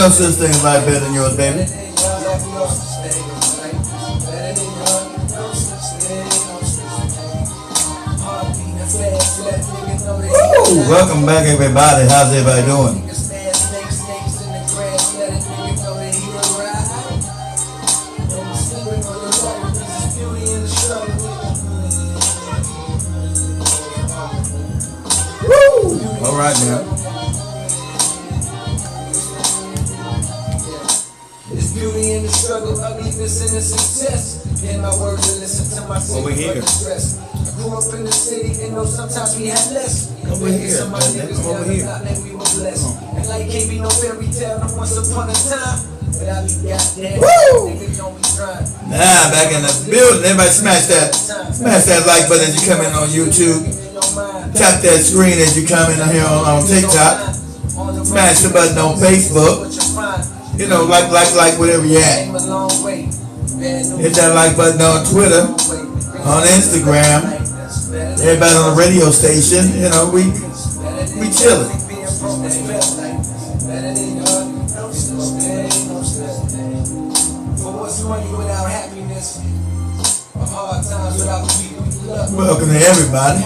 no such thing as life better than yours, baby. Woo! Welcome back, everybody. How's everybody doing? Woo! All right now. There's beauty in the struggle, ugliness in the success. In my words, and listen to my over here. Grew up in the city and know sometimes we had less. Over here, come over here. We were blessed. And like can't be no fairy tale, no once upon a time. But I be goddamn. Niggas don't be trying. Nah, back in the building, everybody smash that like button as you come in on YouTube. Tap that screen as you come in here on TikTok. Smash the button on Facebook. You know, like whatever you at. Hit that like button on Twitter, on Instagram. Everybody on the radio station, you know, we chilling. Welcome to everybody.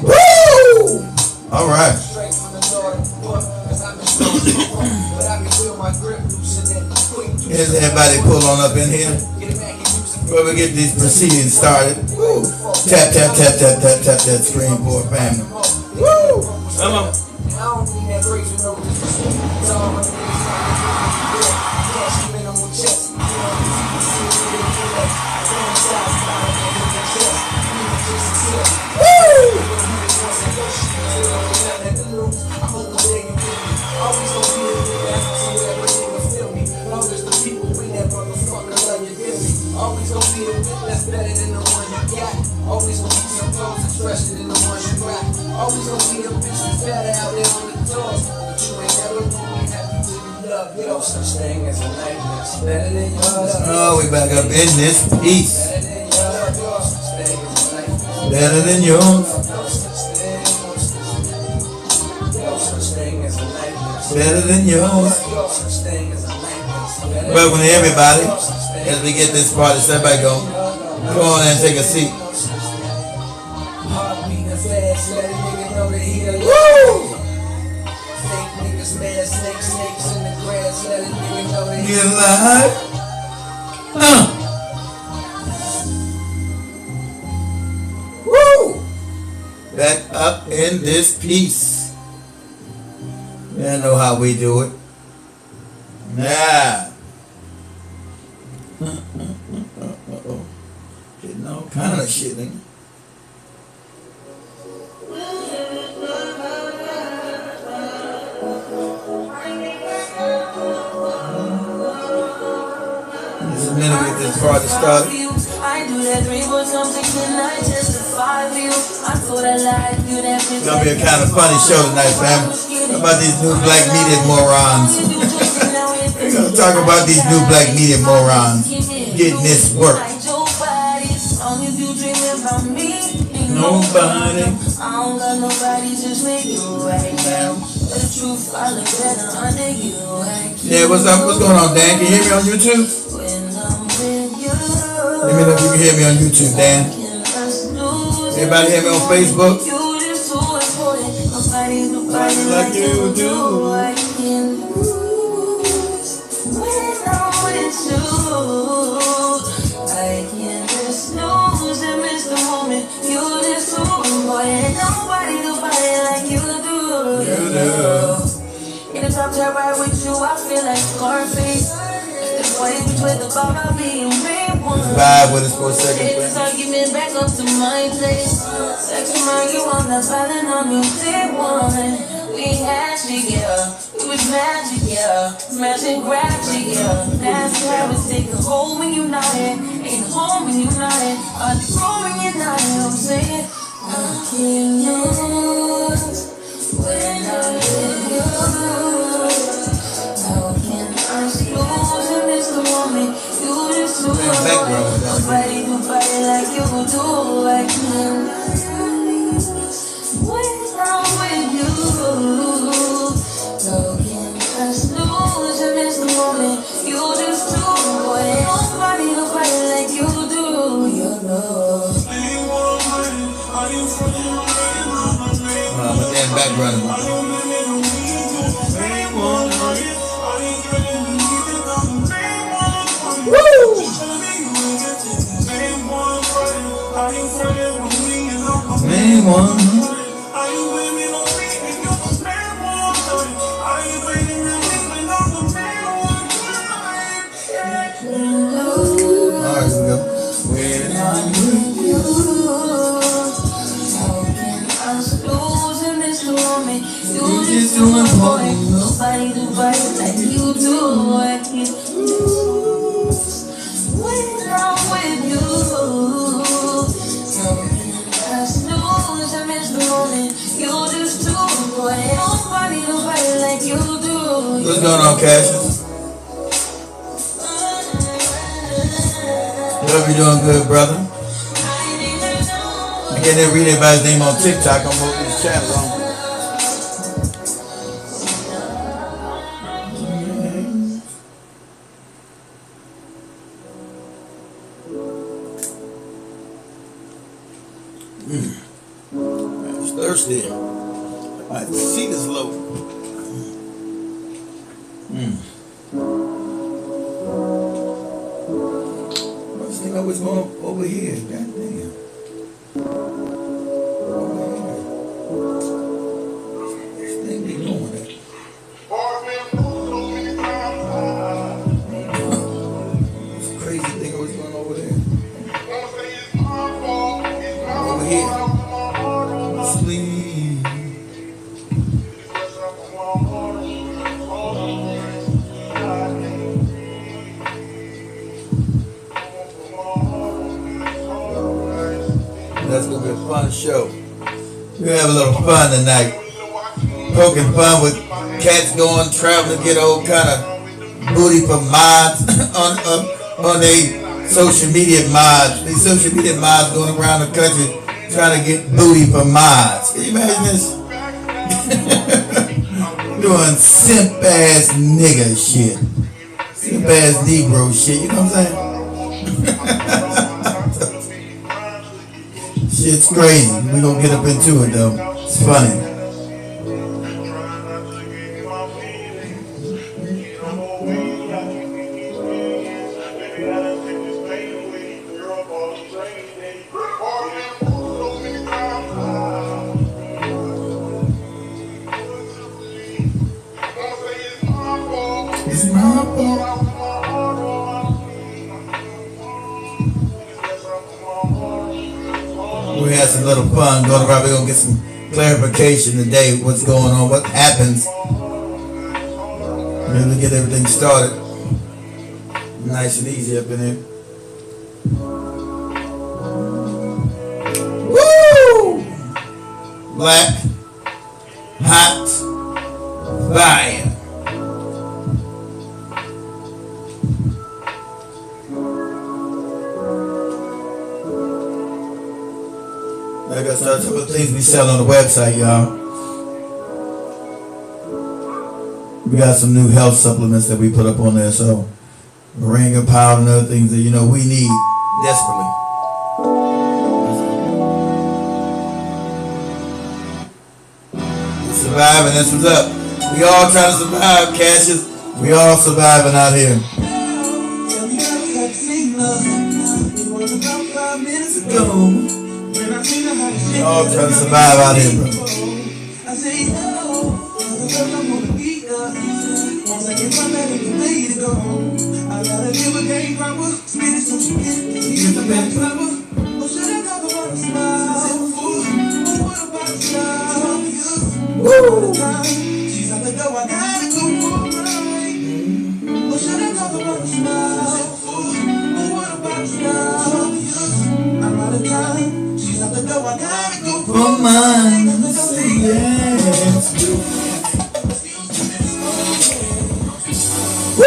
Woo! All right. Here's everybody pull on up in here. Before we get these proceedings started. Woo! Tap that screen for a family. Woo! Come on. Always gonna be the witness better than the one you got. Always gonna be some clothes that's fresher than the ones you rock. Always gonna be the bitch that's better out there on the doors. But you ain't never gonna be happy till you love. There no such thing as a life that's better than yours. Oh, we back up in this piece. Better than yours. Better than yours. Welcome to everybody. As we get this party, so everybody go on and take a seat. Woo! Get alive. Woo! Back up in this piece. I know how we do it. Yeah. Getting all kind of shit, nigga. Just a minute to get this party started. It's gonna be a kind of funny show tonight, fam. How about these new black media morons? We're gonna talk about these new black media morons getting this work. Nobody. I don't got nobody just with you right now. The truth I look better under you. Yeah, what's up? What's going on, Dan? Can you hear me on YouTube? Let me know if you can hear me on YouTube, Dan. Everybody hear me on Facebook? Nobody like you do. I can't just lose and miss the moment. You just so boy, ain't nobody do body like you do. You do. In the top chair right with you, I feel like Scarface. The boy with the ball, I'll be in red one. Vibe with us for a second. This argument back up to my place. Sex remind you I'm not falling on you day one. We had you, yeah. It was magic, yeah. Magic grabbed you, yeah. That's how it's take a hold when you're not in. Ain't home when you're not in. Are you grown when you're not in? I'm saying, I can't lose when I'm with you. How can I lose and miss the moment? You just do it. Nobody do body like you do. I can't lose when I'm with you. So can I lose? background. Woo! Main one. Alright, here we go. When I'm with you, you just doing for me. Nobody do right like you do. When I'm with you, I snooze and miss the moment. You just do, boy. Nobody do right like you do. What's going on, Cassius? Hope you're doing good, brother. I can't read everybody's name on TikTok. I'm moving this channel on. It's thirsty. My seat is low. This thing always going over here. God damn. This thing be doing it. This crazy thing always going over there. Over here. Sleep. That's gonna be a fun show. We're gonna have a little fun tonight. Poking fun with cats going traveling to get all kind of booty for mods on their social media mods. These social media mods going around the country trying to get booty for mods. Can you imagine this? Doing simp ass nigga shit. Simp ass Negro shit, you know what I'm saying? Shit's crazy. We gonna get up into it though. It's funny. It's my fault. We had some little fun going around. We're going to get some clarification today. What's going on? What happens? We're going to get everything started. Nice and easy up in here. Woo! Black. Hot. Fire. I got some of the things we sell on the website, y'all. We got some new health supplements that we put up on there, so moringa powder and other things that we need desperately. We're surviving, that's what's up. We all trying to survive, Cassius. We all surviving out here. We all trying to survive out here, bro. Woo! For mine, say yes. Woo!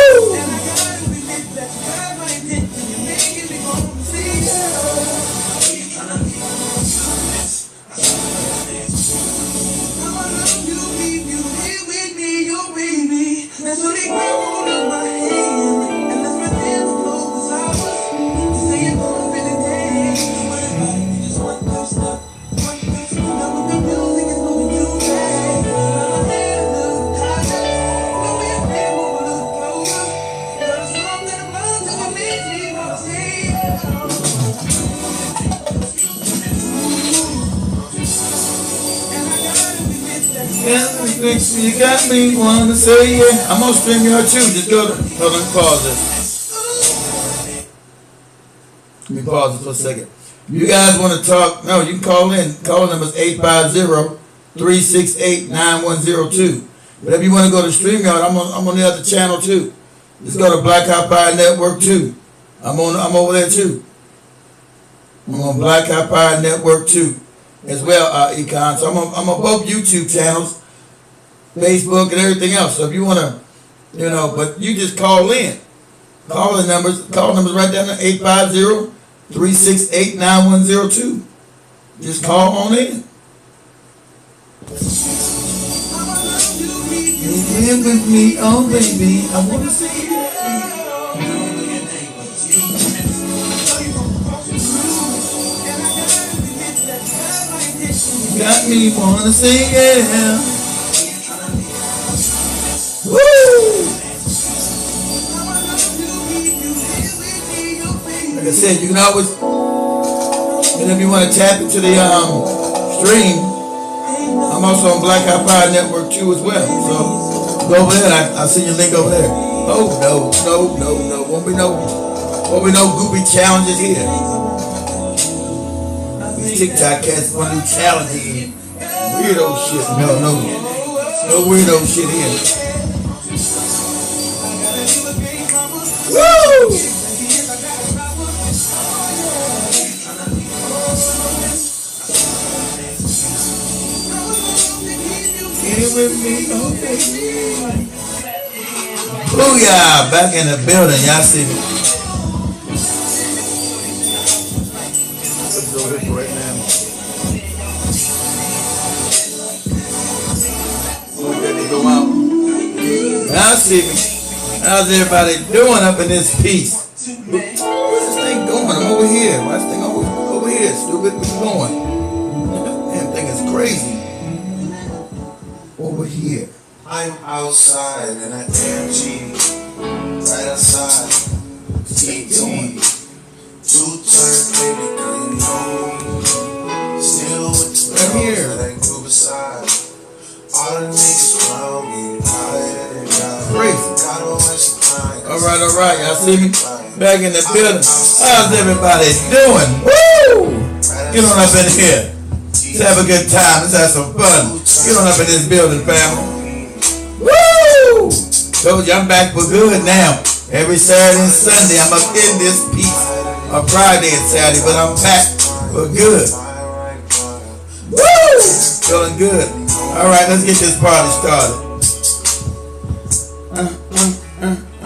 Yeah, you got me wanna say yeah. I'm on StreamYard too. Just go to. Hold on, pause this. Let me pause this for a second. You guys want to talk? No, you can call in. Call number is 850-368-9102. But if you want to go to StreamYard, I'm on the other channel too. Just go to Black Hot Fire Network too. I'm over there too. I'm on Black Hot Fire Network too, as well, Econ. So I'm on both YouTube channels, Facebook, and everything else. So if you want to, but you just call in. Call numbers right down there, 850-368-9102. Just call on in. You're with me, oh baby, I want to see you. Got me wanna sing it. Woo! Like I said, you can always, and if you want to tap into the stream, I'm also on Black Hot Fire Network too as well. So go over there. I'll send you a link over there. Oh no. Won't be no goopy challenges here. TikTok cats want to do challenges and weirdo shit. No weirdo shit here. Woo! Get with me, oh baby. Booyah! Back in the building, y'all see me. Right now. We're ready to go out. Now see me. How's everybody doing up in this piece? Where's this thing going? I'm over here. Why this thing over here? Stupid, where you going? Damn thing is crazy. Over here. I'm outside in an AMG. Right outside. TT. Two-turn baby girl, you know me. Still with the right here. That ain't group aside. All the niggas around me, crazy. All right, y'all see me? Back in the building. How's everybody doing? Woo! Get on up in here. Let's have a good time. Let's have some fun. Get on up in this building, family. Woo! Told you I'm back for good now. Every Saturday and Sunday, I'm up in this piece. On Friday and Saturday, but I'm back for good. Woo! Feeling good. All right, let's get this party started.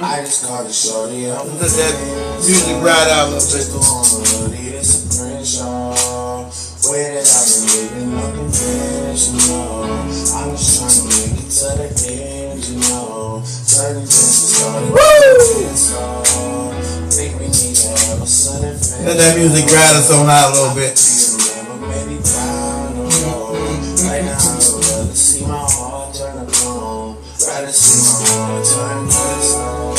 I just called it shorty. Let that music ride out a little bit. Way that I've been living up in finish, I'm just trying to make it to the end, Certain things started. Think we need to have a sudden finish. Let that music ride us on out a little bit. Right now, I'd rather see my heart turn to bone. Rather see my heart turn to stone.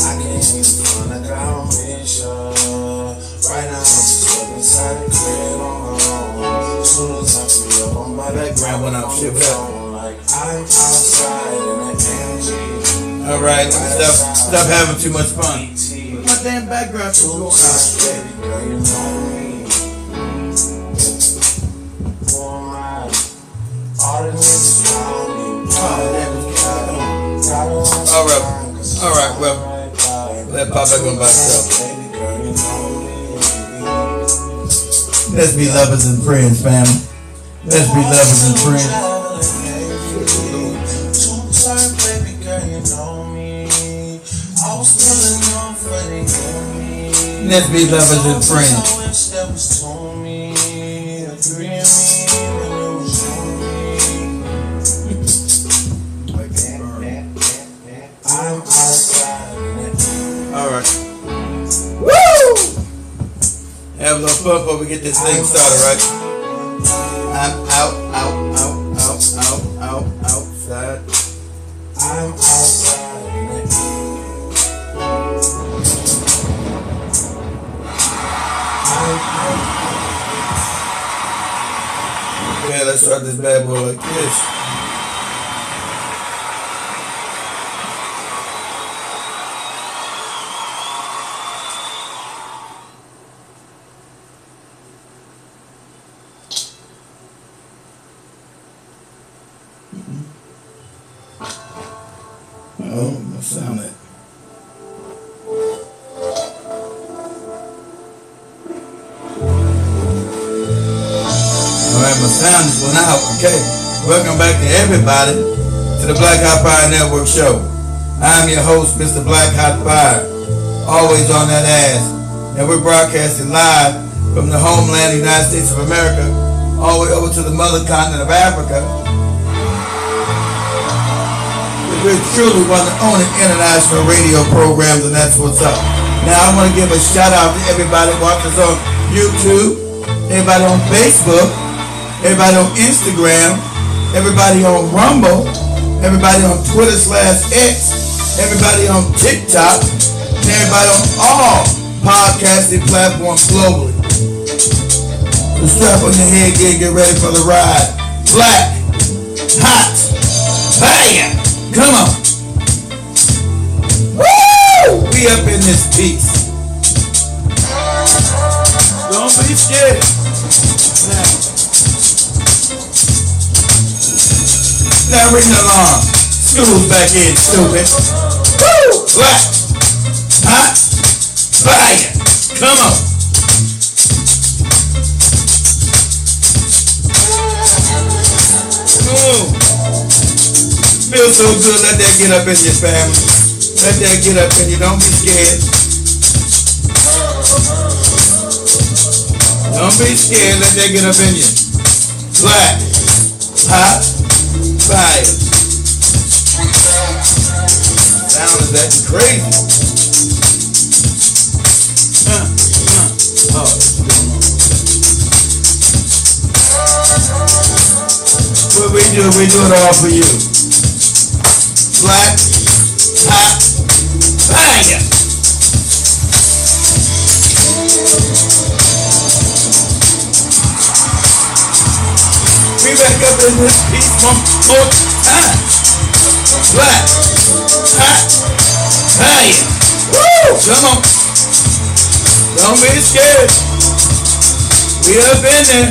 I can't even find a ground mission. Right now, I'm just stuck inside the crib on my own. Soon as I feel up, I'm about to grab one out, ship it out. Like I'm outside in the MG. All right, stop having too much fun. My damn background is going out. Girl, you know me. All the niggas around me. All right, well, let pop back on by itself. Let's be lovers and friends, family. Let's be lovers and friends. Let's be lovers and friends. All right. Woo! Have a little fun before we get this thing started, right? I'm outside. I'm outside. Okay, let's start this bad boy like this. sound it. Alright, my sound just went out. Okay. Welcome back to everybody to the Black Hot Fire Network show. I'm your host, Mr. Black Hot Fire. Always on that ass. And we're broadcasting live from the homeland of the United States of America all the way over to the mother continent of Africa. We're truly one of the only international radio programs, and that's what's up. Now I want to give a shout out to everybody watching us on YouTube, everybody on Facebook, everybody on Instagram, everybody on Rumble, everybody on Twitter/X, everybody on TikTok, and everybody on all podcasting platforms globally. So strap on your head, get ready for the ride. Black, hot, fire. Come on. Woo! We up in this piece. Don't be scared. Now ring the alarm. School's back in, stupid. Woo! Black, hot, fire. Come on. Ooh. Feels so good. Let that get up in your family. Let that get up in you. Don't be scared. Don't be scared. Let that get up in you. Black, hot, fire. Sound is acting crazy. Oh, what we do it all for you. Black, hot, fire. We back up in this piece one more time. Black, hot, fire. Woo! Come on. Don't be scared. We up in there.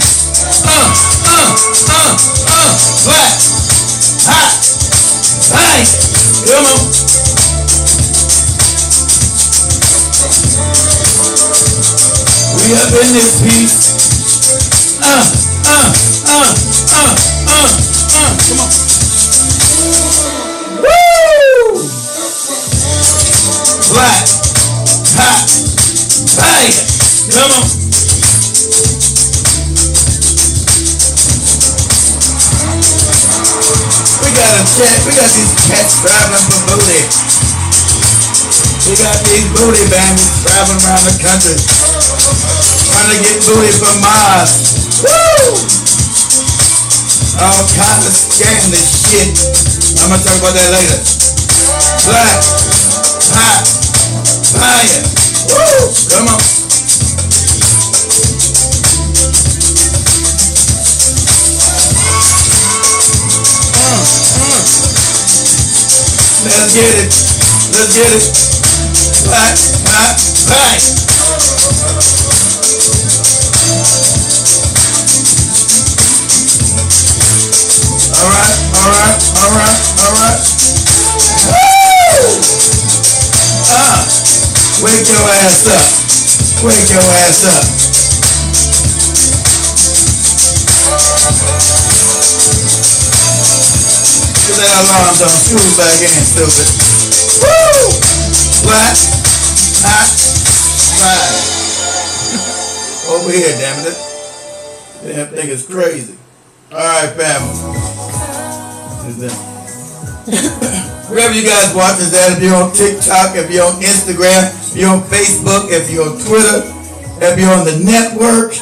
Black, hot, fire. Come on. We up in this piece. Come on. Woo! Black, hot, fire. Come on. We got these cats traveling for booty. We got these booty bandits traveling around the country trying to get booty from Mars. Woo! All kinds of scandalous shit. I'm gonna talk about that later. Black, hot, fire. Woo! Come on. Let's get it. Let's get it. Black, hot, fire. Alright. Woo! Wake your ass up. Wake your ass up. Get that alarm on. School's back in, stupid. Woo! Black, hot, fire. Over here, damn it. Damn thing is crazy. Alright, family. Wherever you guys watch us at, if you're on TikTok, if you're on Instagram, if you're on Facebook, if you're on Twitter, if you're on the network,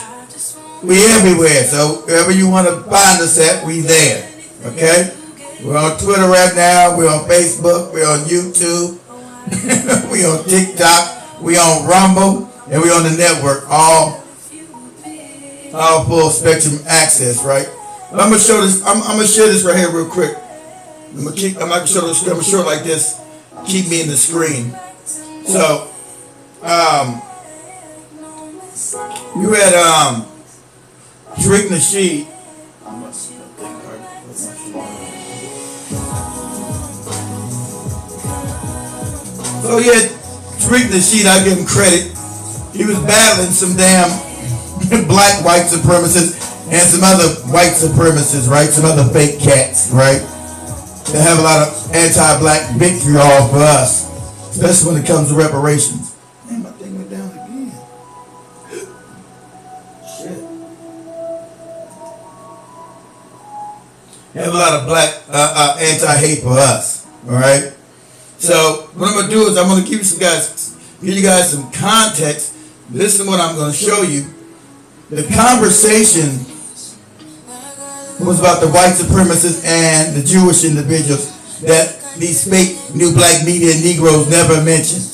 we everywhere. So wherever you want to find us at, we there. Okay? We're on Twitter right now, we're on Facebook, we're on YouTube, we're on TikTok, we're on Rumble, and we're on the network. All full spectrum access, right? But I'm gonna show this. I'm gonna share this right here real quick. I'm gonna show this. I'm gonna show it like this. Keep me in the screen. So, you had Tariq Nasheed. So yeah, Tariq Nasheed, I give him credit. He was battling some damn black white supremacists and some other white supremacists, right? Some other fake cats, right? They have a lot of anti-black victory all for us, especially when it comes to reparations. Man, my thing went down again. Shit. They have a lot of black anti-hate for us, all right? So what I'm gonna do is I'm gonna give you guys some context. Listen to what I'm gonna show you. The conversation was about the white supremacists and the Jewish individuals that these fake new black media Negroes never mentioned.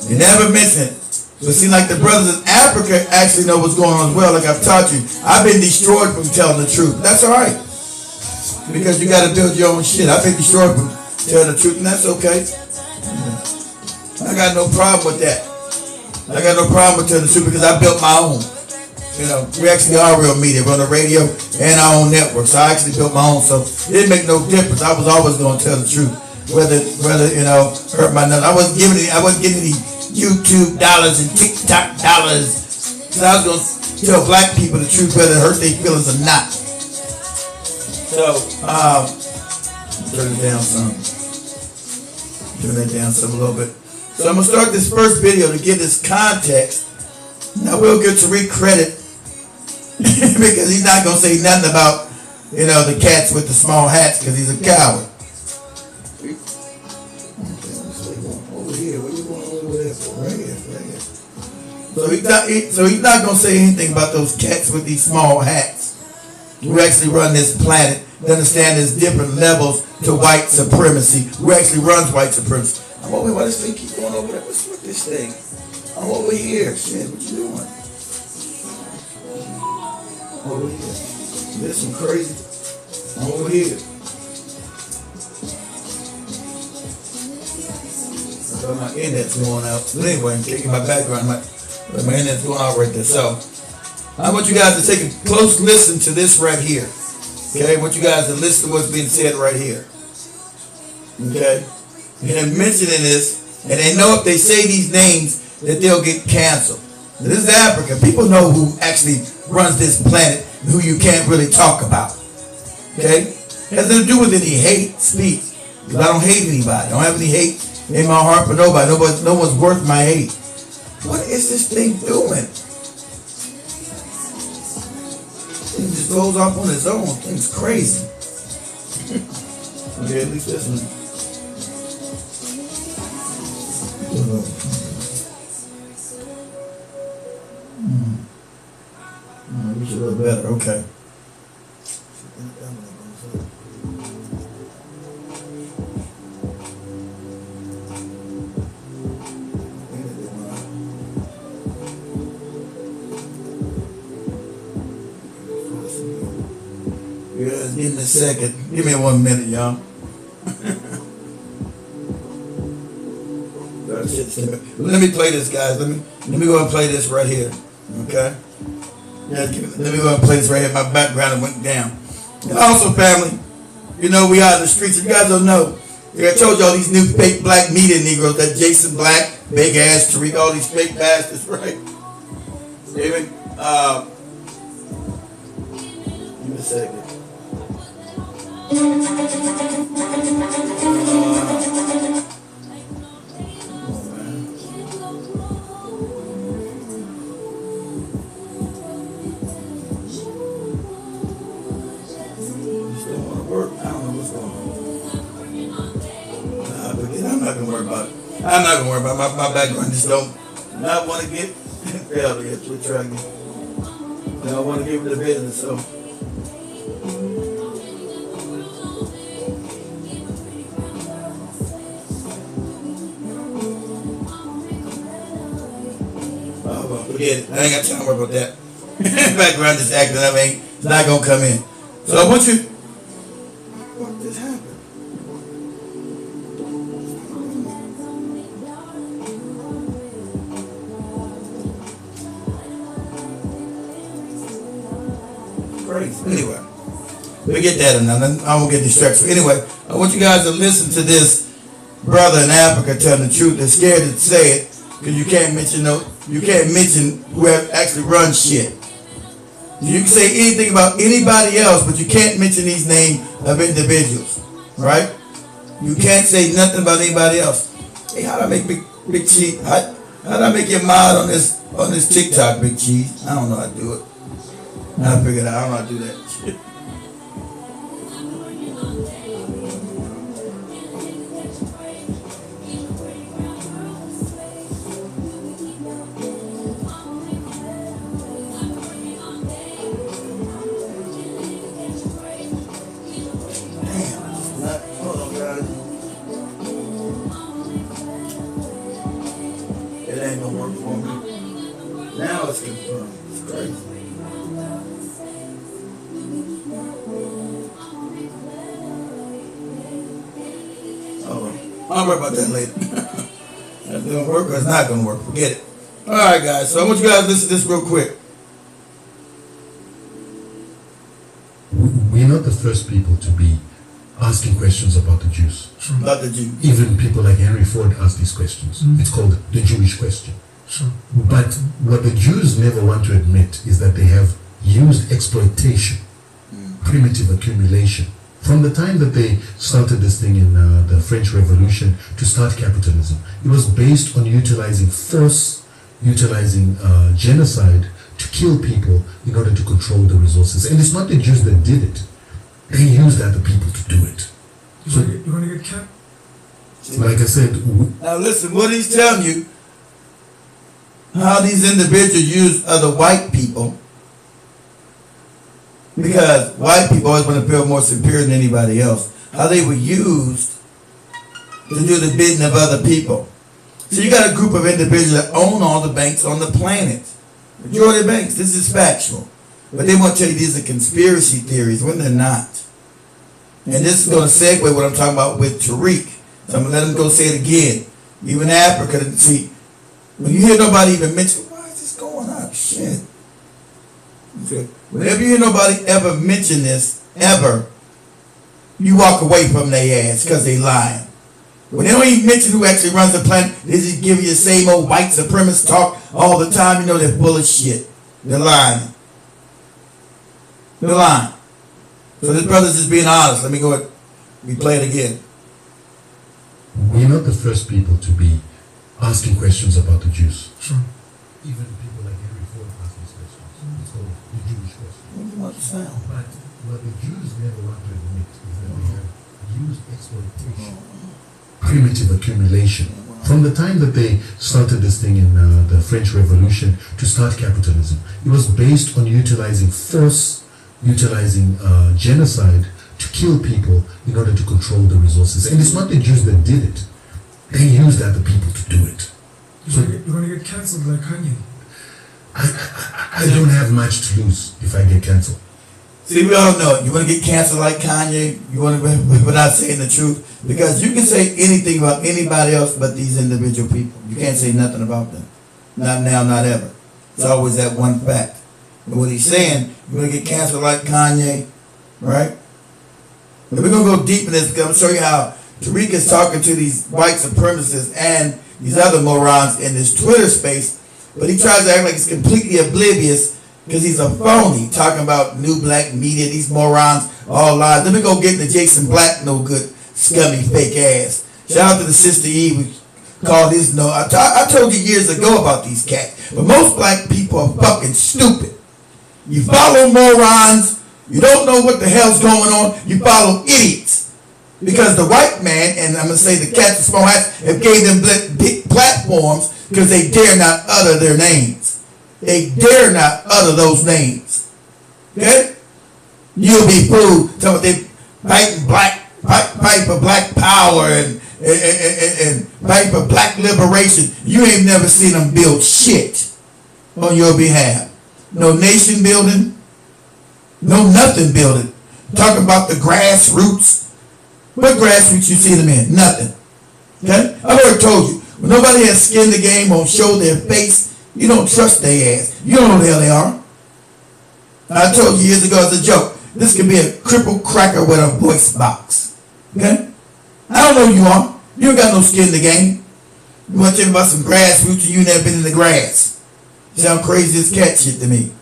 They never mention it. But it seems like the brothers in Africa actually know what's going on as well, like I've taught you. I've been destroyed from telling the truth. That's all right. Because you got to build your own shit. I've been destroyed from telling the truth, and that's okay. I got no problem with that. I got no problem with telling the truth because I built my own. You know, we actually are real media. We're on the radio and our own network. So I actually built my own. So it didn't make no difference. I was always going to tell the truth. Whether you know, hurt my nose. I wasn't getting any YouTube dollars and TikTok dollars. So I was going to tell black people the truth, whether it hurt their feelings or not. So, turn it down some. Turn that down some a little bit. So I'm going to start this first video to give this context. Now we'll give Tariq credit because he's not going to say nothing about, you know, the cats with the small hats because he's a coward. Over here, what you going over there for? Right here, right here. So he's not going to say anything about those cats with these small hats who actually run this planet. To understand there's different levels to white supremacy. Who actually runs white supremacy? I'm over here. Why does this thing keep going over there? What's with this thing? I'm over here. Shit, what you doing? Over here. There's some crazy. I'm over here. I thought my internet's going out. But anyway, I'm taking my background. My internet's going out right there. So, I want you guys to take a close listen to this right here. Okay? I want you guys to listen to what's being said right here. Okay? And they're mentioning this, and they know if they say these names, that they'll get canceled. Now, this is Africa. People know who actually runs this planet and who you can't really talk about. Okay? It has nothing to do with any hate speech. Because I don't hate anybody. I don't have any hate in my heart for nobody. No one's worth my hate. What is this thing doing? It just goes off on its own. Thing's crazy. Okay, at least this one. Reach a little better, okay. Yeah, give me a second. Give me 1 minute, y'all. Let me play this, guys. Let me go and play this right here. Okay? Yeah, let me go and play this right here. My background went down. And also, family, you know we are in the streets. If you guys don't know, I told y'all these new fake black media Negroes, that Jason Black, big ass Tariq, all these fake bastards, right? Even, give me a second. I'm not gonna worry about it. My background just don't not want to get failed to get to a track. I don't want to give it the business, so. Oh, well, forget it. I ain't got time to worry about that. Background just acting up, it's not gonna come in. So I want you. What just happened? Anyway, we get that enough. I won't get distracted. Anyway, I want you guys to listen to this brother in Africa telling the truth. They're scared to say it because you can't mention whoever actually runs shit. You can say anything about anybody else, but you can't mention these names of individuals, right? You can't say nothing about anybody else. Hey, how do I make Big Cheese? How do I make your mod on this TikTok, Big Cheese? I don't know how to do it. I figured out I don't know how to do that shit. Now it's confirmed. It's crazy. Oh, I'll worry about that later. That's gonna work or it's not gonna work. Forget it. Alright guys, so I want you guys to listen to this real quick. We're not the first people to be asking questions about the Jews. About the Jews. Even people like Henry Ford ask these questions. It's called the Jewish question. But what the Jews never want to admit is that they have used exploitation, primitive accumulation. From the time that they started this thing in the French Revolution to start capitalism, it was based on utilizing force, utilizing genocide to kill people in order to control the resources. And it's not the Jews that did it. They used other people to do it. So you're going to get capped? Like I said... Now listen, what he's telling you, how these individuals use other white people, because white people always want to feel more superior than anybody else, how they were used to do the bidding of other people. So you got a group of individuals that own all the banks on the planet. Majority of banks, this is factual. But they want to tell you these are conspiracy theories when they're not. And this is going to segue what I'm talking about with Tariq. So I'm going to let him go say it again. Even Africa, see, when you hear nobody even mention, why is this going on? Shit. Whenever you hear nobody ever mention this, ever, you walk away from their ass because they lying. When they don't even mention who actually runs the planet, they just give you the same old white supremacist talk all the time. You know they're full of shit. They're lying. They're lying. So this brother's just being honest. Let me go ahead. We play it again. We're not the first people to be asking questions about the Jews. Even people like Henry Ford ask these questions. It's called the Jewish question. But what the Jews never want to admit is that they have used exploitation, primitive accumulation. From the time that they started this thing in the French Revolution to start capitalism, it was based on utilizing force, utilizing genocide to kill people in order to control the resources. And it's not the Jews that did it. They used other people to do it. So you're going to get cancelled like Kanye. I don't have much to lose if I get cancelled. See, we all know it. You want to get canceled like Kanye, you want to, without saying the truth, because you can say anything about anybody else but these individual people. You can't say nothing about them. Not now, not ever. It's always that one fact. And what he's saying, you're going to get canceled like Kanye, right? And we're going to go deep in this because I'm going to show you how Tariq is talking to these white supremacists and these other morons in this Twitter space, but he tries to act like he's completely oblivious because he's a phony, talking about new black media, these morons, all lies. Let me go get the Jason Black no good, scummy, fake ass. Shout out to the Sister Eve who called his no. I told you years ago about these cats, but most black people are fucking stupid. You follow morons, you don't know what the hell's going on, you follow idiots. Because the white man, and I'm going to say the cats with small hats, have gave them big platforms because they dare not utter their names. They dare not utter those names. Okay? You'll be fooled. Talking about they fight for black power and fight for black liberation. You ain't never seen them build shit on your behalf. No nation building. No nothing building. Talking about the grassroots. What grassroots you see them in? Nothing. Okay? I've already told you. When nobody has skin in the game or show their face, you don't trust their ass. You don't know who the hell they are. I told you years ago as a joke, this could be a crippled cracker with a voice box. Okay? I don't know who you are. You don't got no skin in the game. You want to talk about some grassroots and you never been in the grass. Sound crazy as cat shit to me.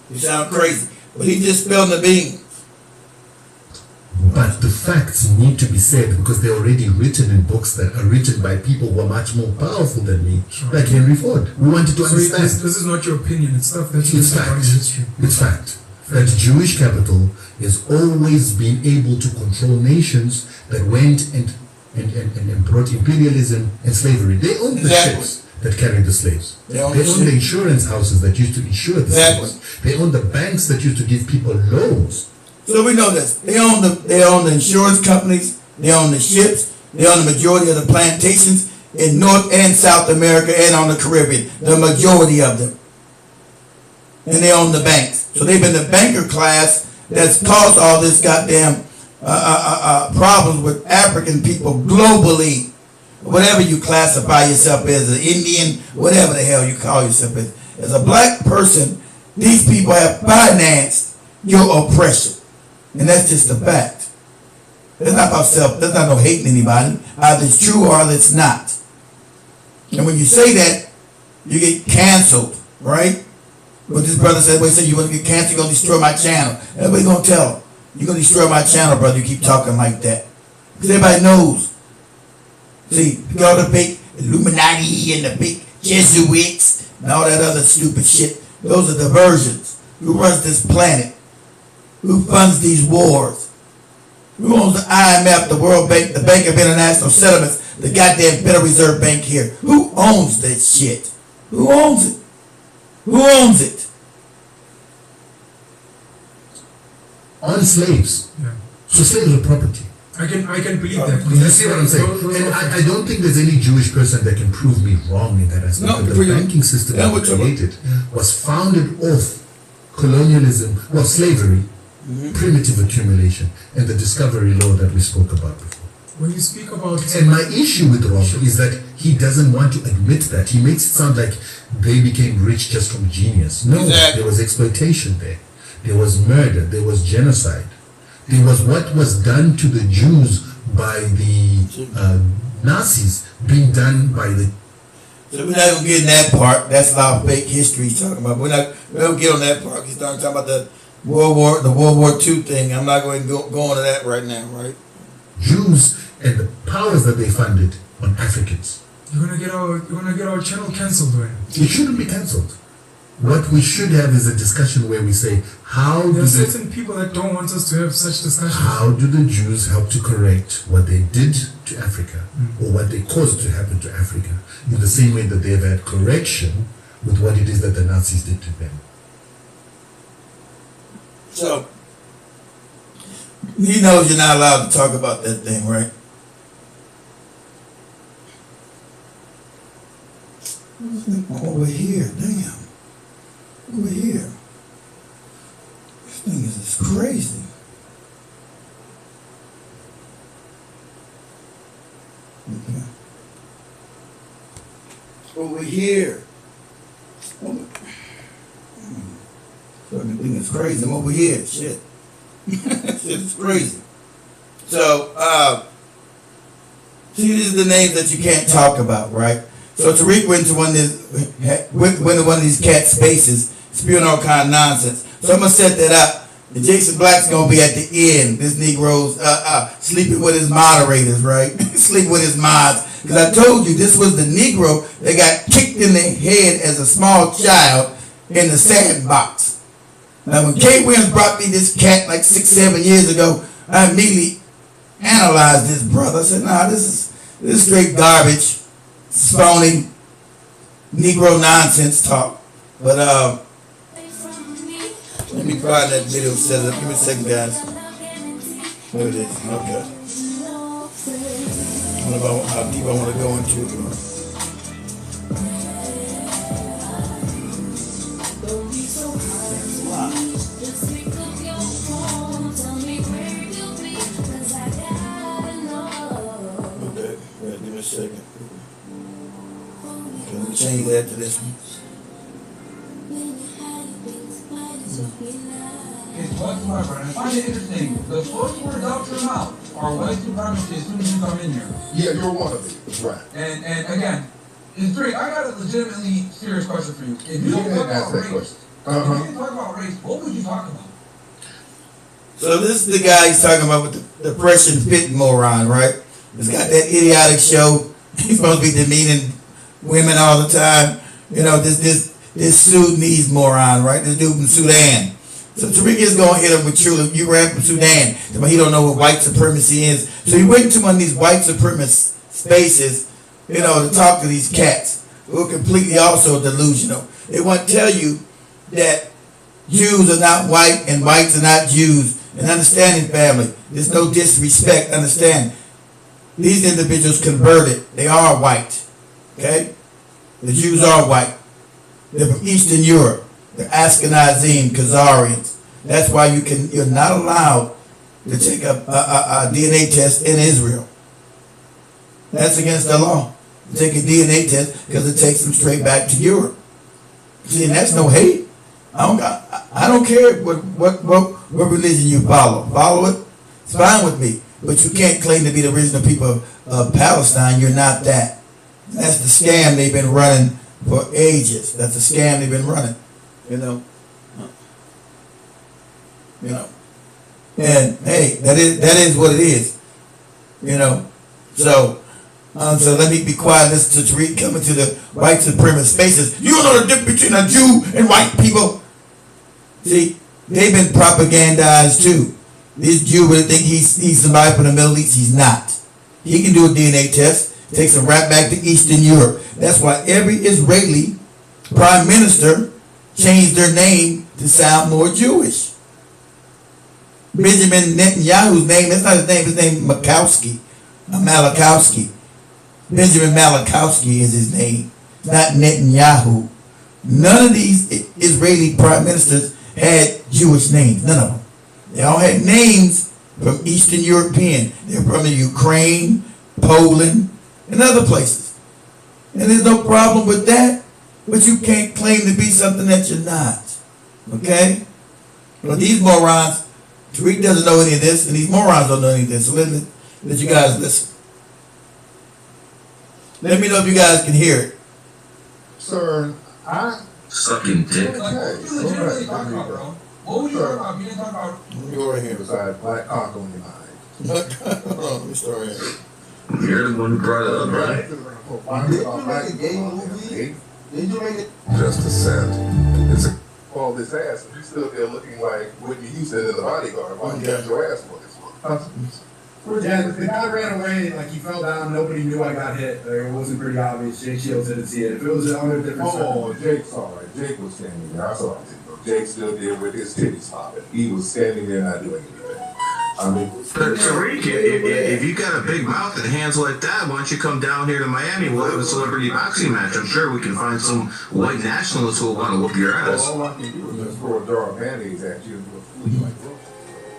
You sound crazy, but he just spilled the beans. But the facts need to be said because they're already written in books that are written by people who are much more powerful than me, like Henry Ford. We wanted to understand. This is not your opinion, it's stuff that you It's fact. It's fact that Jewish capital has always been able to control nations that went and brought imperialism and slavery. They owned the ships that carried the slaves. They owned the insurance houses that used to insure the slaves. They owned the banks that used to give people loans. So we know this. They own the insurance companies, they own the ships, they own the majority of the plantations in North and South America and on the Caribbean. The majority of them. And they own the banks. So they've been the banker class that's caused all this goddamn problems with African people globally. Whatever you classify yourself as, an Indian, whatever the hell you call yourself as a black person, these people have financed your oppression. And that's just a fact. It's not about there's not no hating anybody. Either it's true or either it's not. And when you say that, you get canceled, right? But this brother said, well, he said, you want to get canceled, you're going to destroy my channel. Everybody's going to tell him, you're going to destroy my channel, brother, you keep talking like that. Because everybody knows. See, you got the big Illuminati and the big Jesuits and all that other stupid shit. Those are diversions. Who runs this planet? Who funds these wars? Who owns the IMF, the World Bank, the Bank of International Settlements, the goddamn Federal Reserve Bank here? Who owns that shit? Who owns it? Who owns it? On slaves. Yeah. So slaves are property. I can believe that. You see what I'm saying? And I don't think there's any Jewish person that can prove me wrong in that aspect. No, the banking system that we created was founded off colonialism, well, slavery, primitive accumulation, and the discovery law that we spoke about before. When you speak about... And my issue with Rob is that he doesn't want to admit that. He makes it sound like they became rich just from genius. No, there was exploitation there. There was murder. There was genocide. There was what was done to the Jews by the Nazis being done by the... So we're not going to get in that part. That's a lot of fake history he's talking about. We don't get on that part. He's talking about the World War II thing. I'm not going to go into that right now, right? Jews and the powers that they funded on Africans. You're gonna get our channel cancelled, right? It shouldn't be cancelled. What we should have is a discussion where we say, there are certain people that don't want us to have such discussions. How do the Jews help to correct what they did to Africa, or what they caused to happen to Africa, in the same way that they've had correction with what it is that the Nazis did to them? So, he knows you're not allowed to talk about that thing, right? Over here, damn. Over here. This thing is just crazy. Okay. Over here. Fucking thing is crazy. I'm over here. Shit. Shit is crazy. So, see, these are the names that you can't talk about, right? So Tariq went to one of these cat spaces, spewing all kind of nonsense. So I'm gonna set that up. And Jason Black's gonna be at the end. This Negro's sleeping with his moderators, right? Sleeping with his mods. Because I told you this was the Negro that got kicked in the head as a small child in the sandbox. Now when Kay Williams brought me this cat like 6-7 years ago, I immediately analyzed this brother. I said, nah, this is straight garbage. Phony Negro nonsense talk. But let me find that video set up. Give me a second, guys. There it is. Okay. I don't know how deep I want to go into it. second. Can we change that to this one? It's whatsoever. And I find it interesting. The first words out your mouth are white supremacy as soon as you come in here. Yeah, you're one of them. Right. And again, Tariq, I got a legitimately serious question for you. If you didn't talk about race, what would you talk about? So this is the guy he's talking about with the depression pit moron, right? He's got that idiotic show. He's supposed to be demeaning women all the time. You know, this Sudanese moron, right? This dude from Sudan. So Tariq is going to hit him with truly, you ran from Sudan. But he don't know what white supremacy is. So he went to one of these white supremacist spaces, you know, to talk to these cats who are completely also delusional. They want to tell you that Jews are not white and whites are not Jews. And understanding, family, there's no disrespect. Understand, these individuals converted. They are white. Okay? The Jews are white. They're from Eastern Europe. They're Ashkenazim, Khazarians. That's why you're not allowed to take a DNA test in Israel. That's against the law. You take a DNA test because it takes them straight back to Europe. See, and that's no hate. I don't care what religion you follow. Follow it. It's fine with me. But you can't claim to be the original people of Palestine. You're not that. That's the scam they've been running for ages. That's the scam they've been running. You know. And hey, that is what it is. You know. So let me be quiet. Listen to Tariq coming to the white supremacist spaces. You don't know the difference between a Jew and white people. See, they've been propagandized too. This Jew really think he's somebody from the Middle East. He's not. He can do a DNA test, takes him right back to Eastern Europe. That's why every Israeli prime minister changed their name to sound more Jewish. Benjamin Netanyahu's name, that's not his name Malachowski. Benjamin Malachowski is his name, not Netanyahu. None of these Israeli prime ministers had Jewish names, none of them. They all had names from Eastern European. They're from the Ukraine, Poland, and other places. And there's no problem with that, but you can't claim to be something that you're not. Okay? Well, these morons, Tariq doesn't know any of this, and these morons don't know any of this, so let you guys listen. Let me know if you guys can hear it. Sir, sucking dick. What would you legitimately talk about, bro? What would you talk about? You didn't talk about. You were here beside black cock on your mind. Hold on, let me start here. You're the one who brought it up, right? Did you make a gay movie? Did you make it? Just a cent. It's all this ass, and you still there looking like Whitney Houston in The Bodyguard. Why you got your ass for this one? Yeah, the guy ran away, like he fell down, nobody knew I got hit. It wasn't pretty obvious. Jake Shields didn't see it. If it was under a different Jake saw it. Jake was standing there. I saw it. Jake still there with his titties popping. He was standing there not doing anything. I mean, Tariq, if you got a big mouth and hands like that, why don't you come down here to Miami? We'll have a celebrity boxing match. I'm sure we can find some white nationalists who will want to whoop your ass. All I can do is just throw a jar of mayonnaise at you and do a flea like that.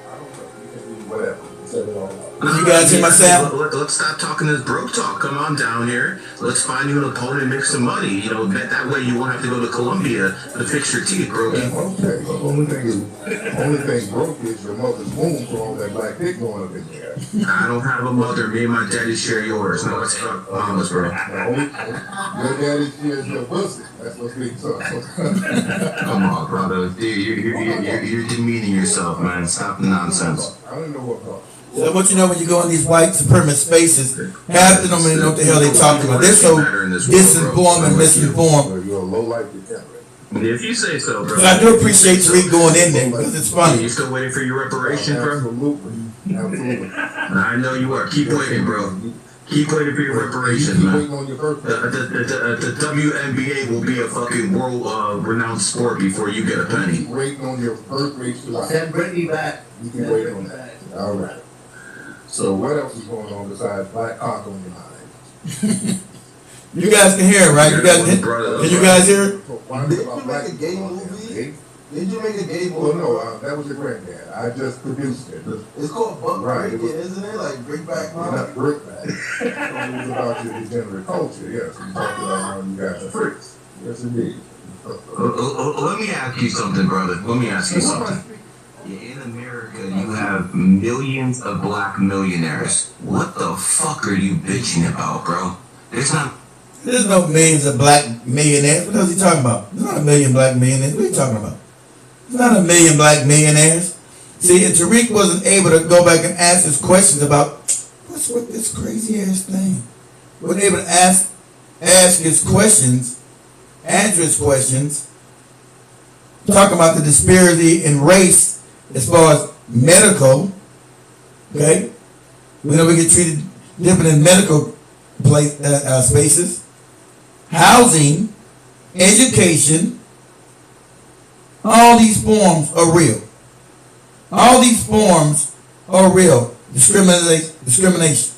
I don't know. You can do whatever. Set it all up. You guys hear my sound? Let's stop talking this broke talk. Come on down here. Let's find you an opponent and make some money. You know, that way you won't have to go to Colombia to fix your teeth, bro. Okay. The only thing broke is your mother's womb for all that black dick going up in there. I don't have a mother. Me and my daddy share yours. No, it's fuck mamas, bro. Your daddy shares your pussy. That's what's being said. Come on, brother. You're demeaning yourself, man. Stop the nonsense. I don't know what cause. So I want you to know when you go in these white supremacist spaces, half of them don't even know what the hell they're talking about. They're so disinformed and misinformed. You're a low life degenerate. If you say so, bro. So I do appreciate Tariq going in there because it's funny. You still waiting for your reparation, bro? Absolutely. I know you are. Keep waiting, bro. Keep waiting for your reparations, man. The WNBA will be a fucking world renowned sport before you get a penny. Keep waiting on your birth rate to life. Send Brittany back. You can wait on that. All right. So what else is going on besides black cock on your mind? You guys can hear it, right? Can you guys hear it? Did you make a gay movie? Did you make a gay Well, movie? no, that was your granddad. I just produced it. It's called Buck Right, Breaking, isn't it? Like Breakback Not Mom? brickbat. It was about your degenerate culture, yes. We talked about how you guys are freaks. Yes, indeed. Let me ask you something, brother. Let me ask you something. In America, you have millions of black millionaires. What the fuck are you bitching about, bro? There's no millions of black millionaires. What else are you talking about? There's not a million black millionaires. What are you talking about? There's not a million black millionaires. See, and Tariq wasn't able to go back and ask his questions about what's with this crazy ass thing. Wasn't able to ask his questions, answer his questions, talk about the disparity in race as far as medical. Okay, we know we get treated different in medical spaces, housing, education. All these forms are real. All these forms are real. Discrimination.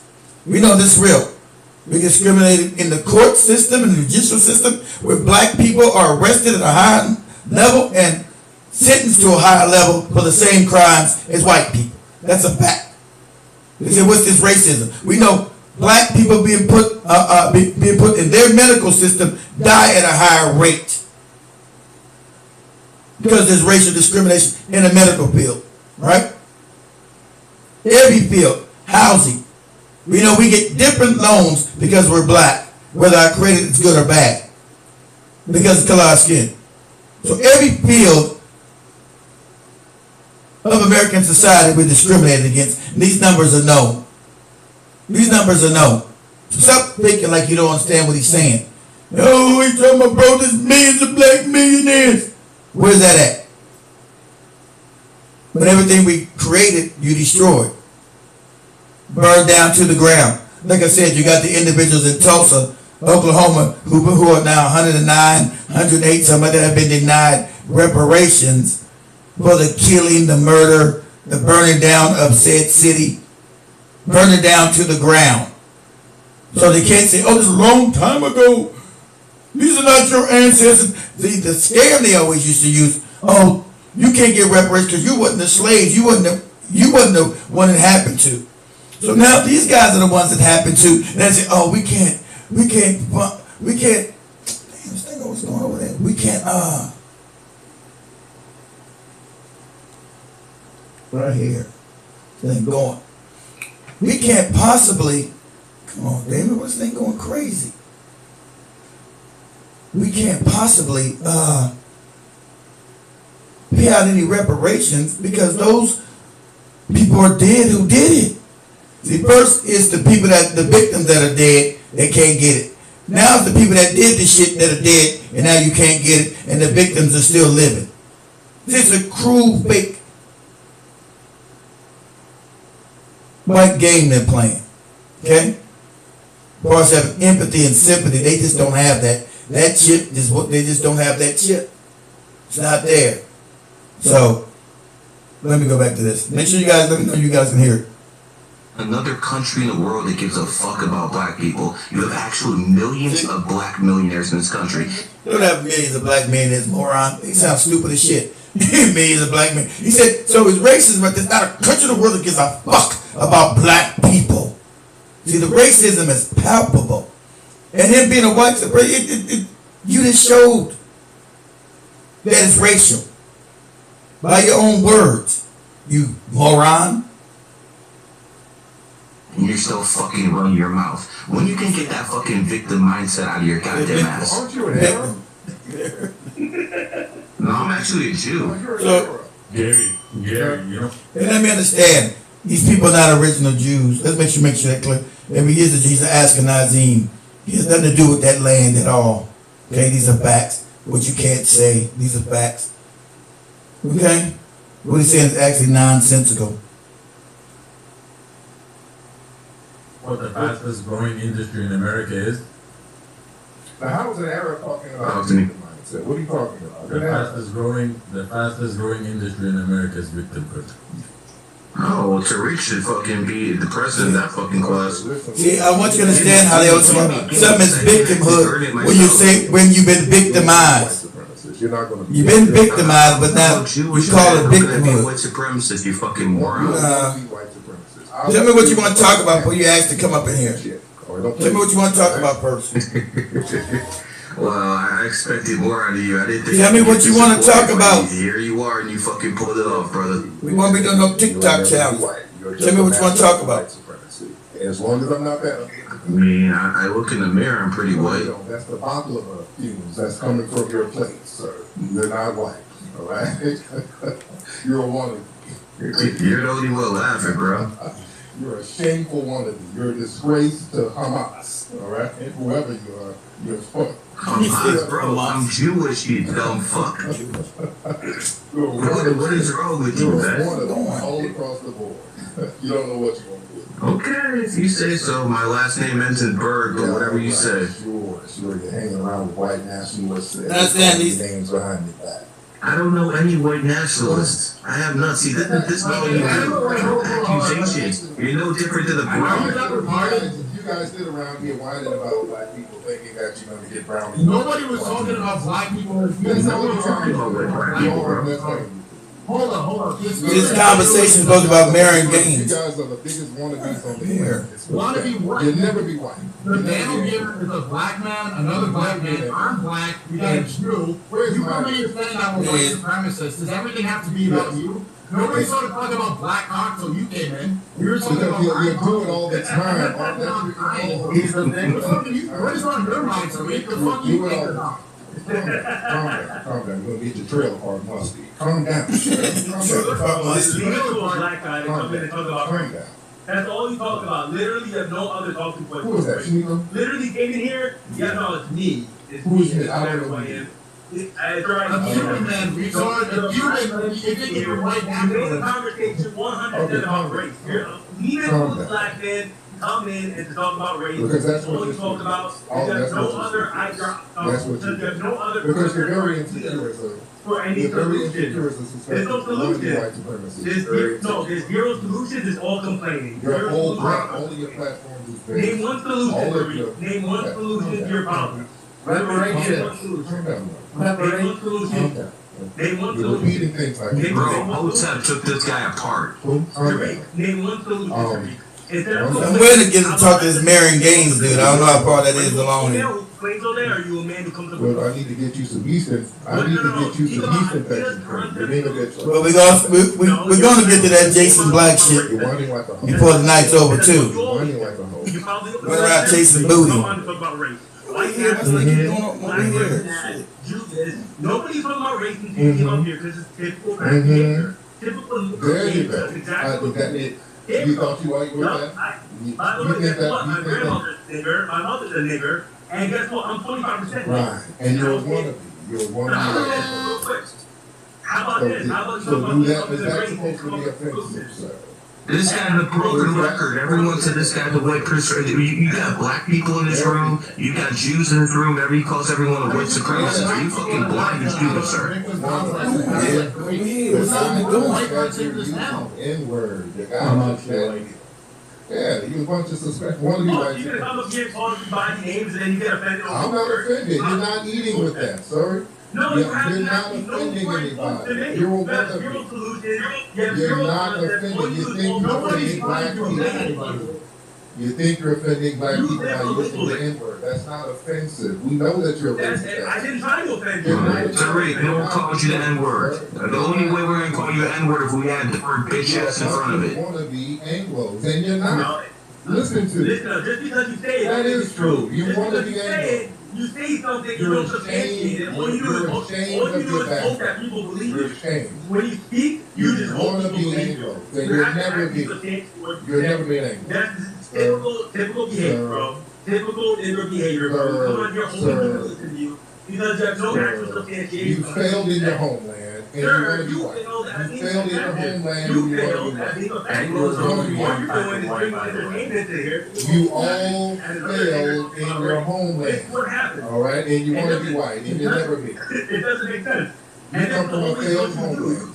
We know this is real. We get discriminated in the court system, in the judicial system, where black people are arrested at a higher level and sentenced to a higher level for the same crimes as white people. That's a fact. They say, what's this racism? We know black people being put in their medical system die at a higher rate because there's racial discrimination in the medical field, right? Every field, housing. We know we get different loans because we're black, whether our credit is good or bad, because of color of our skin. So every field of American society we're discriminated against, and these numbers are known. These numbers are known. So stop thinking like you don't understand what he's saying. Oh, he's talking about, bro, there's millions of black millionaires. Where's that at? When everything we created, you destroyed. Burned down to the ground. Like I said, you got the individuals in Tulsa, Oklahoma, who are now 109, 108, some of that have been denied reparations for the killing, the murder, the burning down of said city, burning down to the ground. So they can't say, oh, this is a long time ago. These are not your ancestors. The scam they always used to use, oh, you can't get reparations because you wasn't a slave. You wasn't the one it happened to. So now these guys are the ones that happened to. And they say, oh, we can't, damn, this thing what's going over there. We can't, right here, this thing going. We can't possibly, come on, David, what's this thing going crazy? We can't possibly pay out any reparations because those people are dead who did it. See, first is the victims that are dead that can't get it. Now it's the people that did the shit that are dead and now you can't get it and the victims are still living. This is a cruel, fake white game they're playing. Okay? Of course, having empathy and sympathy, they just don't have that. That chip, they just don't have that chip. It's not there. So, let me go back to this. Make sure you guys, let me know you guys can hear it. Another country in the world that gives a fuck about black people. You have actually millions of black millionaires in this country. You don't have millions of black millionaires, moron. They sound stupid as shit. Millions of black men. He said, so it's racism, but there's not a country in the world that gives a fuck about black people. See, the racism is palpable. And him being a white supremacist, you just showed that it's racial. By your own words, you moron. And you're still fucking running your mouth. When you can get that fucking victim mindset out of your goddamn ass? Aren't you an Arab? No, I'm actually a Jew. So, Gary, you know. and let me understand, these people are not original Jews. Let's make sure that clear. If he is a Jew, he's an Ashkenazim. He has nothing to do with that land at all. Okay, these are facts. What you can't say, these are facts. Okay? What he's saying is actually nonsensical. What the fastest growing industry in America is? Now, how is an Arab talking about Talk to me. mindset? What are you talking about? The fastest growing industry in America is victimhood. Oh, well, Tariq should fucking be the president of that fucking class. See, I want you to understand how they always say something is victimhood when you say when you've been victimized. you're not going to be. You've been victimized, but now you call it victimhood. White supremacist, you fucking moron. Tell me what you want to talk about before you ask to come up in here. Tell me what you want to talk about first. Well, I expected more out of you. I didn't think. Tell me what you want to talk about. Here you are, and you fucking pulled it off, brother. We won't be doing no TikTok challenge. Tell me what you want to talk about. As long as I'm not that. I mean, I look in the mirror, I'm pretty white. That's the baklava fumes that's coming from your plate, sir. You're not white, all right? You're a wannabe. You're the only one laughing, bro. You're a shameful wannabe. You're a disgrace to Hamas, all right? And whoever you are, you're fucked. Hamas, bro. I'm Jewish, you dumb fuck. What is wrong with you, man? All across the board. You don't know what you want to do. Okay, if you say so. My last name ends in Berg, or whatever you say. Sure. You're hanging around with white nationalists. That's these names behind your back. I don't know any white nationalists. I have not seen this volume accusations. You're no different than the brown. You guys sit around here whining about black people thinking that you're going to get brown. Nobody was talking about black people. That's not what we're talking about with black people, bro. Hold on. This conversation is supposed to be about marrying games. You guys are the biggest wannabes on the internet. Wannabe what? You'll never be white. The man here is a black man, another black man. I'm black. You got a Jew. You come in here saying I'm a white supremacist. Does everything have to be about you? Nobody started talking about black cock until you came in. We were talking about you're doing all the time. He's the thing. What is on your mind, Tariq? The fuck you think about? Calm down. You're going to get your trailer park musty. Calm down. You go to a black guy to come in and talk about race. That's all you talk about. Literally, you have no other talking points. Who is that? Literally came in here, yeah, no, it's me. It's Who me. is it? I don't know. It's right. A Cuban man, retard. A Cuban man, you think you're white You made the conversation 100% about race. Even if a black man come in and to talk about race, because that's what you talk about. There's no other ideology. Because you're very insecure. For any solution. There's no solution. There's zero solutions. It's all complaining. Your whole all of your platforms is based. Name one solution. Name one solution to your problem. Reparation. Name one solution. Name one You're solution. repeating things like Bro, Hotep took this guy apart. Name one solution. I'm ready to get to talk to this marrying games dude. I don't know how far that is along here. Are you a man who comes up? Well, I need to get you some Eastern. I need to get you some Eastern infection. Well, we're gonna get to that Jason Black shit before the night's over too. We're around chasing booty. Nobody's talking about race until you come here because it's typical black behavior. Typical behavior. Exactly. You thought you were that? By the way, guess what? My grandmother's a nigger, my mother's a nigger, and guess what? I'm 25% right. And you're a wannabe. You're a wannabe. How about this? How about so do that? Is that supposed to be offensive, sir? This guy's a broken record. Everyone said this guy's a white person. You got black people in this room. You got Jews in this room. He calls everyone a white supremacist. Are you fucking blind and stupid, sir? N-word. Yeah, you a bunch of suspect. One of you like you're gonna come up here and call everybody names and then you get offended. I'm not offended. You're not eating with that, sorry. No, you're not offending anybody. You're one of them. You're not offending. You think you're offending black people. You think you're offending black people by using the N-word. That's not offensive. We know that you're racist. I didn't try to offend you. Tariq, no one called you the N-word. The only way we're going to call you the N-word if we had the word bitch ass in front of it. You want to be Anglos, and you're not. Listen to it. Listen, just because you say it. That is true. You want to be Anglo. You say something you don't substantiate it. All you do is hope that people believe you. When you speak, you just hope people believe you. You'll never be Anglo. That's typical behavior, bro. Typical nigger behavior, bro. Come on, you're holding people to listen to you because you have no actual substantiation. You failed in your homeland. And you want to be white. You failed in your homeland. You failed at being a Anglo. All you're doing is bringing entertainment to here. You all failed in your homeland. What happened? All right, and you want to be white, and you'll never be. It doesn't make sense. You come from a failed homeland.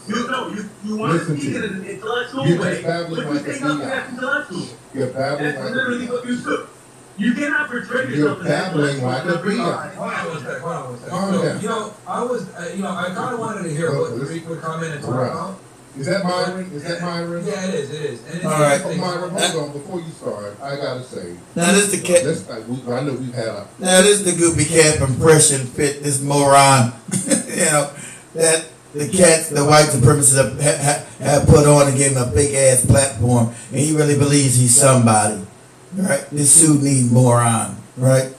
You want to speak in an intellectual way, but you say nothing that's intellectual. You're babbling like literally what you took. You cannot portray yourself as babbling like a bee. Hold on one second. Calm down. You know, I kind of wanted to hear what Tariq would come in and talk about. Is that Myron? Yeah, it is. And it's all right. Myron, hold on. Before you start, I gotta say. Now this the cat. I know we've had a. Now this the goopy cap impression fit this moron. You know that the cats, the white supremacists have put on and gave him a big ass platform, and he really believes he's somebody. Right? This Sudanese moron. Right?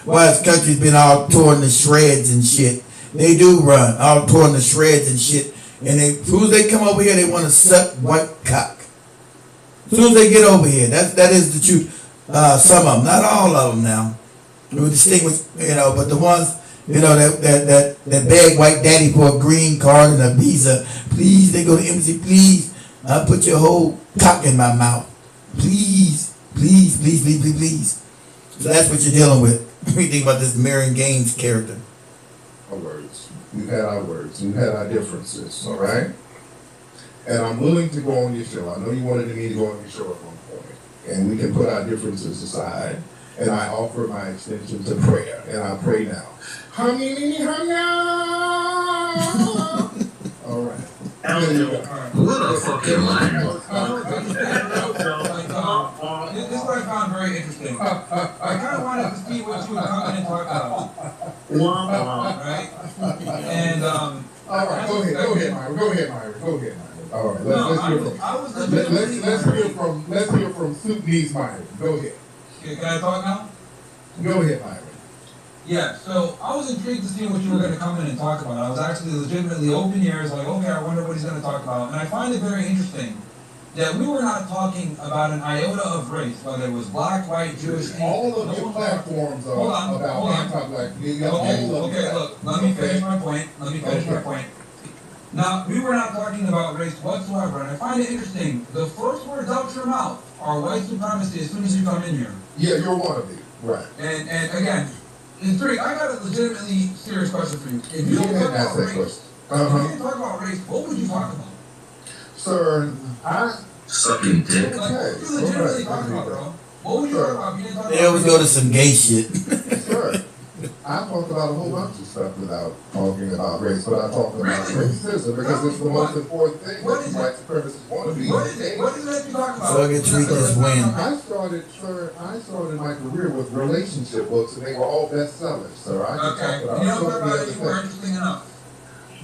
Why his country's been all torn to shreds and shit. They do run all torn to shreds and shit. And as soon as they come over here, they want to suck white cock. As soon as they get over here, that is the truth. Some of them, not all of them now. We distinguish, you know, but the ones, you know, that beg white daddy for a green card and a visa. Please, they go to embassy. Please, I'll put your whole cock in my mouth. Please, please, please, please, please, please. So that's what you're dealing with. When you think about this Marion Gaines character. Our words. We've had our words. We've had our differences. All right. And I'm willing to go on your show. I know you wanted me to go on your show at one point, and we can put our differences aside. And I offer my extension to prayer, and I pray now. All right. What a fucking line. This is what I found very interesting. I kind of wanted to see what you would come in and talk about. Right? And, all right, go ahead, Myron. All right, let's hear from Sudanese Myron. Go ahead. Can I talk now? Go ahead, Myron. Yeah, so I was intrigued to see what you were going to come in and talk about. I was actually legitimately open ears, like, okay, I wonder what he's going to talk about. And I find it very interesting that we were not talking about an iota of race, whether it was black, white, Jewish, all of your platforms are about anti-black. Okay, look, let me finish my point. Now, we were not talking about race whatsoever, and I find it interesting. The first words out your mouth are white supremacy as soon as you come in here. Yeah, you're one of them. Right. And again, Tariq, I got a legitimately serious question for you. If you didn't talk about race, what would you talk about? Sir, sucking dick. Like, what would you legitimately talk about, bro? What would you talk about if you didn't talk about They always go to some gay shit. Sir, I talked about a whole bunch of stuff without talking about race, but I talked about racism because it's the most important thing that white supremacists want to be. What is it that you talk about? So I get treated as win. I started my career with relationship books, and they were all bestsellers, sir. I could talk about you don't talk about it, you were interesting enough.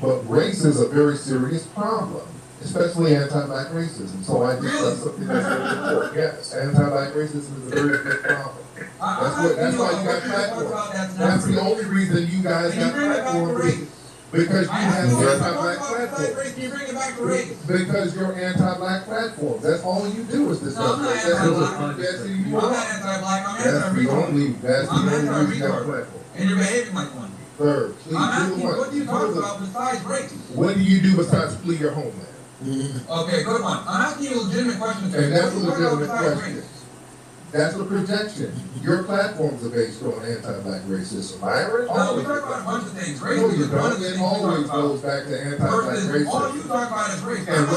But race is a very serious problem, especially anti-black racism. So I discussed something that's very important. Yes, anti-black racism is a very big problem. That's why you got platforms. That's the only reason you guys got platforms. Because you have anti-black platforms. You bring it back to race. Because you're anti-black platforms. That's all you do is discuss race. I'm not anti-black. I'm anti-retard. That's the only reason you have platforms. And you're behaving like one. Third, please. I'm asking, what do you talk about besides race? What do you do besides flee your homeland? Okay, good one. I'm asking you a legitimate question. And that's a legitimate question. That's a projection. Your platforms are based on anti-black racism. Myron? No, we talk about a bunch of things. Race no, is you one of don't. the It things always goes back to anti-black racism. All you talk about is race. And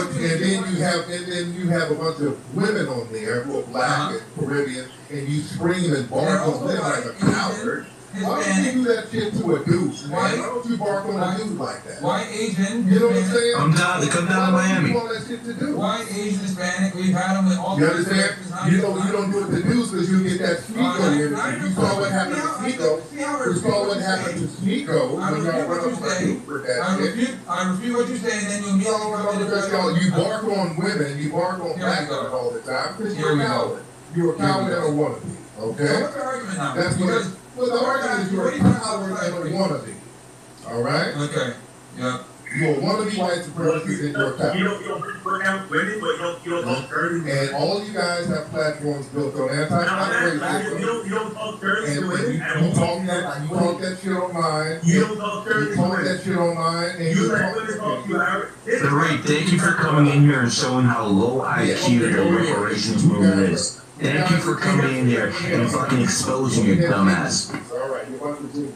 then you have a bunch of women on there who are black and Caribbean, and you scream and bark on them like a coward. Why don't you do that shit to a dude? Why don't you bark on a dude like that? White, Asian, you know what I'm saying? Come down to Miami. All that shit to do. White, Asian, Hispanic, we've had them with all you understand? You don't do it to dudes because you get that Sneeko energy. You saw what happened to Sneeko. You saw what happened to Sneeko when y'all run up my dude with that shit. I refute what you say, and then you immediately you bark on women, you bark on black women all the time because you're a coward. You're a coward and a wannabe. Okay? What's the argument now? That's what. Well, the argument is you're a coward and a wannabe. All right? Okay. Yeah. You're a wannabe white supremacist and you're a coward. You don't put out women, but you don't talk dirty. And all you guys have platforms built on anti-black racism. You don't talk dirty to women. You talk that shit online. You don't talk dirty to women. You talk that shit online. And you let women talk to you, Howard. Tariq, thank you for coming in here and showing how low IQ the reparations movement is. Thank you for coming in here and fucking exposing your dumbass. All right,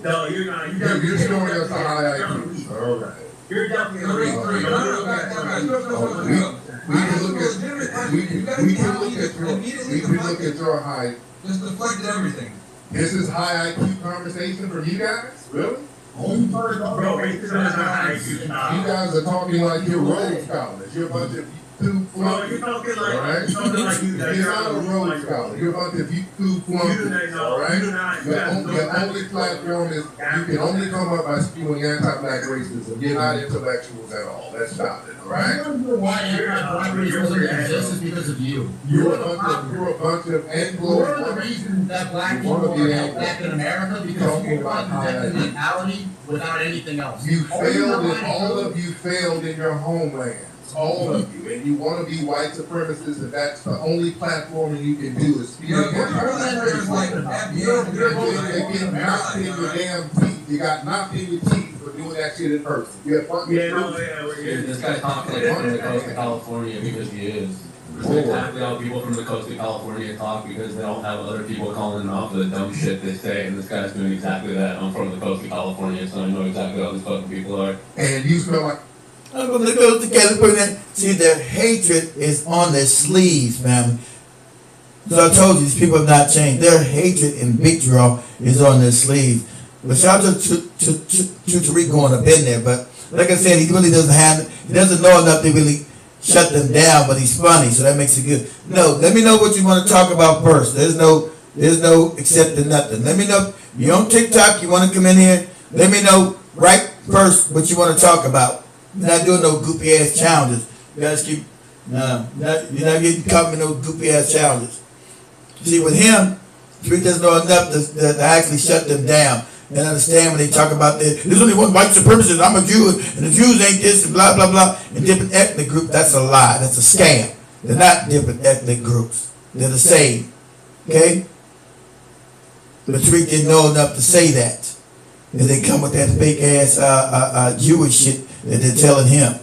no, you're not. You're showing us a high IQ. All right. You're definitely. We can look at look at your high. Just deflected everything. This is high IQ conversation from you guys? Really? Bro, high IQ. You guys are talking like you're Rhodes scholars. You're a bunch of YouTube flunkies. You're talking like, right? You're not a Rhodes scholar. You're a bunch of YouTube flunkies. All right? Your only platform is you can only come up by spewing anti-black racism. You're not intellectuals at all. Let's stop it. All right? Why anti-black racism exists is because of you. You're a bunch of Anglo. One of the reasons that black people are held back in America because you want that mentality without anything else. You failed, and all of you failed in your homelands. All of you, and you want to be white supremacists, and that's the only platform you can do is speak against you get knocked in your damn teeth. You got knocked in your teeth for doing that shit in person. You have fucking This guy talks like from the coast of California because he is. It's exactly how people from the coast of California talk because they don't have other people calling them out for the dumb shit they say, and this guy's doing exactly that. I'm from the coast of California, so I know exactly how these fucking people are. And you smell like. I'm going to go together. See, their hatred is on their sleeves, family. So I told you, these people have not changed. Their hatred and vitriol is on their sleeves. But shout out to Tariq going up in there. But like I said, he really doesn't have, he doesn't know enough to really shut them down, but he's funny, so that makes it good. No, let me know what you want to talk about first. There's no accepting nothing. Let me know, you're on TikTok, you want to come in here, let me know right first what you want to talk about. You're not doing no goopy ass challenges. You guys keep, you're not getting caught in no goopy ass challenges. See, with him, Tariq doesn't know enough to actually shut them down and understand when they talk about this. There's only one white supremacist, I'm a Jew, and the Jews ain't this, and blah, blah, blah. And different ethnic groups, that's a lie. That's a scam. They're not different ethnic groups. They're the same. Okay? But Tariq didn't know enough to say that. And they come with that fake ass Jewish shit that they're telling him.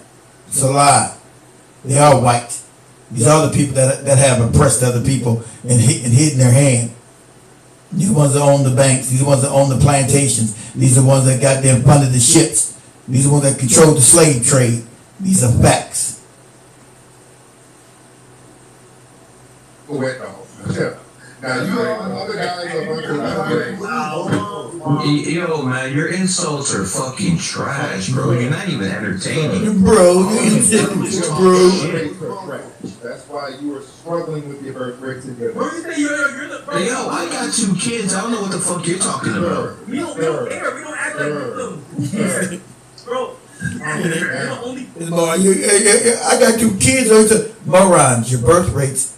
It's a lie. They are white. These are the people that have oppressed other people and hidden their hand. These are the ones that own the banks. These are the ones that own the plantations. These are the ones that got them funded the ships. These are the ones that control the slave trade. These are facts. Now you other guys are a bunch of Yo, man, your insults are fucking trash, bro. You're not even entertaining. Bro, that's why you were struggling with your birth rates and your Hey, yo, I got 2 kids. I don't know what the fuck you're talking about. We don't care. We don't act like them. Bro. I got 2 kids. Morons, your birth rates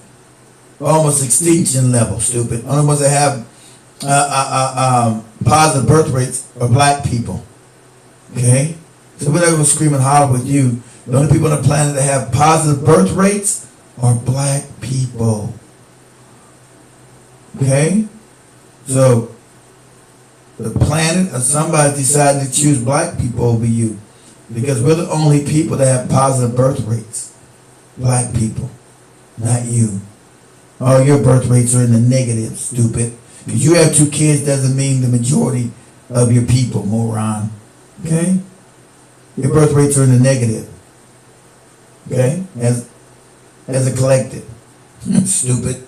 almost extinction level, stupid. Only ones that have positive birth rates are black people. Okay? So we're not going to scream and holler with you. The only people on the planet that have positive birth rates are black people. Okay? So the planet or somebody decided to choose black people over you because we're the only people that have positive birth rates. Black people, not you. All your birth rates are in the negative, stupid. Because you have 2 kids doesn't mean the majority of your people, moron. Okay? Your birth rates are in the negative. Okay? As a collective. Stupid.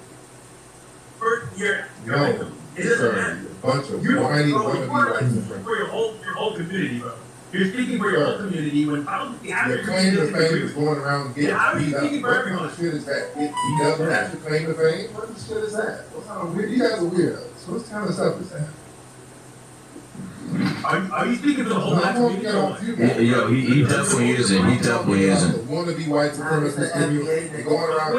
No, sir. A bunch of whiny wannabe for your whole community, bro. You're speaking for your whole community when your claim to fame is going around and getting beat up. What kind of shit is that? He doesn't have to claim to fame? What the shit is that? What kind of weird? You guys are weirdos. What kind of stuff is that? Are you speaking for the whole black community? Yo, he definitely isn't. He definitely isn't. Wannabe white supremacists going around.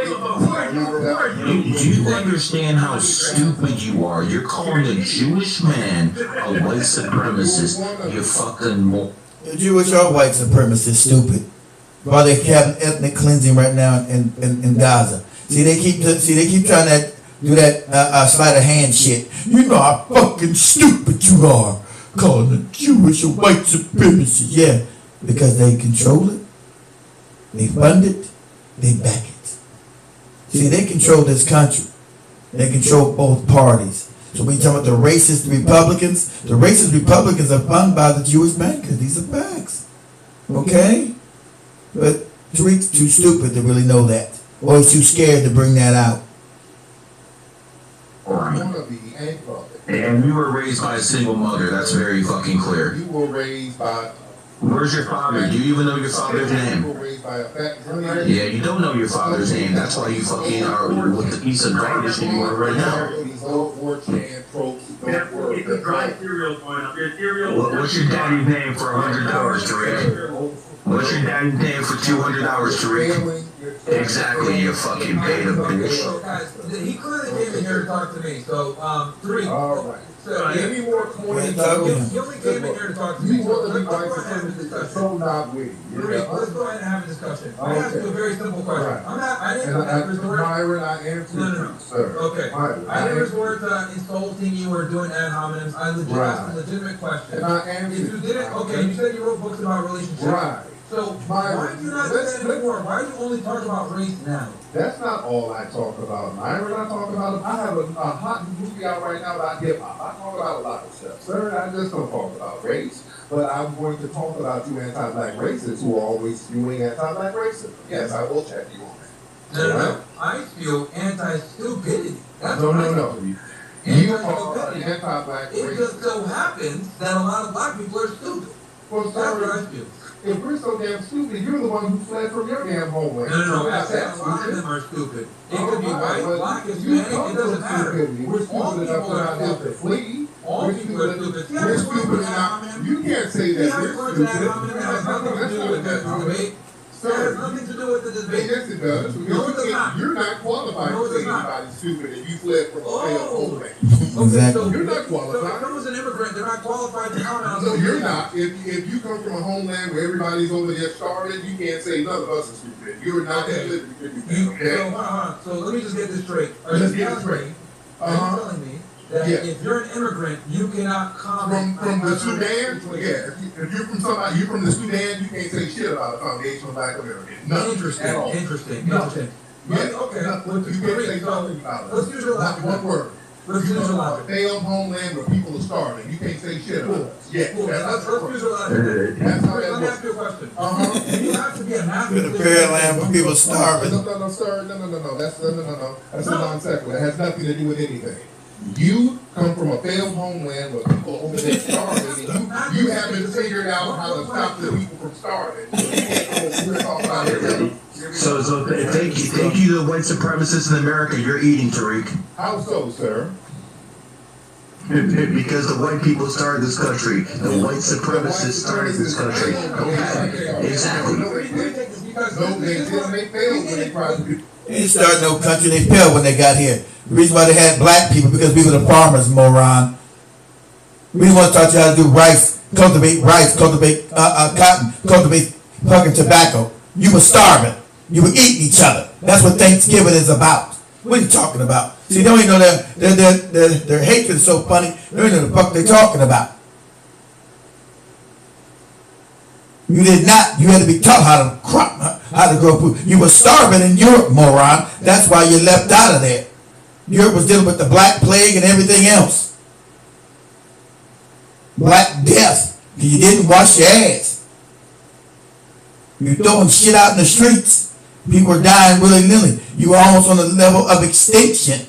Do you understand how stupid you are? You're calling a Jewish man a white supremacist. You fucking The Jewish are white supremacists, stupid. While they have ethnic cleansing right now in Gaza. See, they keep trying to do that sleight of hand shit. You know how fucking stupid you are, calling the Jewish a white supremacy. Yeah, because they control it, they fund it, they back it. See, they control this country. They control both parties. So when you talk about the racist Republicans are funded by the Jewish bankers. These are facts. Okay? But Tariq's too stupid to really know that. Or is too scared to bring that out? One of the ain't brother. And you were raised by a single mother. That's very fucking clear. You were raised by. Where's your father? Do you even know your father's name? You were raised by a fat. Yeah, you don't know your father's name. That's why you fucking are with the piece of garbage that you are right now. These old 4chan tropes don't work. It's a dry cereal going up. Your cereal. What's your daddy's name for $100, Tariq? What's your daddy's name for $200, Tariq? Exactly, you fucking beta bitch. So guys, he clearly came in here to talk to me. So, Tariq. All right. So, Any more coins? he only came in here to talk to me. You So want to be let's go ahead and have a right discussion. so not witty. Tariq, let's go ahead and have a discussion. I asked you a very simple question. Right. I didn't resort. Myron, I answered No. sir. Okay. Myron, I didn't resort to insulting you or doing ad hominems. I legit asked a legitimate question. And I answered. If you didn't, okay, you said you wrote books about relationships. Right. So why do you not do that anymore? Why do you only talk about race now? That's not all I talk about, Myron. I talk about. I have a hot movie out right now about hip hop. I talk about a lot of stuff, sir. I just don't talk about race. But I'm going to talk about you anti-black racists who are always spewing anti-black racism. Yes, I will check you on that. No. I feel anti-stupidity. That's No. what I feel. You are an anti-black It racist. just so happens that a lot of black people are stupid. Well, That's what I sir, feel. if we're so damn stupid, you're the one who fled from your damn homeland. No. I said a lot of them are stupid. It could be white, black, Hispanic. It doesn't matter. We're All stupid enough people to are not have to stupid. flee. All We're people are stupid. See how We're this stupid works enough. out, You can't say See that how we're it works stupid. out, man? That has nothing to do with this debate. That has nothing to do with the debate. Yes, it does. No, it does not. You're not qualified No, to it say does not. anybody's stupid if you fled from a failed homeland. Exactly. So You're not So if qualified. someone's an immigrant, they're not qualified to comment on So something. you're not. If you come from a homeland where everybody's over there starving, you can't say none of us are stupid. You're not Okay. at liberty to do You, that. Okay. so, hold on. So let me just get this straight. Are Let's you get it telling straight. me? Are you telling me that Yeah. if you're an immigrant, you cannot comment From the on Sudan, yeah. If you're from somebody, you're from the Sudan, you can't say shit about the foundation of Black America. Nothing Interesting. at all. Interesting. No. Interesting. Yeah. Okay. You can't say nothing about it. Let's use your Not logic. one word. Let's You use your from a logic. failed homeland where people are starving. You can't say shit about it. Yeah. Cool. That's Let's how it use works. your logic. That's how Let it me works. ask you a question. Uh-huh. You have to be a master. The prayer land for people starving. No, sir. No. That's no. That's a non sequitur. It has nothing to do with anything. You come from a failed homeland where people are over there starving, and you haven't figured out how to stop the people from starving. So you can't come over here and talk about it. So thank you to the white supremacists in America. You're eating, Tariq. How so, sir? Because the white people started this country. The white supremacists started this country. Okay, exactly. No, they didn't. They failed when they tried to do. They didn't start no country. They failed when they got here. The reason why they had black people because we were the farmers, moron. We didn't want to teach you how to do cultivate cotton, cultivate fucking tobacco. You were starving. You were eating each other. That's what Thanksgiving is about. What are you talking about? See, they don't even know their hatred is so funny. They don't even know the fuck they're talking about. You did not. You had to be taught how to grow food. You were starving in Europe, moron. That's why you left out of there. Europe was dealing with the Black Plague and everything else. Black Death. You didn't wash your ass. You were throwing shit out in the streets. People were dying willy-nilly. You were almost on the level of extinction.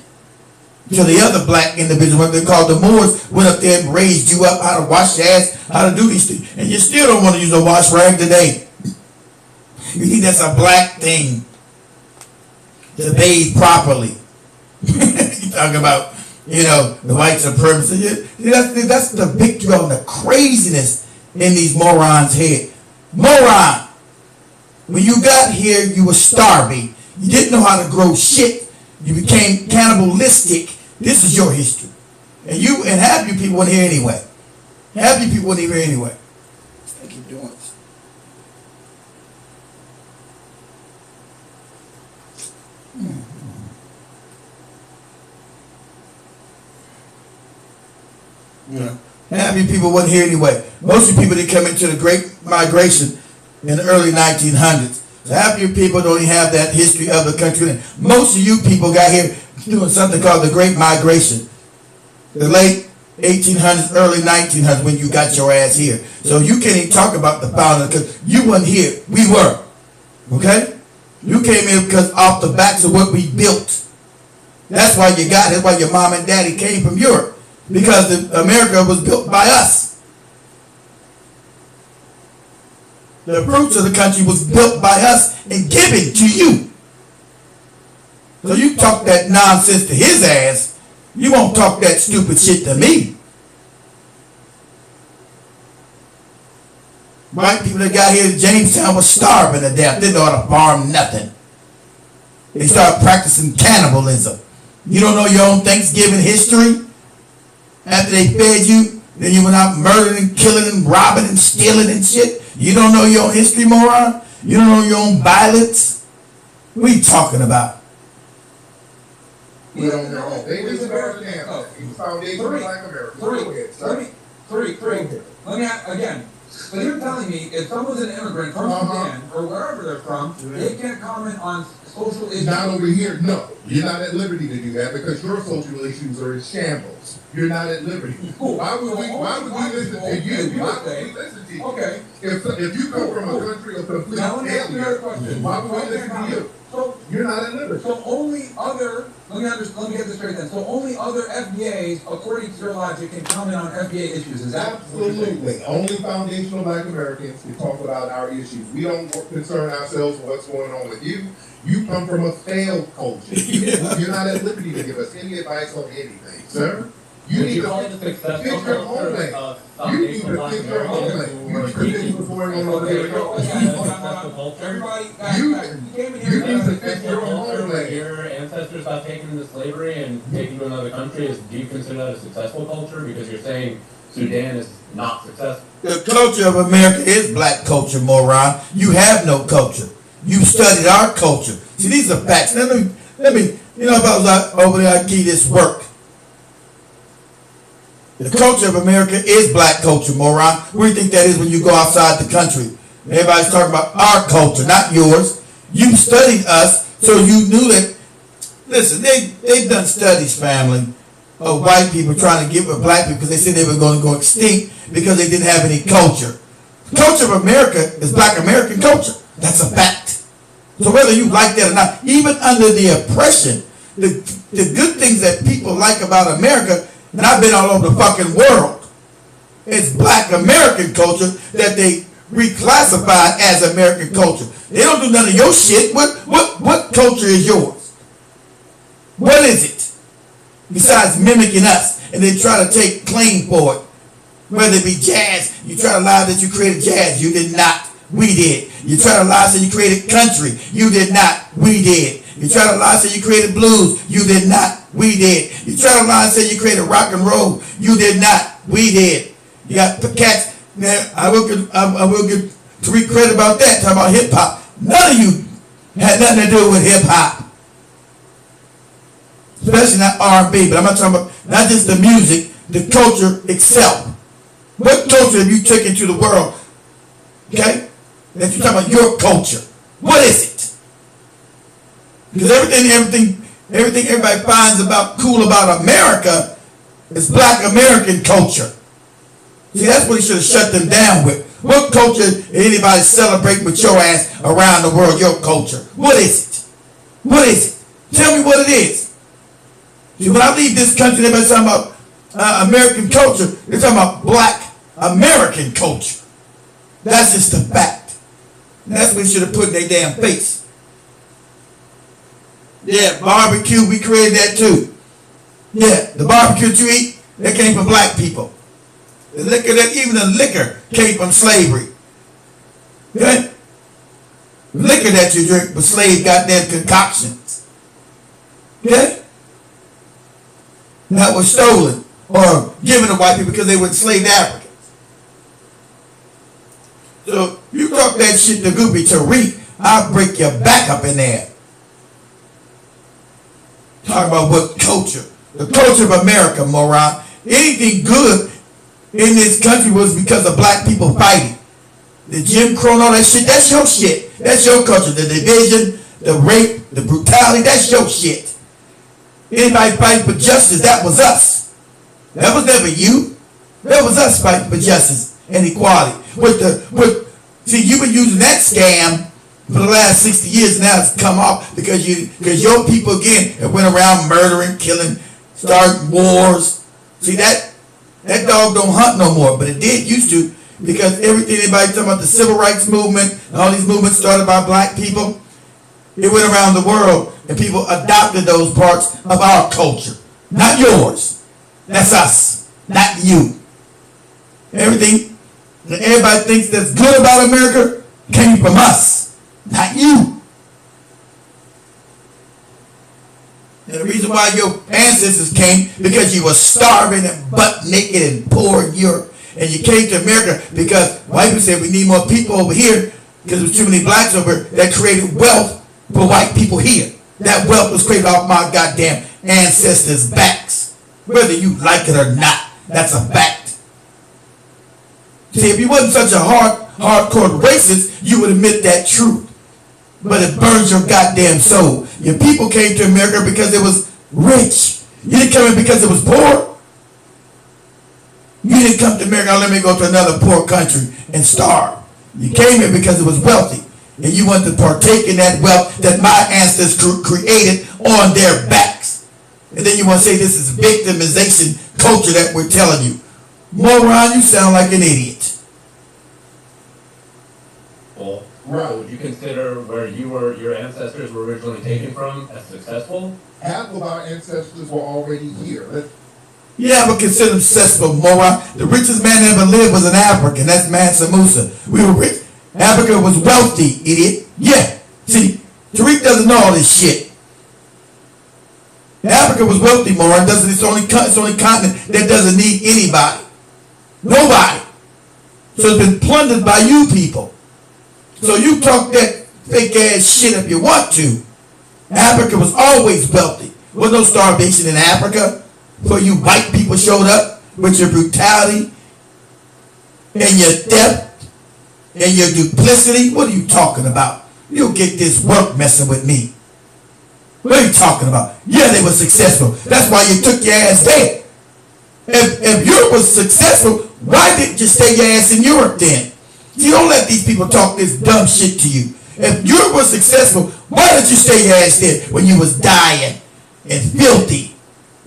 So the other black individuals, what they called the Moors, went up there and raised you up how to wash your ass, how to do these things. And you still don't want to use a wash rag today. You think that's a black thing to bathe properly. You talking about, the white supremacy. That's the victory on the craziness in these morons' head. Moron! When you got here, you were starving. You didn't know how to grow shit. You became cannibalistic. This is your history. And half you people weren't here anyway. Half you people weren't here anyway. They keep doing this. Yeah. Half you people wasn't here anyway. Most of you people didn't come into the Great Migration in the early 1900s. So half of you people don't even have that history of the country. Most of you people got here doing something called the Great Migration. The late 1800s, early 1900s when you got your ass here. So you can't even talk about the founder because you weren't here. We were. Okay? You came in because off the backs of what we built. That's why you got it. That's why your mom and daddy came from Europe. Because America was built by us. The fruits of the country was built by us and given to you. So you talk that nonsense to his ass. You won't talk that stupid shit to me. White people that got here in Jamestown was starving to death. They didn't know how to farm nothing. They started practicing cannibalism. You don't know your own Thanksgiving history? After they fed you, then you went out murdering and killing and robbing and stealing and shit. You don't know your own history, moron? You don't know your own violence? What are you talking about? We don't know. They was American. He was foundation of Black America. Let me again. So you're telling me if someone's an immigrant from Sudan or wherever they're from, they can't comment on social issues? Not over here, no. You're not at liberty to do that because your social issues are in shambles. You're not at liberty. Why would we listen to you? Why would we listen to you? Okay. If you come from a country of complete failure, why would we listen to you? So you're not at liberty. So only other, let me get this straight then. So only other FBAs, according to your logic, can comment on FBA issues. Is that absolutely? Only foundational Black Americans can talk about our issues. We don't concern ourselves with what's going on with you. You come from a failed culture. You're not at liberty to give us any advice on anything, sir. You need to fix your homeland. You need to fix your homeland. You need to fix what's going on over there. You need to fix your homeland. Your ancestors got taken into slavery and taken to another country. Do you consider that a successful culture? Because you're saying Sudan is not successful. The culture of America is black culture, moron. You have no culture. You studied our culture. See, these are facts. Let me, if I was over there, I'd give this work. The culture of America is black culture, moron. What do you think that is when you go outside the country? Everybody's talking about our culture, not yours. You studied us, so you knew that. Listen, they've done studies, family, of white people trying to give it black people because they said they were going to go extinct because they didn't have any culture. The culture of America is black American culture. That's a fact. So whether you like that or not, even under the oppression, the good things that people like about America, and I've been all over the fucking world, it's black American culture that they reclassified as American culture. They don't do none of your shit. What culture is yours? What is it? Besides mimicking us and then try to take claim for it. Whether it be jazz, you try to lie that you created jazz. You did not. We did. You try to lie that you created country. You did not. We did. You try to lie and say you created blues. You did not. We did. You try to lie and say you created rock and roll. You did not. We did. You got the cats. Now, I will give Tariq credit about that. Talking about hip hop. None of you had nothing to do with hip hop. Especially not R&B. But I'm not talking about not just the music, the culture itself. What culture have you taken to the world? Okay? That you're talking about your culture. What is it? Because everything everybody finds cool about America is black American culture. See, that's what he should have shut them down with. What culture is anybody celebrating with your ass around the world, your culture? What is it? What is it? Tell me what it is. See, when I leave this country, everybody's talking about American culture. They're talking about black American culture. That's just a fact. And that's what he should have put in their damn face. Yeah, barbecue, we created that too. Yeah, the barbecue that you eat, that came from black people. The liquor, even the liquor came from slavery. Okay? The liquor that you drink was slave goddamn concoctions. Okay? That was stolen or given to white people because they were enslaved Africans. So you talk that shit to Goopy Tariq, I'll break your back up in there. Talk about what culture. The culture of America, moron. Anything good in this country was because of black people fighting. The Jim Crow and all that shit, that's your shit. That's your culture. The division, the rape, the brutality, that's your shit. Anybody fighting for justice, that was us. That was never you. That was us fighting for justice and equality. See, you've been using that scam for the last 60 years. Now it's come off because your people again have went around murdering, killing, starting wars. See that dog don't hunt no more, but it did used to, because everybody talking about the civil rights movement and all these movements started by black people. It went around the world and people adopted those parts of our culture, not yours. That's us, not you. Everything that everybody thinks that's good about America came from us, not you. And the reason why your ancestors came, because you were starving and butt naked and poor in Europe. And you came to America because white people said we need more people over here because there's too many blacks over here. That created wealth for white people here. That wealth was created off my goddamn ancestors' backs. Whether you like it or not, that's a fact. See, if you wasn't such a hardcore racist, you would admit that truth. But it burns your goddamn soul. Your people came to America because it was rich. You didn't come in because it was poor. You didn't come to America, let me go to another poor country and starve. You came here because it was wealthy. And you wanted to partake in that wealth that my ancestors created on their backs. And then you want to say this is victimization culture that we're telling you. Moron, you sound like an idiot. Well, would you consider where your ancestors were originally taken from as successful? Half of our ancestors were already here. Yeah, but consider them successful, moron. The richest man that ever lived was an African. That's Mansa Musa. We were rich. Africa was wealthy, idiot. Yeah. See, Tariq doesn't know all this shit. Africa was wealthy, moron. It's the only continent that doesn't need anybody. Nobody. So it's been plundered by you people. So you talk that fake ass shit if you want to. Africa was always wealthy. There was no starvation in Africa. For you white people showed up with your brutality and your theft and your duplicity. What are you talking about? You'll get this work messing with me. What are you talking about? Yeah, they were successful. That's why you took your ass there. If Europe was successful, why didn't you stay your ass in Europe then? You don't let these people talk this dumb shit to you. If Europe was successful, why did you stay your ass there when you was dying and filthy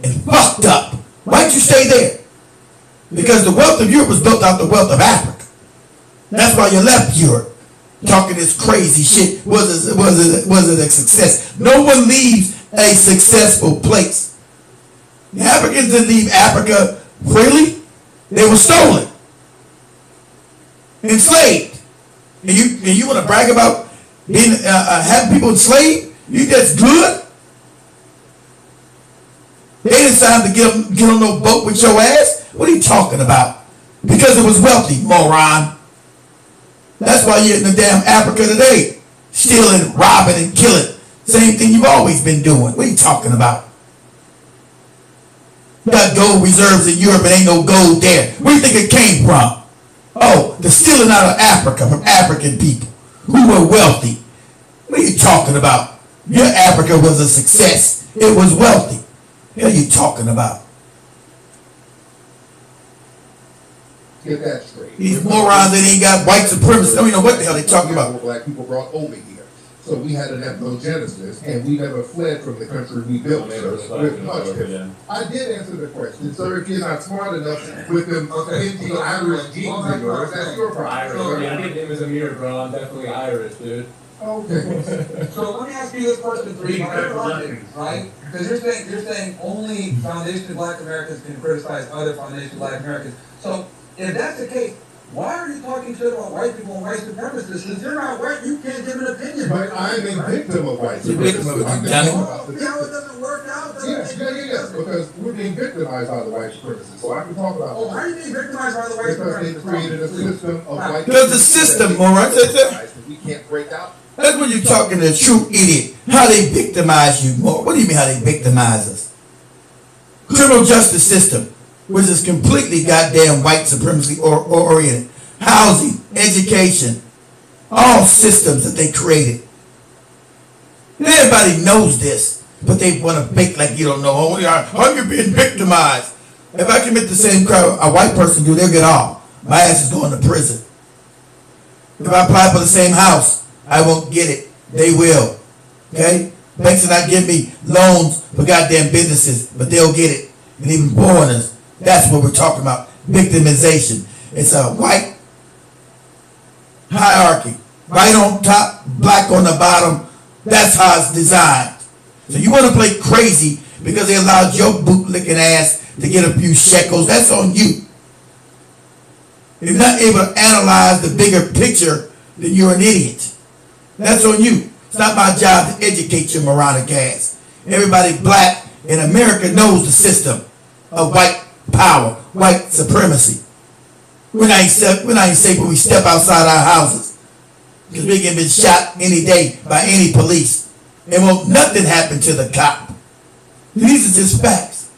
and fucked up? Why'd you stay there? Because the wealth of Europe was built out the wealth of Africa. That's why you left Europe. Talking this crazy shit. Was it a success? No one leaves a successful place. The Africans didn't leave Africa freely. They were stolen. Enslaved. And you want to brag about being having people enslaved? You think that's good? They decided to get on no boat with your ass? What are you talking about? Because it was wealthy, moron. That's why you're in the damn Africa today. Stealing, robbing, and killing. Same thing you've always been doing. What are you talking about? You got gold reserves in Europe and ain't no gold there. Where do you think it came from? Oh, they're stealing out of Africa from African people who were wealthy. What are you talking about? Your Africa was a success. It was wealthy. What are you talking about? Get that straight. These morons that ain't got white supremacy. Don't even know what the hell they talking about. Black people brought over here. So we had an ethnogenesis, and we never fled from the country we built. With much I did answer the question. So if you're not smart enough with them empty Irish genes in yours, that's your problem. Yeah, I think him as a mirror, bro. I'm definitely Irish, dude. Okay. So let me ask you this question, right? Because you're saying only foundation Black Americans can criticize other foundation Black Americans. So if that's the case, why are you talking shit about white people and white supremacists? Since you're not white, you can't give an opinion. But I'm a victim of white supremacy. How it doesn't work out? Yes, because we're being victimized by the white supremacists. So I can talk about that. How are you being victimized by the white supremacists? Because they created a system of white. There's a system, moron. We can't break out. That's when you're talking to a true idiot. How they victimize you more. What do you mean how they victimize us? Criminal justice system, which is completely goddamn white supremacy oriented. Housing, education, all systems that they created. And everybody knows this, but they want to fake like you don't know. Oh, you're being victimized. If I commit the same crime a white person do, they'll get off. My ass is going to prison. If I apply for the same house, I won't get it. They will. Okay? Banks will not give me loans for goddamn businesses, but they'll get it. And even foreigners. That's what we're talking about. Victimization. It's a white hierarchy. White on top, black on the bottom. That's how it's designed. So you want to play crazy because they allowed your bootlicking ass to get a few shekels. That's on you. If you're not able to analyze the bigger picture, then you're an idiot. That's on you. It's not my job to educate your moronic ass. Everybody black in America knows the system of white power, white supremacy. We're not safe when we step outside our houses because we can be shot any day by any police. And won't nothing happen to the cop. These are just facts.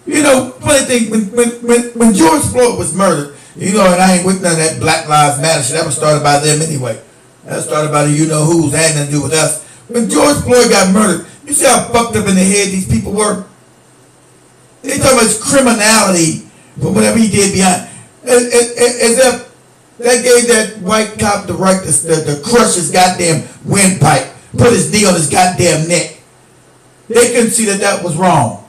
You know, funny thing, when George Floyd was murdered, you know, and I ain't with none of that Black Lives Matter shit. That was started by them anyway. That was started by the you-know-who's. That had nothing to do with us. When George Floyd got murdered, you see how fucked up in the head these people were? They talk about his criminality for whatever he did behind. As if that gave that white cop the right to crush his goddamn windpipe, put his knee on his goddamn neck. They couldn't see that that was wrong.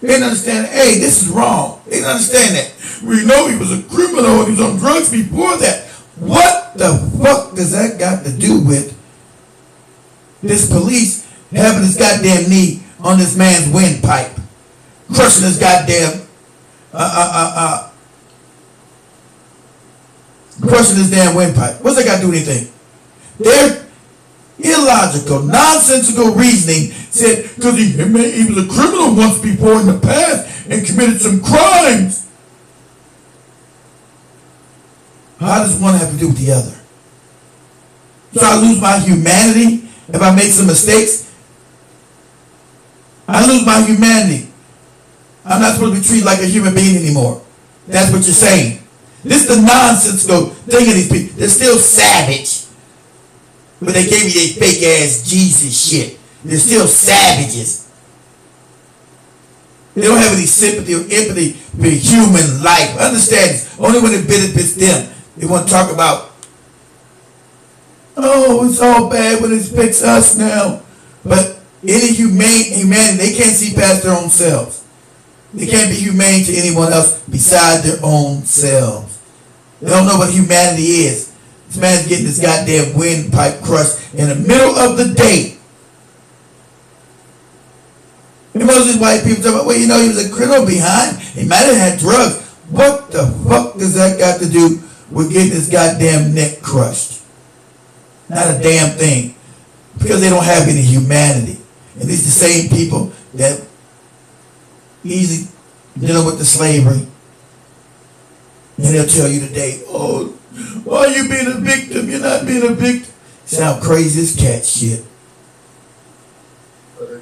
They didn't understand, hey, this is wrong. They didn't understand that. We know he was a criminal and he was on drugs before that. What the fuck does that got to do with this police having his goddamn knee on this man's windpipe, crushing his goddamn, crushing his damn windpipe? What's that got to do with anything? They're illogical, nonsensical reasoning said because he was a criminal once before in the past and committed some crimes. How does one have to do with the other? So I lose my humanity if I make some mistakes? I lose my humanity. I'm not supposed to be treated like a human being anymore. That's what you're saying. This is the nonsensical thing of these people. They're still savage. But they gave me their fake ass Jesus shit. They're still savages. They don't have any sympathy or empathy for human life. Understand this. Only when it benefits them. They want to talk about, oh, it's all bad when it affects us now. But any humanity, they can't see past their own selves. They can't be humane to anyone else besides their own selves. They don't know what humanity is. This man's getting his goddamn windpipe crushed in the middle of the day. And most of these white people talk about, well, you know, he was a criminal behind. He might have had drugs. What the fuck does that got to do with getting his goddamn neck crushed? Not a damn thing. Because they don't have any humanity. And these are the same people that easily dealing with the slavery. And they'll tell you today, oh, why are you being a victim? You're not being a victim. Sound crazy as cat shit.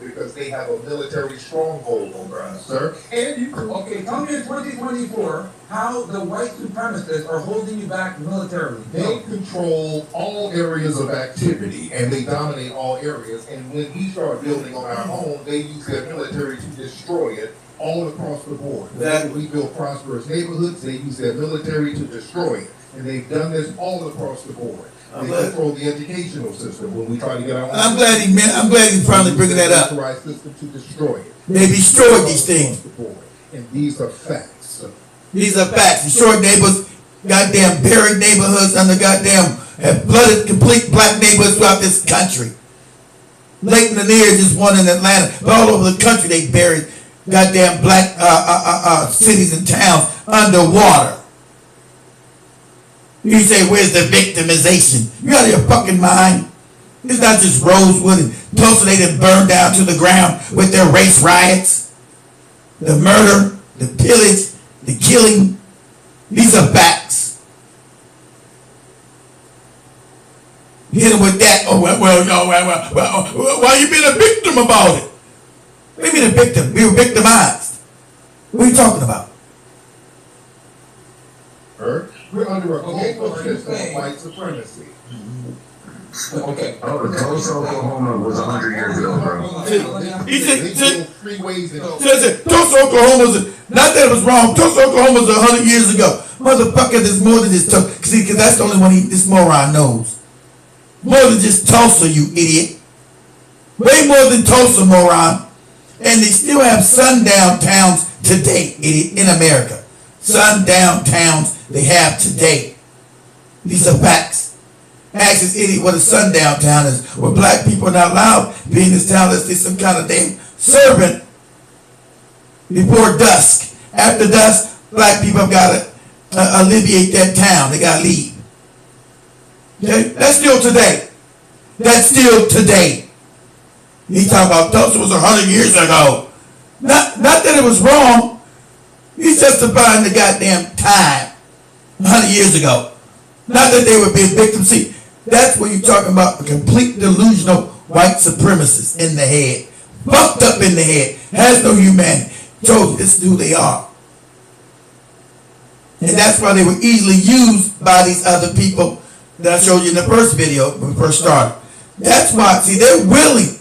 Because they have a military stronghold over us, sir. And you too. Okay, tell me in 2024 how the white supremacists are holding you back militarily. They control all areas of activity and they dominate all areas. And when we start building on our own, they use their military to destroy it all across the board. When we build prosperous neighborhoods, they use their military to destroy it. And they've done this all across the board. They control the educational system when we try to get our own. I'm glad he's finally bringing that up. System to destroy it. They destroyed these things. And these are facts. These are facts. Destroyed neighborhoods, goddamn buried neighborhoods under goddamn flooded complete black neighborhoods throughout this country. Lake Lanier is just one in Atlanta, but all over the country they buried goddamn black cities and towns underwater. You say, where's the victimization? You out of your fucking mind? It's not just Rosewood and Tulsa they done burned down to the ground with their race riots. The murder, the pillage, the killing. These are facts. Hit them with that. Oh, well, why you being a victim about it? What do you mean a victim? We were victimized. What are you talking about? We're under a global system of white supremacy. Okay. Oh, Tulsa, Oklahoma was 100 years ago, bro. He said, Tulsa, Oklahoma, not that it was wrong. Tulsa, Oklahoma was 100 years ago. Motherfucker, there's more than this. Because that's the only one this moron knows. More than just Tulsa, you idiot. Way more than Tulsa, moron. And they still have sundown towns today, idiot, in America. Sundown towns they have today. These are facts. Ask this idiot what a sundown town is, where black people are not allowed to be in this town unless they're some kind of damn servant before dusk. After dusk, black people have got to alleviate that town. They got to leave. Okay? That's still today. That's still today. He talking about Tulsa was 100 years ago. Not that it was wrong. He's justifying the goddamn time 100 years ago. Not that they were being victims. See, that's what you're talking about, a complete delusional white supremacist in the head. Fucked up in the head. Has no humanity. Told you this is who they are. And that's why they were easily used by these other people that I showed you in the first video when we first started. That's why, see, they're willing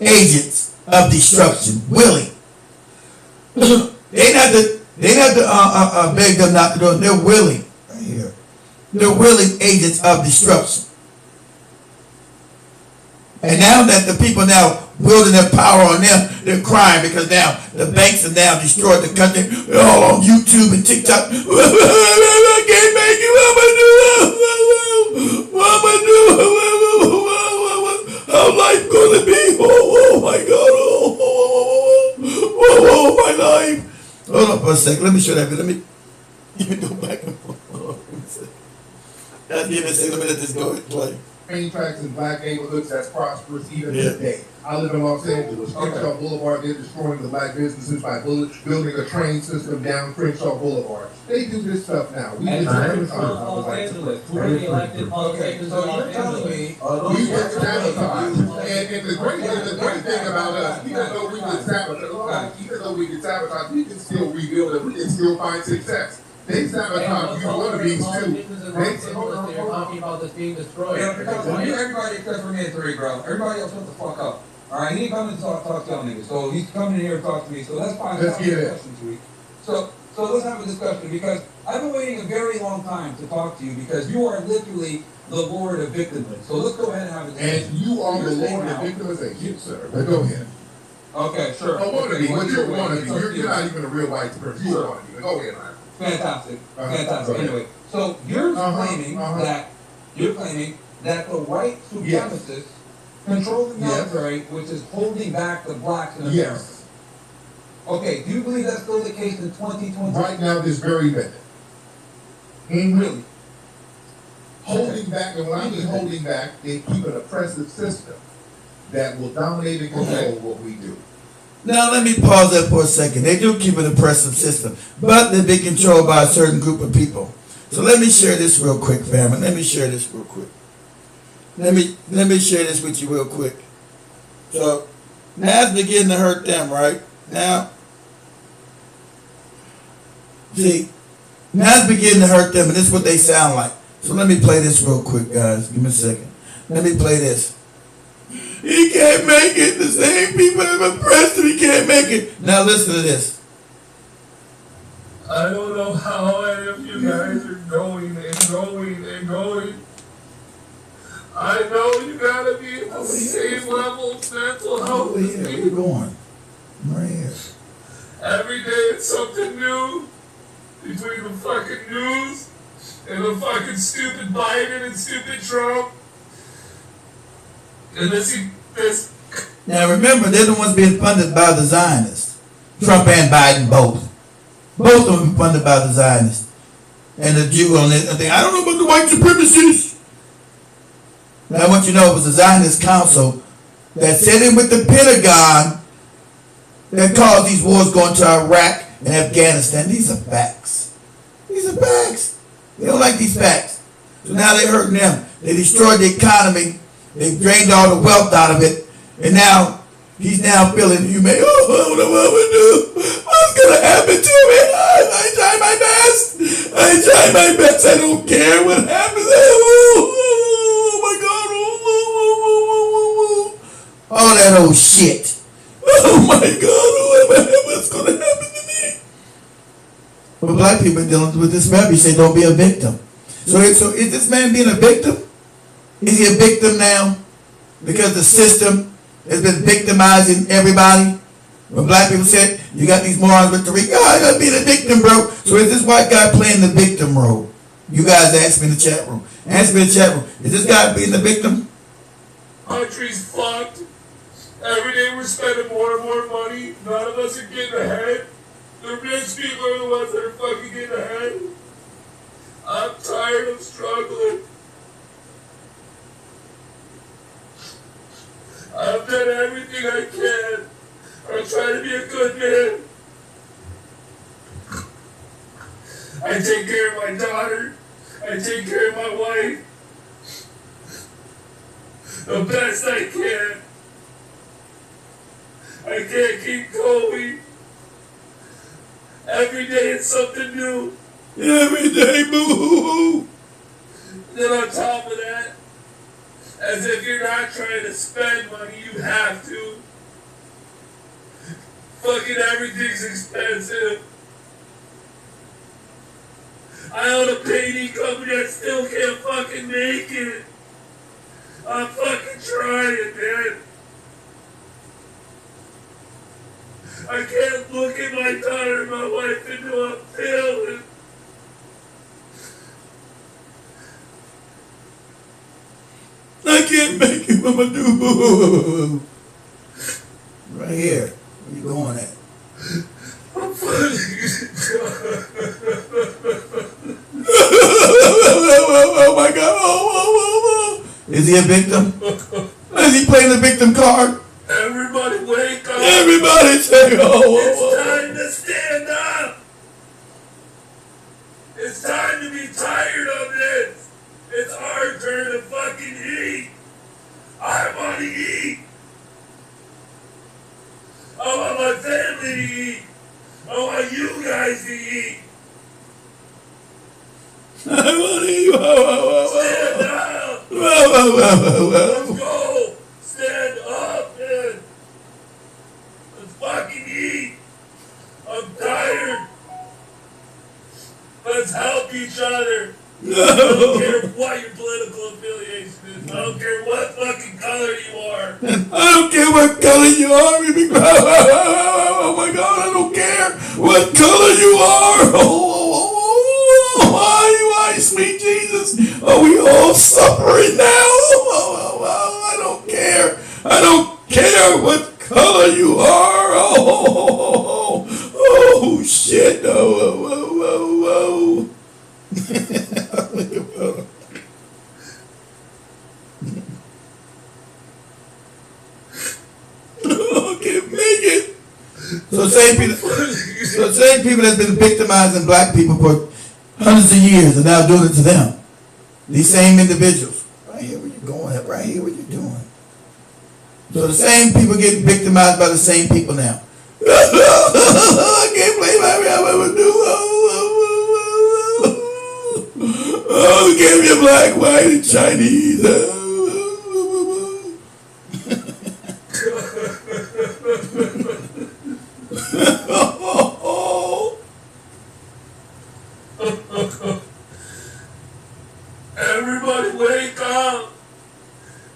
agents of destruction. Willing. They have to beg them not to do it. They're willing. Right here. They're willing agents of destruction. And now that the people now wielding their power on them, they're crying because now the banks have now destroyed the country. They're all on YouTube and TikTok. I can't make it. What am I doing? What am I doing? How's life gonna be? Oh my God. Oh my life. Hold on for a second. Let me show that. Let me go back and forth. Hold on for a second. Give me a second. Let me let this go and play. Train tracks in black neighborhoods that's prosperous even today. I live in Los Angeles. Crenshaw Boulevard, they're destroying the black businesses by building a train system down Crenshaw Boulevard. They do this stuff now. We did Los Angeles. Who are the elected politicians in Los Angeles? We were sabotaged. And the great thing about us, even though we get sabotaged, we can still rebuild it. We can still find success. They sabotage you wannabes too. They're talking about this being destroyed. Everybody except for me and Tariq, bro. Everybody else shut the fuck up. Alright, he ain't coming to talk to y'all niggas. So he's coming in here to talk to me. So that's fine. Let's get it. So let's have a discussion because I've been waiting a very long time to talk to you because you are literally the Lord of victimhood. So let's go ahead and have a discussion. And you are the Lord of victimization, sir. But go ahead. Okay, sure. Oh, wannabe. Well, you're wannabe. You're not even a real white person. You're wannabe. Go ahead, man. Fantastic. Anyway, so you're claiming that the white supremacists control the military, which is holding back the blacks in America. Yes. Okay, do you believe that's still the case in 2020? Right now, this very minute. Really? Holding back, and when I mean holding back, they keep an oppressive system that will dominate and control what we do. Now let me pause that for a second. They do keep an oppressive system, but they're being controlled by a certain group of people. So let me share this real quick, family. Let me share this real quick. Let me share this with you real quick. So now it's beginning to hurt them, right? Now, see, now it's beginning to hurt them, and this is what they sound like. So let me play this real quick, guys. Give me a second. Let me play this. He can't make it. The same people have oppressed him. He can't make it. Now listen to this. I don't know how any of you guys are going and going and going. I know you gotta be at the same level of mental health. Over here. Where you going? Right here. Every day it's something new. Between the fucking news and the fucking stupid Biden and stupid Trump. And this. Now remember, they're the ones being funded by the Zionists. Trump and Biden both. Both of them funded by the Zionists. And the Jew on this thing. I don't know about the white supremacists. Now I want you to know it was the Zionist Council that sat in with the Pentagon that caused these wars going to Iraq and Afghanistan. These are facts. These are facts. They don't like these facts. So now they're hurting them. They destroyed the economy. They drained all the wealth out of it. And now he's now feeling humane. Oh, I don't know what I'm going to do. What's going to happen to me? I try my best. I try my best. I don't care what happens. Oh my God. All that old shit. Oh my God. What's going to happen to me? But black people are dealing with this man. You say don't be a victim. So is this man being a victim? Is he a victim now? Because the system has been victimizing everybody. When black people said, you got these morons with Tariq, I gotta be the victim, bro. So is this white guy playing the victim role? You guys ask me in the chat room. Ask me in the chat room. Is this guy being the victim? Country's fucked. Every day we're spending more and more money. None of us are getting ahead. The rich people are the ones that are fucking getting ahead. I'm tired of struggling. I've done everything I can. I'm trying to be a good man. I take care of my daughter. I take care of my wife. The best I can. I can't keep going. Every day it's something new. Every day, boo-hoo-hoo. Then on top of that, as if you're not trying to spend money, you have to. Fucking everything's expensive. I own a painting company, I still can't fucking make it. I'm fucking trying, man. I can't look at my daughter and my wife and know I'm failing. I can't make it, what am I do? Right here. Where you going at? I'm fucking oh my God. Oh. Is he a victim? Is he playing the victim card? Everybody wake up. Everybody say, It's time to stand up. It's time to be tired of this. It's our turn to fucking eat. I want to eat. I want my family to eat. I want you guys to eat. I want to eat. Stand up. Let's go. Stand up, man. Let's fucking eat. I'm tired. Let's help each other. I don't care what your political affiliation is. I don't care what fucking color you are. I don't care what color you are. Oh my God, I don't care what color you are. Why, sweet Jesus? Are we all suffering now? I don't care. I don't care what color you are. Oh shit. Whoa. Can't make it. So same people that's been victimizing black people for hundreds of years are now doing it to them. These same individuals. Right here where you're going, right here what you're doing. So the same people getting victimized by the same people now. I can't believe I ever do. Oh, give you black, white, and Chinese. Everybody wake up.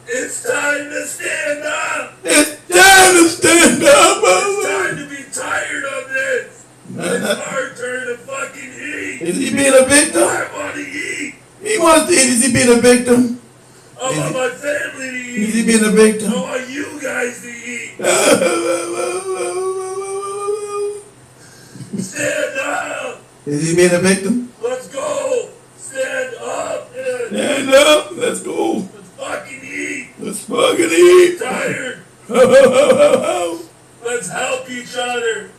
It's time to stand up. It's time to stand up. It's time to be tired of this. It's our turn to fucking eat. Is he being a victim? I want to eat. He wants to eat. Is he being a victim? I want my family to eat. Is he being a victim? I want you guys to eat. Stand up. Is he being a victim? Let's go. Stand up. Man. Stand up. Let's go. Let's fucking eat. Let's fucking eat. I'm tired. Let's help each other.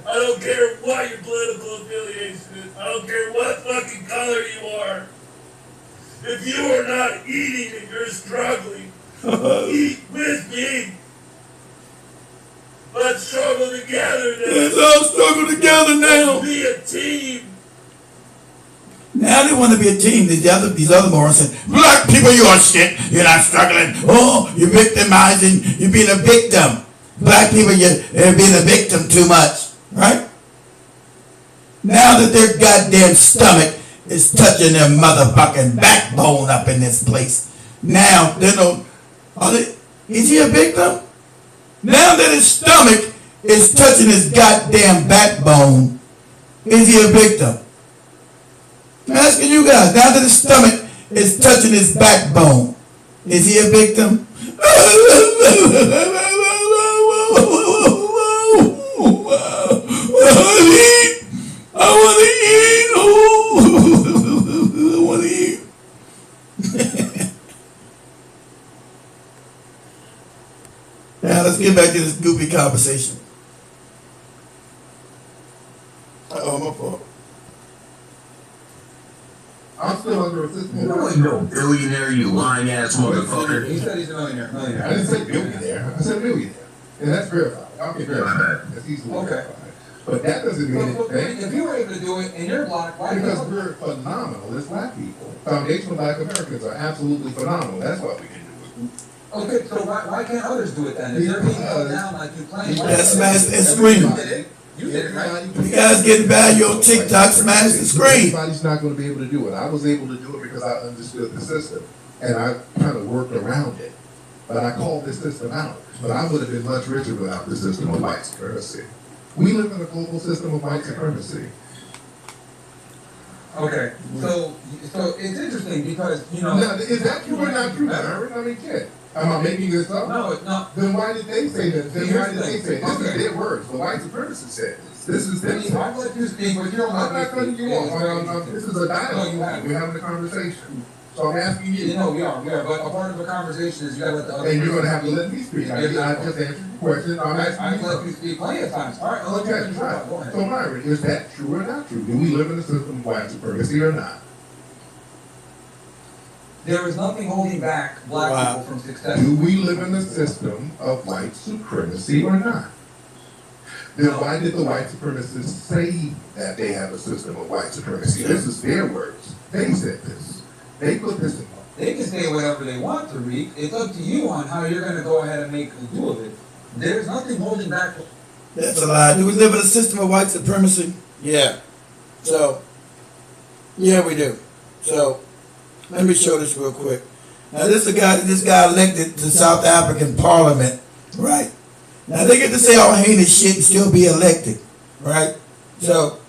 I don't care what your political affiliation is. I don't care what fucking color you are. If you are not eating and you're struggling, eat with me. Let's struggle together now. Let's all struggle together now. Let's be a team. Now they want to be a team. These other morons said, black people, you are shit. You're not struggling. Oh, you're victimizing. You're being a victim. Black people, you're being a victim too much. Right? Now that their goddamn stomach is touching their motherfucking backbone up in this place. Now, is he a victim? Now that his stomach is touching his goddamn backbone, is he a victim? I'm asking you guys, now that his stomach is touching his backbone, is he a victim? I want to eat. Now let's get back to this goofy conversation. My fault. I'm still under a system. You ain't no billionaire, you lying ass motherfucker. He said he's a millionaire. I didn't say billionaire. I said millionaire. And that's verified. I'll get verified. That's easily verified. But that doesn't mean anything. If you were able to do it and you're black, why? Because we're phenomenal as black people. Foundational black Americans are absolutely phenomenal. That's why we can do it. Okay, so why can't others do it then? If they're being held down like you claim. Smash that screen. You did it, right? You guys getting value on TikTok, smash the screen. Everybody's not going to be able to do it. I was able to do it because I understood the system. And I kind of worked around it. But I called this system out. But I would have been much richer without the system of white supremacy. We live in a global system of white supremacy. Okay, so it's interesting because, Now, is that true or not true, Aaron? I mean, shit. Am I making this up? No, it's not. Then why did they say that? Then why did they say it? This is their words. The white supremacists said this. This is their words. I've let you speak, but you don't I'm not cutting you off. This is a dialogue. We're having a conversation. So I'm asking you. No, we are. But a part of the conversation is you got to let the other. And you're going to have to let me speak. I just answered your question. I'm asking you. I've let you speak plenty of times. All right, I'll let you finish. Go ahead. So Myron, is that true or not true? Do we live in a system of white supremacy or not? There is nothing holding back black people from success. Do we live in a system of white supremacy or not? Then why did the white supremacists say that they have a system of white supremacy? This is their words. They said this. They put this in. They can say whatever they want, Tariq. It's up to you on how you're going to go ahead and make a do of it. There's nothing holding back. That's a lie. Do we live in a system of white supremacy? Yeah. So, yeah, we do. So, let me show this real quick. Now, this guy elected to South African Parliament, right? Now, they get to say all heinous shit and still be elected, right? So,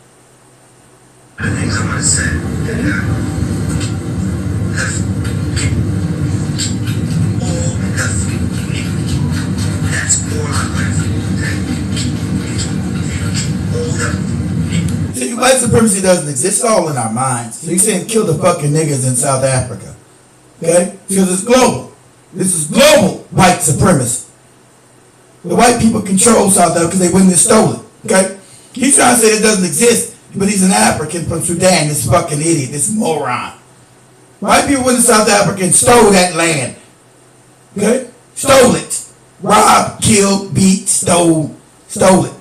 the things I want to say. See, white supremacy doesn't exist. It's all in our minds. So you're saying kill the fucking niggas in South Africa. Okay? Because it's global. This is global white supremacy. The white people control South Africa because they went and stole it. Okay? He's trying to say it doesn't exist, but he's an African from Sudan, this fucking idiot, this moron. White people went to South Africa and stole that land. Okay? Stole it. Robbed, killed, beat, stole it.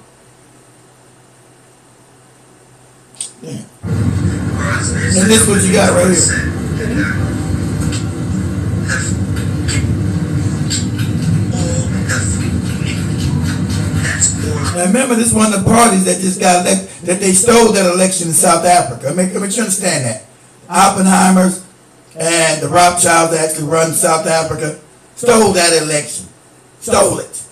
Yeah. And this is what you got right here. Now remember, this is one of the parties that just got elected, that they stole that election in South Africa. Make sure you understand that. Oppenheimers and the Rothschilds that actually run South Africa stole that election. Stole it.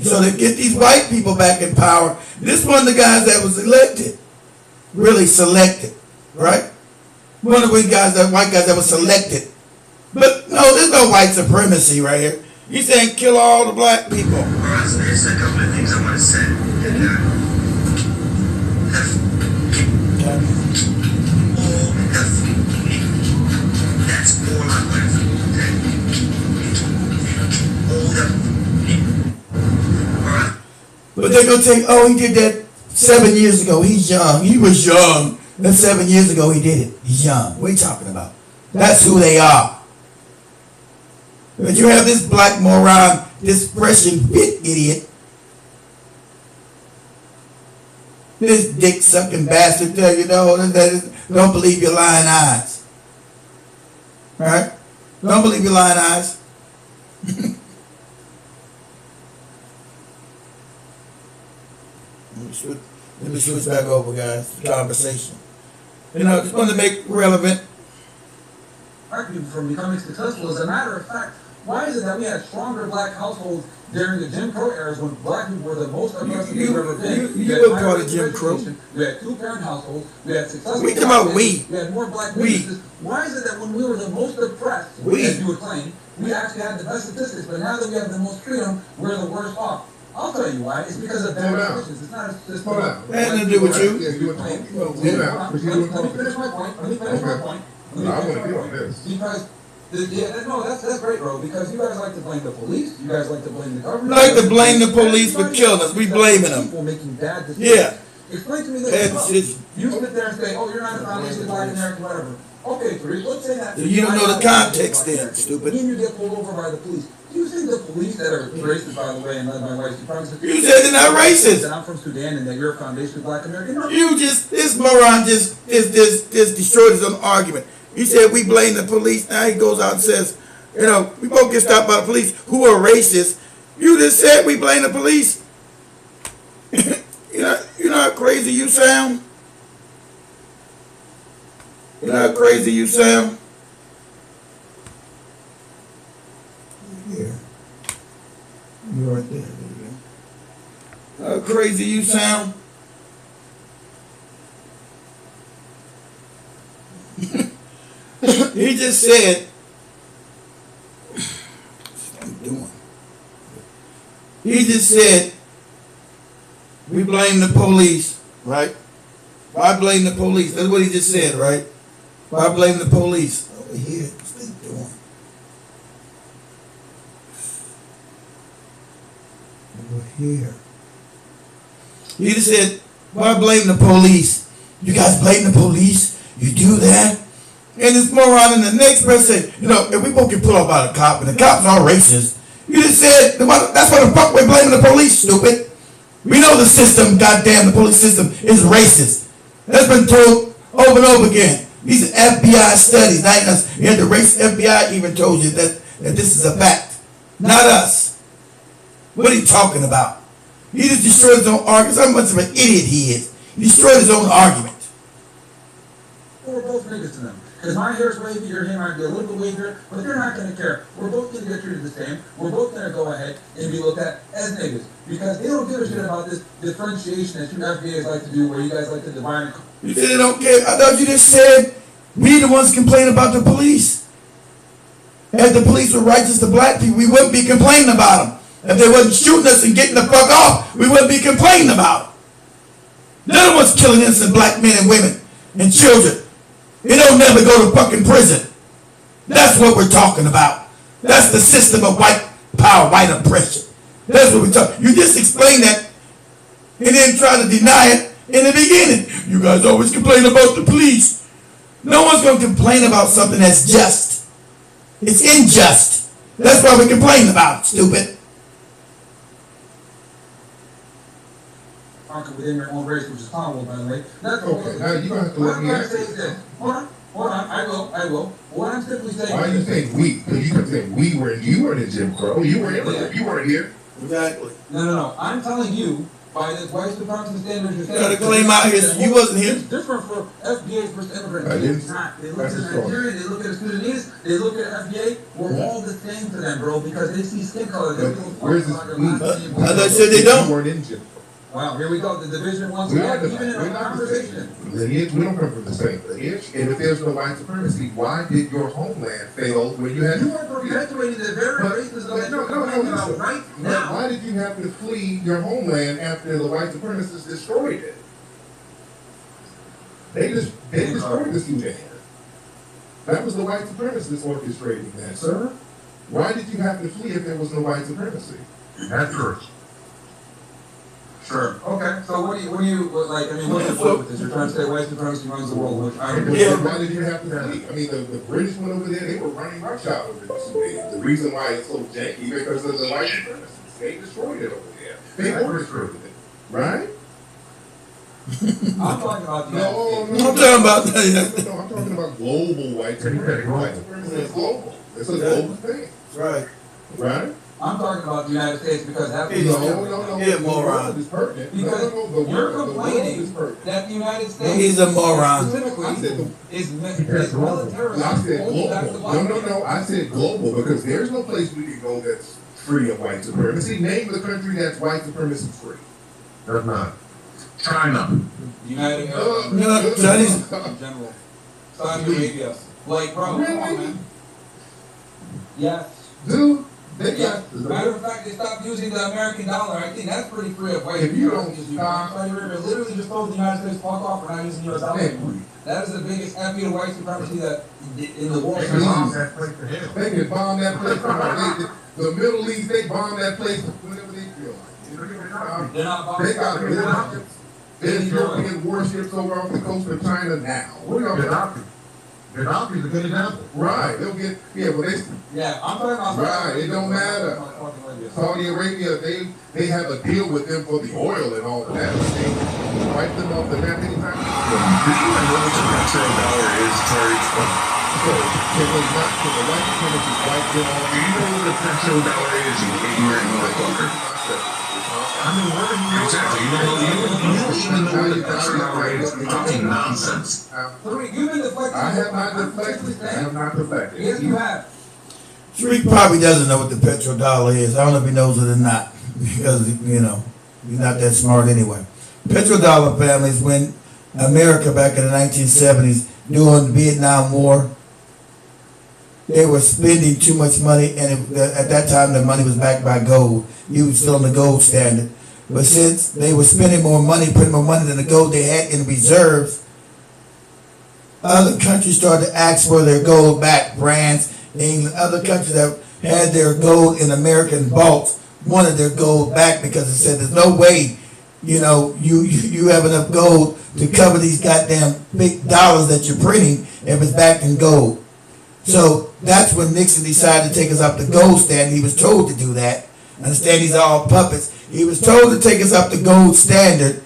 So to get these white people back in power, this one of the guys that was elected, really selected, right? One of the white guys that was selected. But no, there's no white supremacy right here. He's saying kill all the black people. There's a couple of things I want to say. That's all I want. But they're going to take, oh, he did that 7 years ago. He's young. He was young. That's 7 years ago he did it. He's young. What are you talking about? That's who they are. But you have this black moron, this Russian bit idiot, this dick-sucking bastard tell you, no, don't believe your lying eyes. Right? Don't believe your lying eyes. Let me switch back over, guys, the conversation. You know, just wanted to make relevant. black people from becoming successful. As a matter of fact, why is it that we had stronger black households during the Jim Crow eras when black people were the most oppressed we've ever been? You were part of Jim Crow. We had two-parent households. We had successful. We come out We had more black businesses. Why is it that when we were the most oppressed, as you would claim, we actually had the best statistics, but now that we have the most freedom, we're the worst off? I'll tell you why. It's because of bad decisions. It's not a system. Hold on. That had to do with you. Yeah, you were talking. Let me finish my point. Let me finish my point. I want to be on this. Because, that's great, bro. Because you guys like to blame the police. You guys like to blame the government. Like to blame the police for killing us. We blaming them. People making bad decisions. Yeah. Explain to me this. You sit there and say, oh, you're not a foundation of Black American, whatever. Okay, Tariq, let's say that. You don't know the context then, stupid. Then you get pulled over by the police. Do you think the police that are racist, by the way, and led by white supremacists? You said they're not racist. That I'm from Sudan and that you're a foundation of Black American? No. This moron just destroyed his own argument. He said we blame the police. Now he goes out and says, we both get stopped by the police who are racist. You just said we blame the police. You know how crazy you sound? You know how crazy you sound? Yeah. You're right there, baby. How crazy you sound? He just said, what I'm doing. He just said, we blame the police, right? Why blame the police? That's what he just said, right? Why blame the police? Over here, what's they doing? Over here. He just said, why blame the police? You guys blame the police? You do that? And this moron in the next breath said, if we both get pulled off by the cop, and the cops are racist, you just said, that's why the fuck we're blaming the police, stupid. We know the system, goddamn, the police system is racist. That's been told over and over again. These are FBI studies, not us. And the race FBI even told you that this is a fact. Not us. What are you talking about? He just destroyed his own argument. How much of an idiot he is. He destroyed his own argument. We're both niggas to them. Because my hair's wavy, your hair might be a little bit wavier, but they're not going to care. We're both going to get treated the same. We're both going to go ahead and be looked at as niggas. Because they don't give a shit about this differentiation that you FBAs like to do, where you guys like to divide. You said they don't care. I thought you just said we the ones complain about the police. If the police were righteous to black people, we wouldn't be complaining about them. If they wasn't shooting us and getting the fuck off, we wouldn't be complaining about them. None of us killing innocent black men and women and children. They don't never go to fucking prison. That's what we're talking about. That's the system of white power, white oppression. That's what we're talking. You just explained that and then try to deny it in the beginning. You guys always complain about the police. No one's going to complain about something that's just. It's unjust. That's why we complain about it, stupid. Within your own race, which is horrible, by the way. That's okay, now you're going to have to let me answer this. Hold on, I will. What I'm simply saying. Why are you saying we? Because you kept saying we were, you weren't in Jim Crow. You were in, you weren't here. Exactly. No. I'm telling you, by the white supremacy standards, you're trying to claim out here. You wasn't here. It's different for FBAs versus immigrants. I didn't. It's not. They look at Nigeria, they look at the Sudanese, they look at FBA. We're all the same to them, bro, because they see skin color. Where's this we? I said they don't. You weren't in Jim Crow. Wow, here we go. The division once again, even in our conversation. Lineage, we don't come from the same lineage. And if there's no white supremacy, why did your homeland fail when you had... You are perpetuating the very racism that you're complaining about right now. Why did you have to flee your homeland after the white supremacists destroyed it? They destroyed the Sudan. That was the white supremacists orchestrating that, sir. Why did you have to flee if there was no white supremacy? That's correct. Sure. Okay. So what do you like? I mean, what's the point with this? You're trying to say white supremacy runs the world. Which I why did you have to flee? I mean, the British went over there. They were running roughshod over the Sudan. The reason why it's so janky because of the white supremacists. They destroyed it over there. They orchestrated it, right? I'm talking about the. No, I'm talking about that. No, I'm talking about global white supremacy. White supremacy is global. It's a global thing. Right. Right. I'm talking about the United States because that's what No. He's a moron. Is pertinent. Because the you're world complaining is pertinent. that the United States He's a moron. specifically is militarized. I said global. No. I said global because there's no place we can go that's free of white supremacy. Name the country that's white supremacy free. There's not. China. United No, Chinese. in general. Saudi Arabia. Like, bro, come on, man. Yes. Dude, they got. Matter of fact, they stopped using the American dollar. I think that's pretty free of white. If you don't supremacy. stop- Saudi Arabia literally just told the United States, fuck off, we're not using US dollar anymore. That is the biggest FU to white supremacy that in the world. They can bomb that place. The Middle East, they bomb that place whenever they feel like. They're not bombing. They got warships. There's European warships over off the coast of China now. What are y'all talking? Gaddafi is a good example. Right, they'll get, Yeah, I'm talking about. right, it don't matter. Saudi Arabia, they have a deal with them for the oil and all of that. They wipe them off the map anytime. Do you even know what the petrodollar is, Tariq? So, can the white supremacists wipe them off? Do you know what the petrodollar is, you ignorant motherfucker? Exactly. You don't even know what the petrodollar is. You're talking nonsense. Tariq, you've been deflecting. I have not deflected. Yes, you have. Tariq probably doesn't know what the petrodollar is. I don't know if he knows it or not, because, you know, he's not that smart anyway. Petrodollar families, when America back in the 1970s, during the Vietnam War, they were spending too much money, and at that time the money was backed by gold. You were still on the gold standard. But since they were spending more money, putting more money than the gold they had in reserves, other countries started to ask for their gold back. France, England, other countries that had their gold in American vaults wanted their gold back because it said there's no way, you know, you have enough gold to cover these goddamn big dollars that you're printing if it's backed in gold. So that's when Nixon decided to take us up the gold standard. He was told to do that. Understand, these are all puppets. He was told to take us up the gold standard,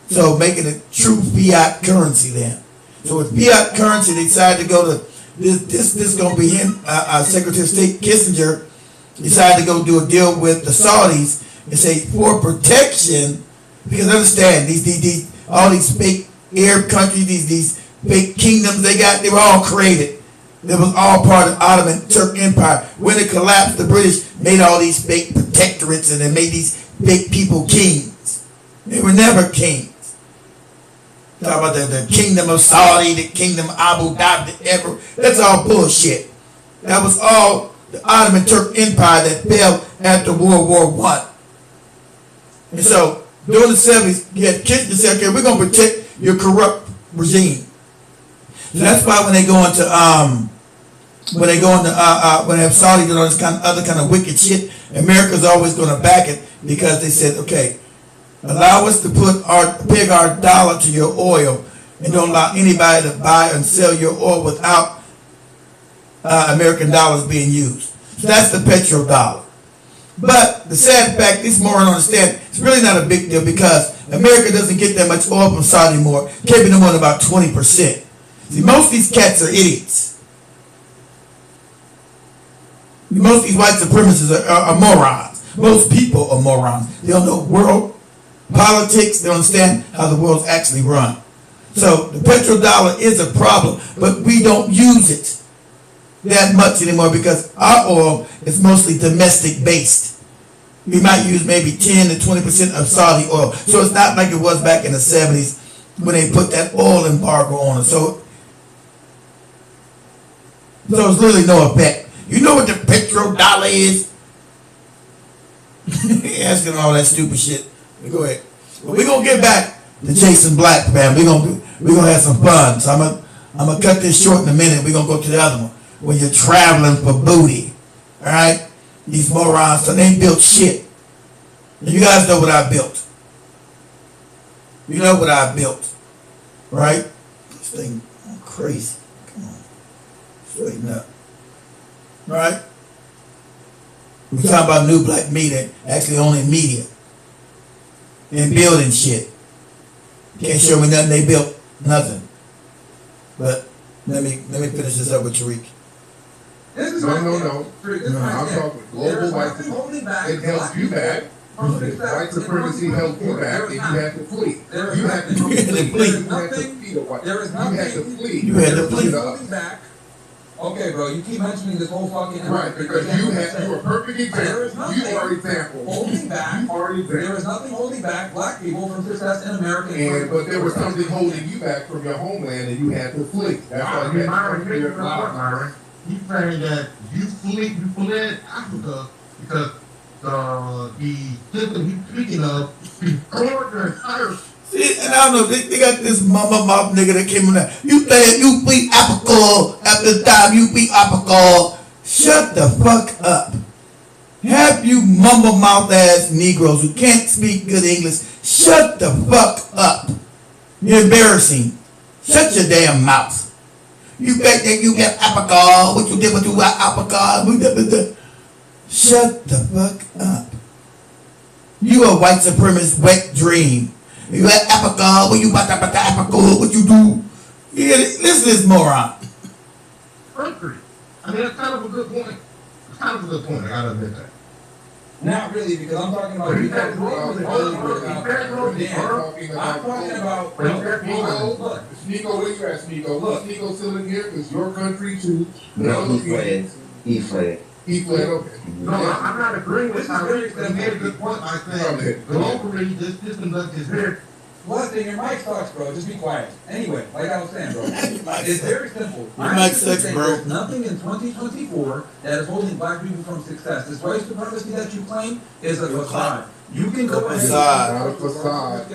so making it true fiat currency then. So with fiat currency, they decided to go to this is going to be him. Secretary of State Kissinger decided to go do a deal with the Saudis and say for protection, because understand these all these fake Arab countries, these fake kingdoms they were all created. It was all part of the Ottoman Turk Empire. When it collapsed, the British made all these fake protectorates and they made these fake people kings. They were never kings. Talk about the kingdom of Saudi, the kingdom of Abu Dhabi, that's all bullshit. That was all the Ottoman Turk Empire that fell after World War I. And so during the 70s, you had Kissinger say, okay, we're going to protect your corrupt regime. So that's why when they go into when they have Saudi doing all this other kind of wicked shit, America's always going to back it because they said, okay, allow us to peg our dollar to your oil and don't allow anybody to buy and sell your oil without American dollars being used. So that's the petrodollar. But the sad fact, these morons don't understand, it's really not a big deal because America doesn't get that much oil from Saudi anymore, keeping them on about 20%. See, most of these cats are idiots. Most of these white supremacists are morons. Most people are morons. They don't know world politics. They don't understand how the world's actually run. So the petrodollar is a problem, but we don't use it that much anymore because our oil is mostly domestic based. We might use maybe 10 to 20% of Saudi oil. So it's not like it was back in the 70s when they put that oil embargo on us. So there's really no effect. You know what the petrodollar is? Asking all that stupid shit. Go ahead. Well, we're gonna get back to Jason Black, man. We're gonna have some fun. So I'm gonna cut this short in a minute. We're gonna go to the other one. When you're traveling for booty. Alright? These morons, so they built shit. And you guys know what I built. You know what I built. Right? This thing crazy. Come on. Straighten up. Right? We're talking about new black media, actually only media. And building shit. Can't show me nothing they built. Nothing. But let me finish this up with Tariq. This is No. my I'm talking global white supremacy. It held you back. White supremacy held you back, and you had to flee. You had to flee. You had to flee. You had to flee. Back. Okay, bro, you keep mentioning this whole fucking... Right, because you are a perfect example. You are example. Holding back. There is nothing holding back black people from success in America. But there was something holding you back from your homeland, and you had to flee. That's why you had to flee. Myron, he's saying that you fled Africa because the system he's speaking of destroyed your entire... See, and I don't know, they got this mama mouth nigga that came in there. You think you beat Africa after the time you beat Africa. Shut the fuck up. Have you mumble mouth ass Negroes who can't speak good English, shut the fuck up. You're embarrassing. Shut your damn mouth. You bet that you got Africa, what you did with you Africa. Shut the fuck up. You a white supremacist wet dream. You at Africa, what you about to Africa, what you do? Yeah, listen to this moron. Country. I mean, that's kind of a good point. It's kind of a good point, I gotta admit that. Not really, because I'm talking about... I'm talking about... Sneeko, where you at, Sneeko? Look, Sneeko still in here because your country too. No, he fled. He fled, okay. No, I'm not agreeing with Tariq. He made a good point by saying globally this system doesn't exist. What? Then your mic sucks, bro. Just be quiet. Anyway, like I was saying, bro, it's very simple. Your mic sucks, bro. There's nothing in 2024 that is holding black people from success. This white supremacy that you claim is a facade. You can go ahead. Not a facade.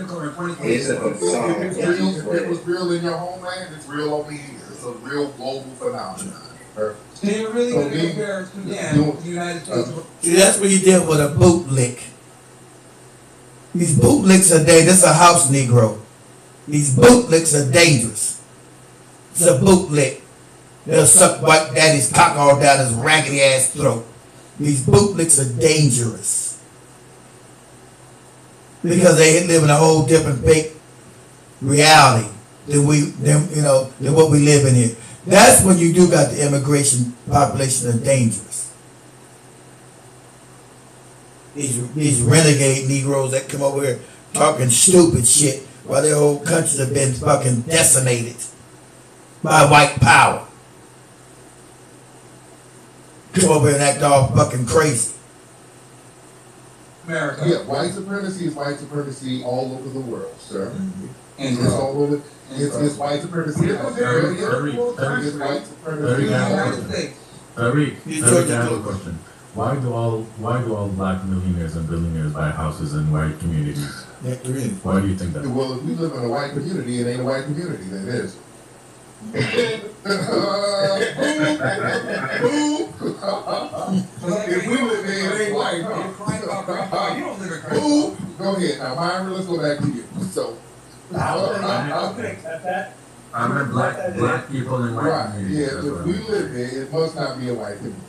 It's a facade. It was real in your homeland. It's real over here. It's a real global phenomenon. So you're really going to compare Sudan with the United States? See, that's what you did with a bootlick. These bootlicks are dangerous. This is a house Negro. These bootlicks are dangerous. It's a bootlick. They'll suck white daddy's cock all down his raggedy ass throat. These bootlicks are dangerous. Because they live in a whole different fake reality than what we live in here. That's when you do got the immigration population are dangerous. These renegade Negroes that come over here talking stupid shit while their whole countries have been fucking decimated by white power. Come over here and act all fucking crazy. America. Yeah, white supremacy is white supremacy all over the world, sir. And it's all over. It's white supremacy. It's white supremacy. Tariq, I have a question. Why do all black millionaires and billionaires buy houses in white communities? Why do you think that? Well, if we live in a white community, it ain't a white community, then it is. If we live in it ain't white, you don't live in Christ. Go ahead. Now, Myron, let's go back to you. So, I meant black people in white communities. Yeah, if we live there, it must not be a white community.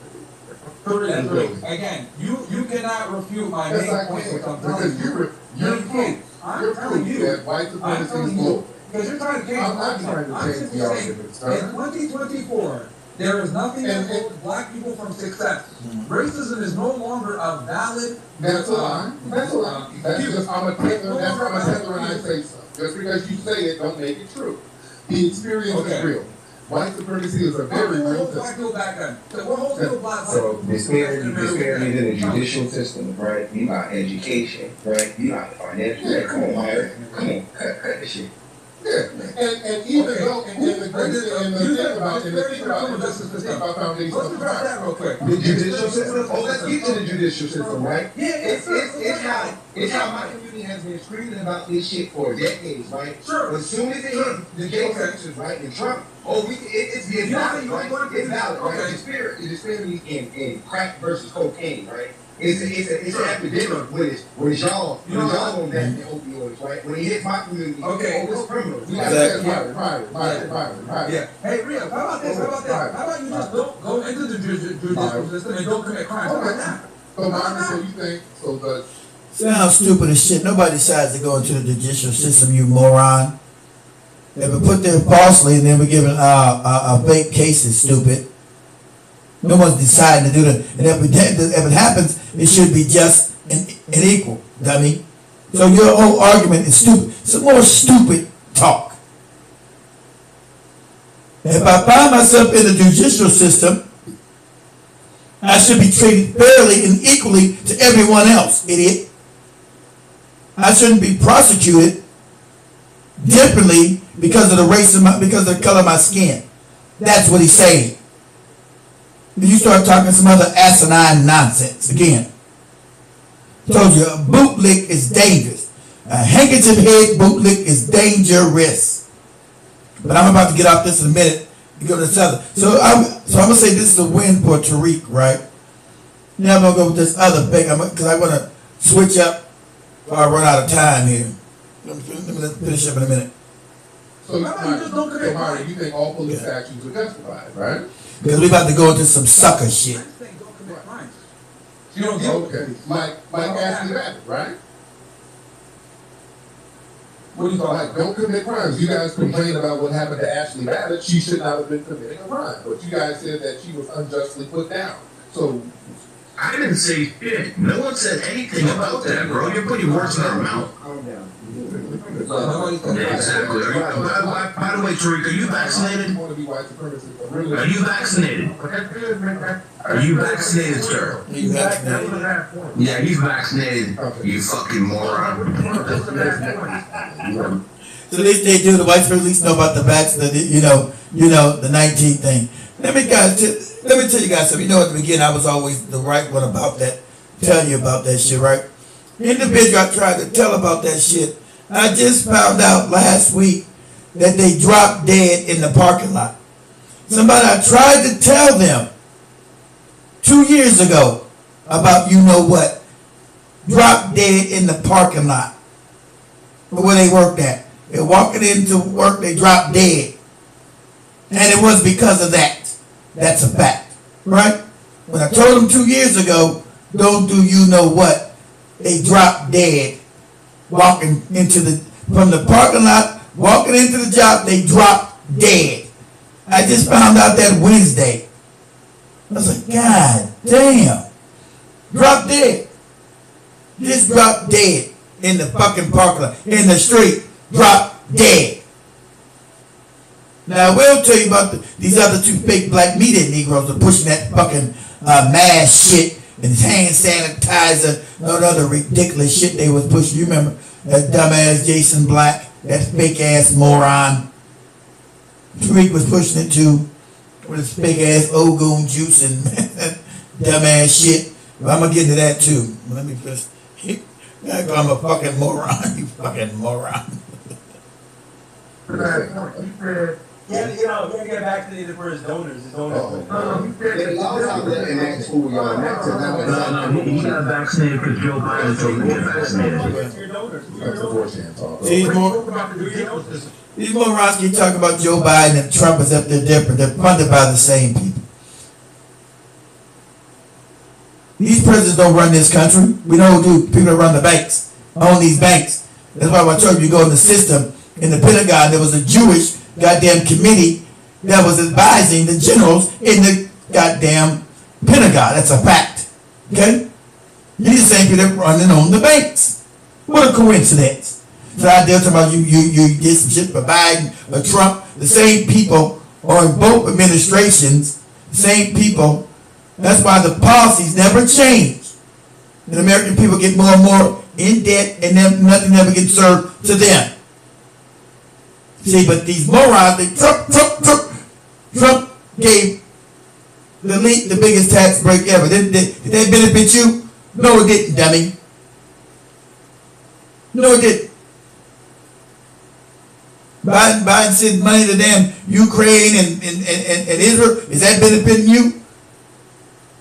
Again, you cannot refute my main point, which I'm telling you. You're telling you that white supremacy is global. Because you're trying to change I'm not trying to change the argument, sir. In 2024, there is nothing that holds black people from success. Racism is no longer a valid... That's a lie. That's a lie. That's just, I'm a tether and I say so. Just because you say it, don't make it true. The experience is real. White supremacy is a very real thing. So disparities in the judicial system, right? You got education, right? You got financial. Yeah, come on, Myron. Come on, cut the shit. Yeah, and even though the thing about foundation let's address that real quick. The judicial system. Oh, let's get to the judicial system, right? Yeah, it's how my community has been screaming about this shit for decades, right? Sure. As soon as it hit the gay sections, right, and Trump, it's being valid, right? It's valid, right? The disparity in crack versus cocaine, right? It's an epidemic when it's y'all on that in opioids, right? When it hits my community, it's criminals. Right. Yeah. Hey, Rio, how about this? How about you just don't go into the judicial system and don't commit crimes? How about that? So, Myron, so you think, so the... Sounds stupid as shit. Nobody decides to go into the judicial system, you moron. They were put there falsely and then we're given fake cases, stupid. No one's deciding to do that. And if it happens, it should be just and equal, dummy. So your whole argument is stupid. Some more stupid talk. If I find myself in the judicial system, I should be treated fairly and equally to everyone else, idiot. I shouldn't be prosecuted differently because of the race of because of the color of my skin. That's what he's saying. Then you start talking some other asinine nonsense again. Told you a boot lick is dangerous. A handkerchief head boot lick is dangerous. But I'm about to get off this in a minute to go to this other. So I'm gonna say this is a win for Tariq, right? Now I'm gonna go with this other thing because I want to switch up or I run out of time here. Let me finish up in a minute. So, Mario, you think all police actions are justified, right? Because we're about to go into some sucker shit. You don't get okay. Like Ashley Babbitt, right? What do you call like don't commit crimes? You guys complain about what happened to Ashley Babbitt. She should not have been committing a crime, but you guys said that she was unjustly put down. So I didn't say shit. No one said anything about that, bro. You're putting words in our mouth. calm down. Yeah, exactly. By the way, Tariq, are you vaccinated? Are you vaccinated? Are you vaccinated, sir? Are you vaccinated? Yeah, he's vaccinated. You fucking moron. So at least they do. The white people at least know about the vaccine. You know the 19 thing. Let me tell you guys something. You know, at the beginning, I was always the right one about that. Tell you about that shit, right? Individual I tried to tell about that shit. I just found out last week that they dropped dead in the parking lot. Somebody I tried to tell them 2 years ago about you know what, dropped dead in the parking lot where they worked at. They're walking into work, they dropped dead. And it was because of that. That's a fact, right? When I told them 2 years ago, don't do you know what, they dropped dead walking from the parking lot, walking into the job, they dropped dead. I just found out that Wednesday. I was like, God damn. Dropped dead. Just dropped dead in the fucking parking lot, in the street, dropped dead. Now I will tell you about these other two fake black media Negroes are pushing that fucking mask shit and hand sanitizer, no other ridiculous shit they was pushing. You remember that dumbass Jason Black, that fake ass moron. Tariq was pushing it too with his fake ass Ogun juice and dumbass shit. But I'm gonna get into that too. Let me just. I'm a fucking moron. You fucking moron. Yeah, you gotta get vaccinated for his donors. His donors. No, he got vaccinated because Joe Biden told him to get vaccinated. These morons keep talking about Joe Biden and Trump as if they're different. They're funded by the same people. These presidents don't run this country. We know who do. People that run the banks, own these banks. That's why I told you go in the system, in the Pentagon, there was a Jewish goddamn committee that was advising the generals in the goddamn Pentagon. That's a fact. Okay? You're the same people that running on the banks. What a coincidence. So out there talking about you did some shit for Biden or Trump. The same people are in both administrations. The same people. That's why the policies never change. And American people get more and more in debt and then nothing ever gets served to them. See, but these morons, Trump gave the elite the biggest tax break ever. Did that benefit you? No, it didn't, dummy. No, it didn't. Biden sent money to damn Ukraine and Israel. Is that benefiting you?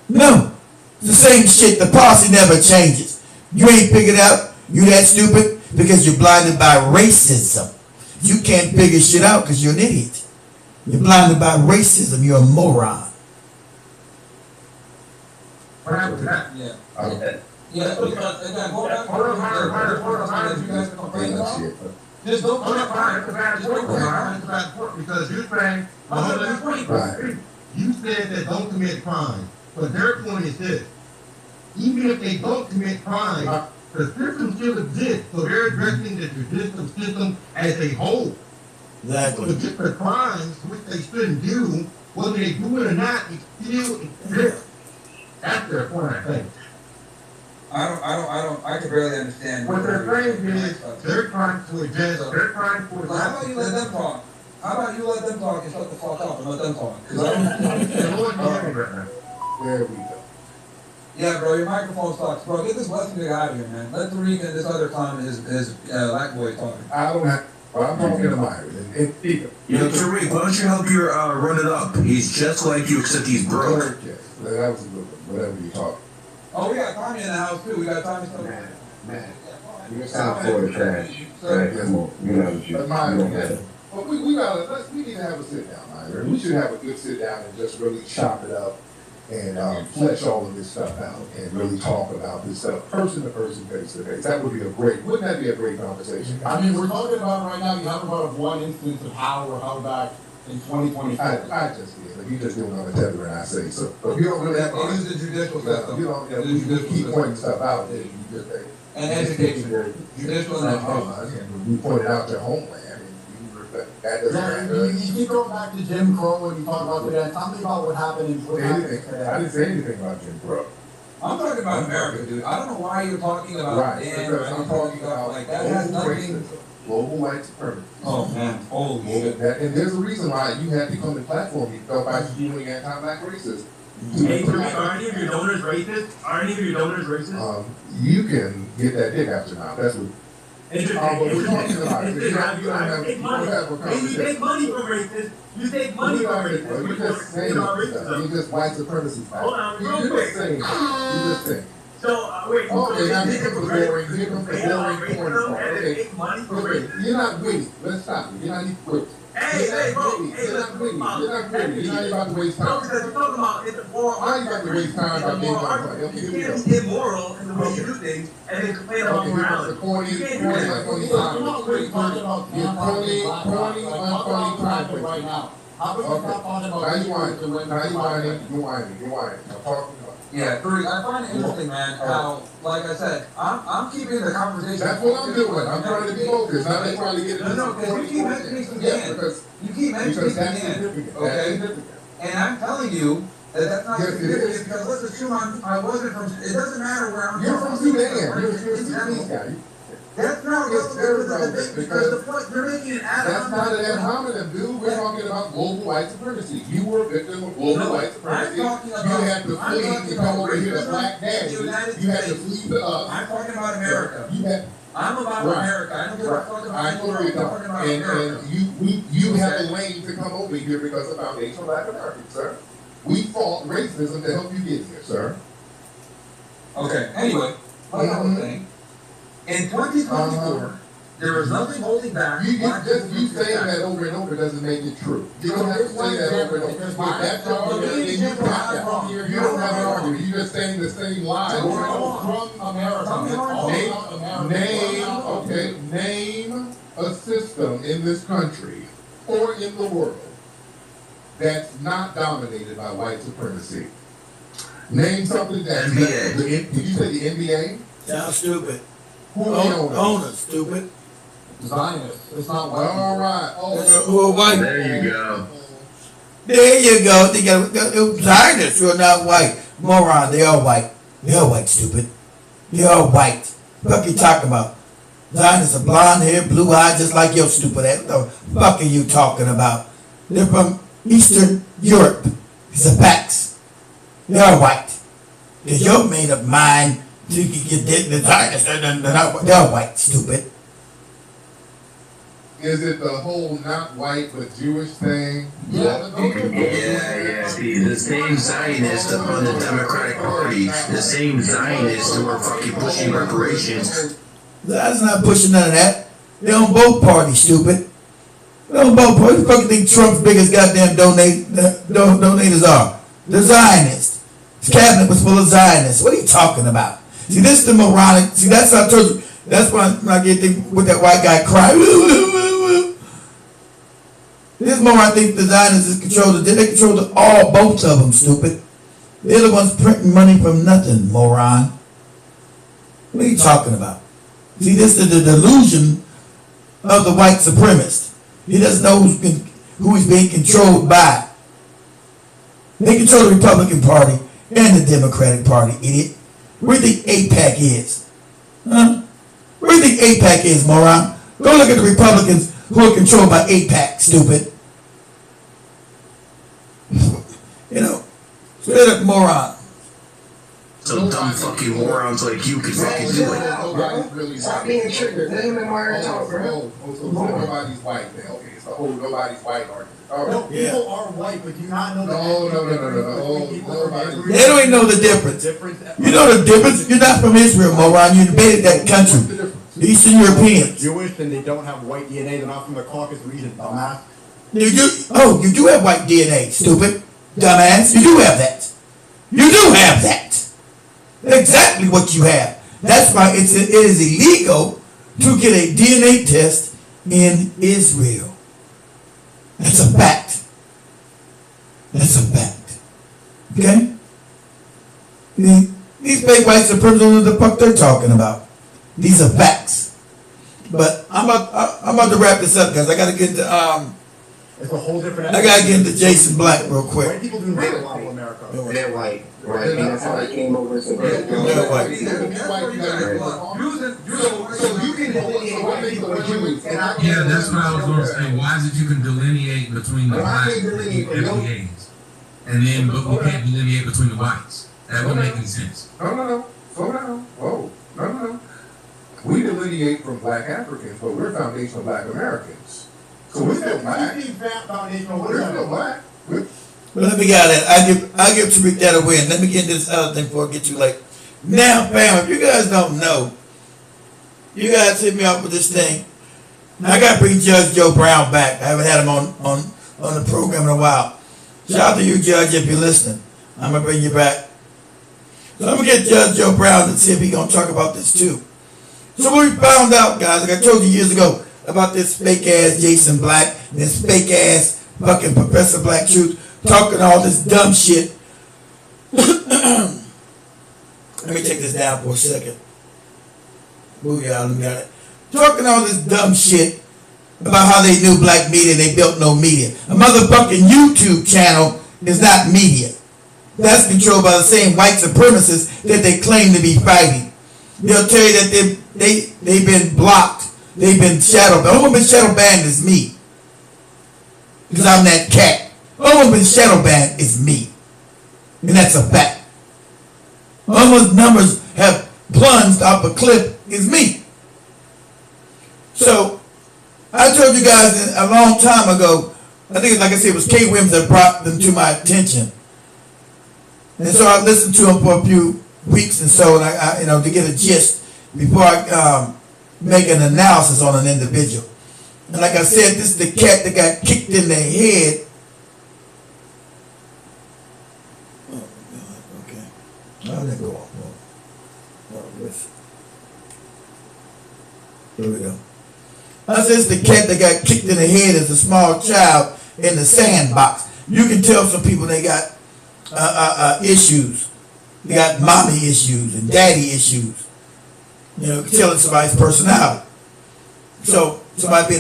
No. It's the same shit. The policy never changes. You ain't figured out you that stupid because you're blinded by racism. You can't figure shit out because you're an idiot. You're blinded by racism. You're a moron. What happened to that? Yeah. Okay. Yeah, again, go back. Hold on, you guys can complain about. Just don't put it fine. It's a bad point. It's a bad point because you're saying 120. You said that don't commit crime. But their point is this. Even if they don't commit crime, the system still exists. So they're addressing the judicial system as a whole. Exactly. So just the crimes, which they shouldn't do, whether they do it or not, it still exists. That's their point, I think. I can barely understand. What they're saying is, they're trying to address, they're trying to How about you let them talk? How about you let them talk and shut the fuck up and let them talk? There we go. Yeah, bro, your microphone sucks. Bro, get this Western nigga out of here, man. Let Tariq and this other clown, his black boy talking. I don't have, well, I'm talking to Myron. Yo, Tariq, why don't you help your run it up? He's just like you, except he's broke. Yes, that was a good one, whatever you talk. Oh, we got Tommy in the house, too. We got Tommy still. Man. You're sound for the trash. Come on. You know what you Myron, but we need to have a sit down, Myron. We should have a good sit down and just really chop it up and flesh all of this stuff out and really talk about this stuff person to person, face to face. That would be wouldn't that be a great conversation? I mean, we're talking about right now, you haven't brought up one instance of how we're held back in 2024. I just did. If you just do it on the tether and I say so. But you don't really have to use the judicial system. You don't, you keep pointing stuff out there. You just and education. Judicial and education. You pointed out your homeland. That doesn't you keep going back to Jim Crow and you talk about that. Tell me about what happened in I didn't say anything about Jim Crow. I'm talking about America, dude. I don't know why you're talking about right, because I'm talking about like that has nothing. Global white supremacy. Oh man, holy shit. And there's a reason why you had to come to platform you felt by spewing anti-black racism. Hey, are any of your donors racist? You can get that dick out your mouth. That's what. But we're talking about it. You take money from racists. You take money from racists. You just saying you just white supremacy. Hold on, real quick. You just saying. So, wait. Okay, now here comes the boring part. Okay, you're not witty. Let's stop it. You're not even witty. Hey, bro. You're not witty. You're not about to waste time. No, because you're talking about it's a moral. Why are you about to waste time about being like you can't be immoral in the way you do things and then complain about morality. You can't do that. Unfunny right now. How about you stop talking about You're whining. I'm talking about. Yeah, Tariq, I find it interesting, man, how, like I said, I'm keeping the conversation. That's what I'm doing. I'm trying to be focused. Now they trying to get No, because you keep mentioning Sudan. You keep mentioning Sudan, okay? And I'm telling you that's not significant because let's assume I wasn't from, it doesn't matter where I'm from. You're from Sudan. You're a Sudanese guy. That's not relevant because the point you're making an ad That's not an ad hominem, dude. We're talking about global white supremacy. You were a victim of global white supremacy. You had to flee to come over here to black daddy. You had to flee to us. I'm talking about America. I'm about America. I don't give a fuck about anywhere. I'm talking about America. And you have a lane to come over here because of foundational Black Americans, sir. We fought racism to help you get here, sir. Okay. Anyway, what I was saying. In 2024, there is nothing holding back. You saying that over and over doesn't make it true. You don't have to say that over and over. If that's your argument, then you got that. You don't have an argument. You're just saying the same lie over and over. From America. Name a system in this country or in the world that's not dominated by white supremacy. Name something that's NBA. Did you say the NBA? Sound stupid. Who are the owners? Stupid. Zionists. It's not white. All right. Who are white? There you go. There you go. They got Zionists who are not white. Moron. They all white. They all white. Stupid. They all white. What are you talking about? Zionists are blonde hair, blue eyes, just like your stupid ass. What the fuck are you talking about? They're from Eastern Europe. It's a facts. They are white. Because you're made up mind. You can get the Zionists. They're white. Stupid. Is it the whole not white but Jewish thing? Yeah. The same Zionists on the Democratic Party, the same Zionists who are fucking pushing reparations. That's not pushing none of that. They're on both parties, stupid. They're on both parties. What the fuck you think Trump's biggest goddamn donators are? The Zionists. His cabinet was full of Zionists. What are you talking about? See, this is the moronic. See, that's how I told you. That's when I get with that white guy crying. This is more, I think, the Zionists is controlled. They control all, both of them, stupid. They're the ones printing money from nothing, moron. What are you talking about? See, this is the delusion of the white supremacist. He doesn't know who he's being controlled by. They control the Republican Party and the Democratic Party, idiot. Where do you think AIPAC is? Huh? Where do you think AIPAC is, moron? Go look at the Republicans who are controlled by AIPAC, stupid. You know, straight up moron. So dumb fucking morons like you could fucking do it. Stop being triggered. Let him and Myron talk, bro. So nobody's white then. Okay, it's the whole nobody's white argument. No, people are white, but you not know No. They don't even know the difference. You know the difference? You're not from Israel, moron. You invaded that country. Eastern Europeans. Jewish, and they don't have white DNA. They're not from the Caucasus region, dumbass. You do have white DNA, stupid. Dumbass. You do have that. You do have that. Exactly what you have. That's why it is illegal to get a DNA test in Israel. That's a fact. That's a fact. Okay? These fake white supremacists don't know what the fuck they're talking about. These are facts. But I'm about to wrap this up, guys. I gotta get to It's a whole different. I gotta get into Jason Black real quick. White people do not belong in America. They're white. Right. And that's how they came over to They're white. So you can delineate people with Jews, and I Yeah, that's what I was going to say. Why is it you can delineate between the blacks and the FBAs, and then but we can't delineate between the whites? That wouldn't make any sense. No. Slow down. Whoa. No. We delineate from black Africans, but we're foundational black Americans. So we're still black. We're still black. But let me get that. I'll give Tariq that a win. Let me get into this other thing before I get you late. Now, fam, if you guys don't know, you guys hit me up with this thing. Now, I got to bring Judge Joe Brown back. I haven't had him on the program in a while. Shout out to you, Judge, if you're listening. I'm going to bring you back. So I'm going to get Judge Joe Brown and see if he's going to talk about this too. So what we found out, guys, like I told you years ago, about this fake-ass Jason Black, this fake-ass fucking Professor Black Truth, talking all this dumb shit. Let me take this down for a second. Booyah, look at it. Talking all this dumb shit about how they knew black media and they built no media. A motherfucking YouTube channel is not media. That's controlled by the same white supremacists that they claim to be fighting. They'll tell you that they've been blocked. They've been shadow banned. The only one been shadow banned is me. Because I'm that cat. The only one been shadow banned is me. And that's a fact. The only one's numbers have plunged off a cliff is me. So, I told you guys a long time ago, I think, like I said, it was Kay Williams that brought them to my attention. And so I listened to him for a few weeks and so, and I to get a gist before I make an analysis on an individual. And like I said, this is the cat that got kicked in the head. Oh, God, okay. How did that go off? Here we go. I said it's the cat that got kicked in the head as a small child in the sandbox. You can tell some people they got issues. They got mommy issues and daddy issues. You know, telling somebody's personality. So somebody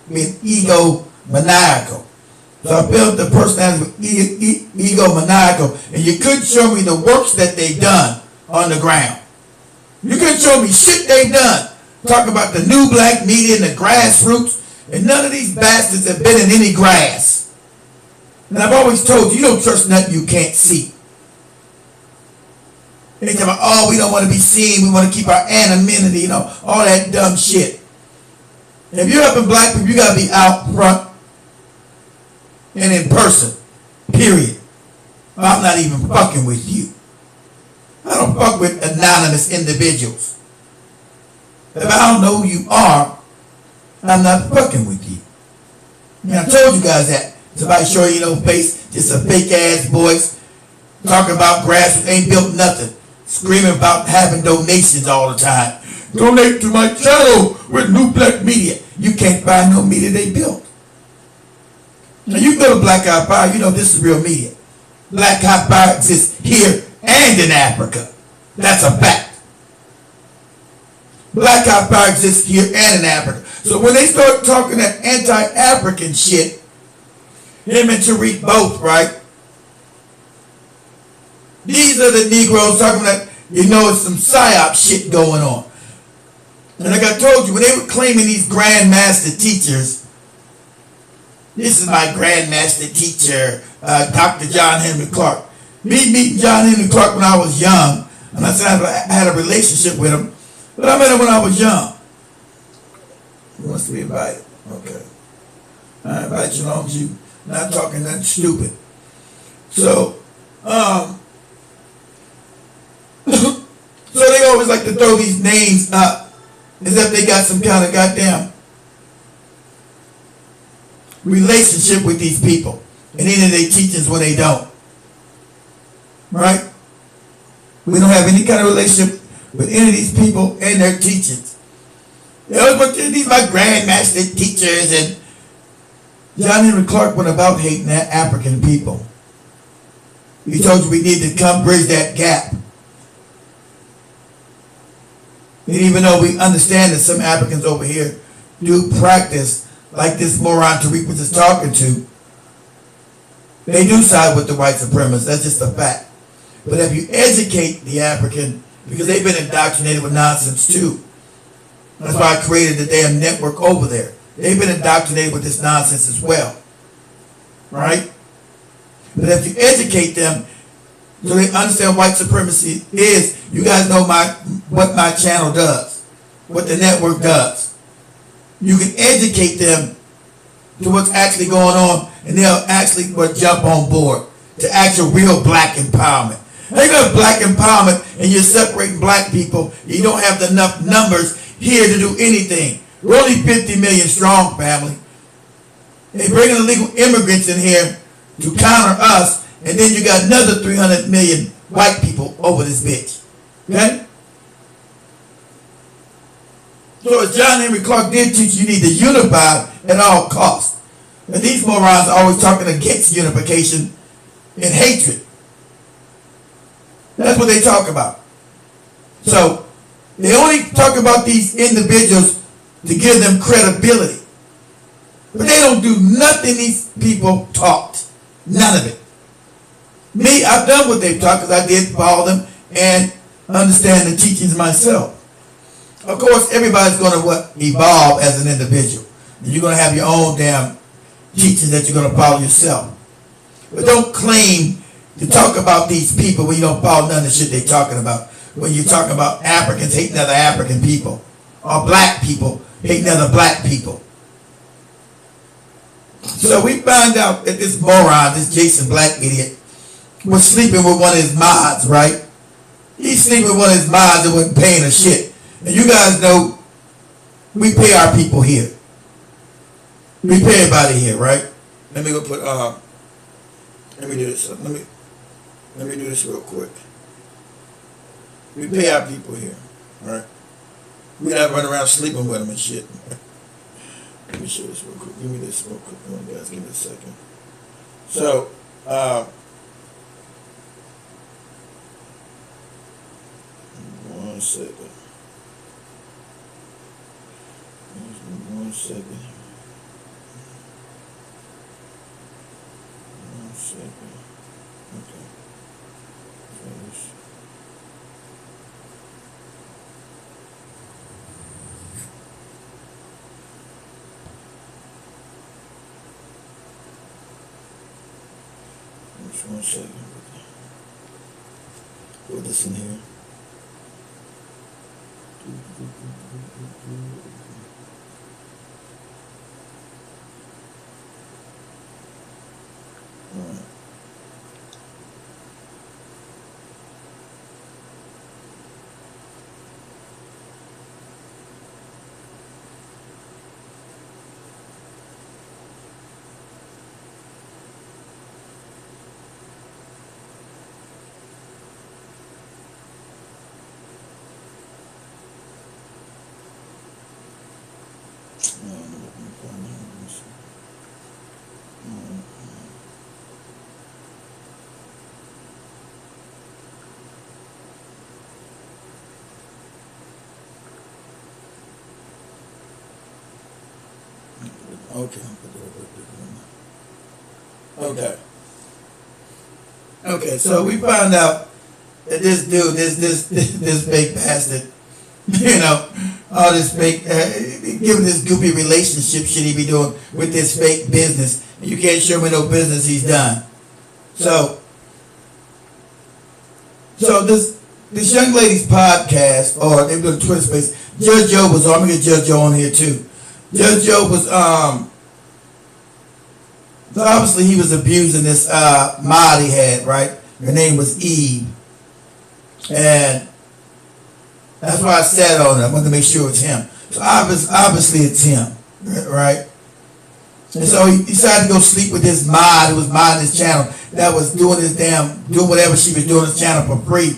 being egomaniacal. So I built the personality with egomaniacal, and you couldn't show me the works that they've done on the ground. You couldn't show me shit they've done. Talk about the new black media and the grassroots, and none of these bastards have been in any grass. And I've always told you, you don't trust nothing you can't see. They talk about, oh, we don't want to be seen, we want to keep our anonymity, all that dumb shit. If you're helping black people, you got to be out front and in person, period. I'm not even fucking with you. I don't fuck with anonymous individuals. If I don't know who you are, I'm not fucking with you. I told you guys that. Somebody show you no face, just a fake ass voice, talking about grassroots, ain't built nothing, screaming about having donations all the time. Donate to my channel with new black media. You can't find no media they built. Now you go to Black Eye Fire, you know this is real media. Black Eye Fire exists here and in Africa. That's a fact. Black Eye Fire exists here and in Africa. So when they start talking that anti-African shit, him and Tariq both, right? These are the Negroes talking that, you know, it's some psyop shit going on. And like I told you, when they were claiming these grandmaster teachers, this is my grandmaster teacher, Dr. John Henry Clark. Me meeting John Henry Clark when I was young, and I said I had a relationship with him, but I met him when I was young. He wants to be invited. Okay. I invite you as long as you not talking nothing stupid. So, so they always like to throw these names up as if they got some kind of goddamn relationship with these people. And either they teachings when they don't. Right? We don't have any kind of relationship with any of these people and their teachings. They always want to, these my grandmaster teachers, and John Henry Clark went about hating that African people. He told you we need to come bridge that gap. And even though we understand that some Africans over here do practice like this moron Tariq was just talking to, they do side with the white supremacists. That's just a fact. But if you educate the African, because they've been indoctrinated with nonsense too. That's why I created the damn network over there. They've been indoctrinated with this nonsense as well. Right? But if you educate them so they understand white supremacy is, you guys know what my channel does, what the network does. You can educate them to what's actually going on, and they'll actually jump on board to actual real black empowerment. Now you got black empowerment and you're separating black people. You don't have enough numbers here to do anything. We're only 50 million strong, family. They bringing illegal immigrants in here to counter us, and then you got another 300 million white people over this bitch. Okay? So as John Henry Clark did teach, you need to unify at all costs. And these morons are always talking against unification and hatred. That's what they talk about. So they only talk about these individuals to give them credibility. But they don't do nothing these people taught. None of it. Me, I've done what they've taught because I did follow them and understand the teachings myself. Of course, everybody's going to evolve as an individual. And you're going to have your own damn teachings that you're going to follow yourself. But don't claim to talk about these people when you don't follow none of the shit they're talking about. When you're talking about Africans hating other African people, or black people hating other black people. So we found out that this moron, this Jason Black idiot, was sleeping with one of his mods, right? He's sleeping with one of his mods that wasn't paying a shit. And you guys know we pay our people here. We pay everybody here, right? Let me go put let me do this. Let me do this real quick. We pay our people here, right? We not run around sleeping with them and shit. Let me show this real quick. Give me this real quick. Come on, guys, give me a second. So, one second. One second. One second. Okay. Finish. Just 1 second. Put this in here. All right. Okay, so we found out that this dude, this fake bastard, you know, all this fake, giving this goopy relationship shit he be doing with this fake business. And you can't show me no business he's done. So this young lady's podcast, or they do the Twitter space, Judge Joe was on. I'm gonna get Judge Joe on here too. Judge Joe was so obviously he was abusing this mod he had, right? Her name was Eve. And that's why I sat on it. I wanted to make sure it's him. So obviously it's him, right? And so he decided to go sleep with this mod who was modding his channel that was doing whatever she was doing his channel for free.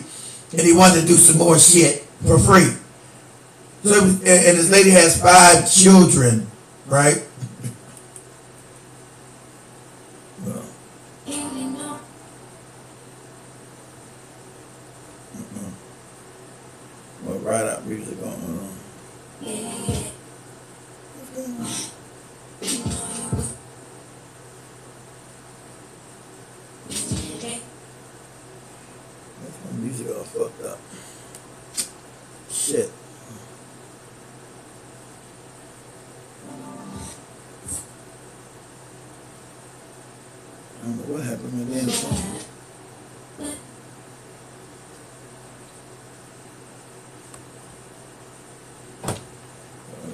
And he wanted to do some more shit for free. So and this lady has 5 children, right? Well, right up music going on. That's my music all fucked up. Shit. I don't know what happened to my damn phone.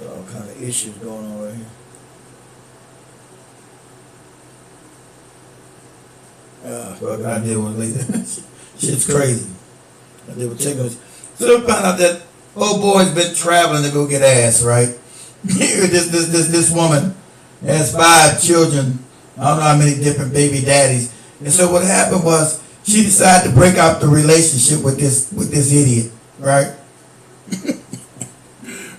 All kind of issues going on right here. Fuck, I deal with later. Shit's crazy. I deal with chickens. So we found out that old boy's been traveling to go get ass, right? this woman has 5 children. I don't know how many different baby daddies. And so what happened was she decided to break up the relationship with this idiot, right?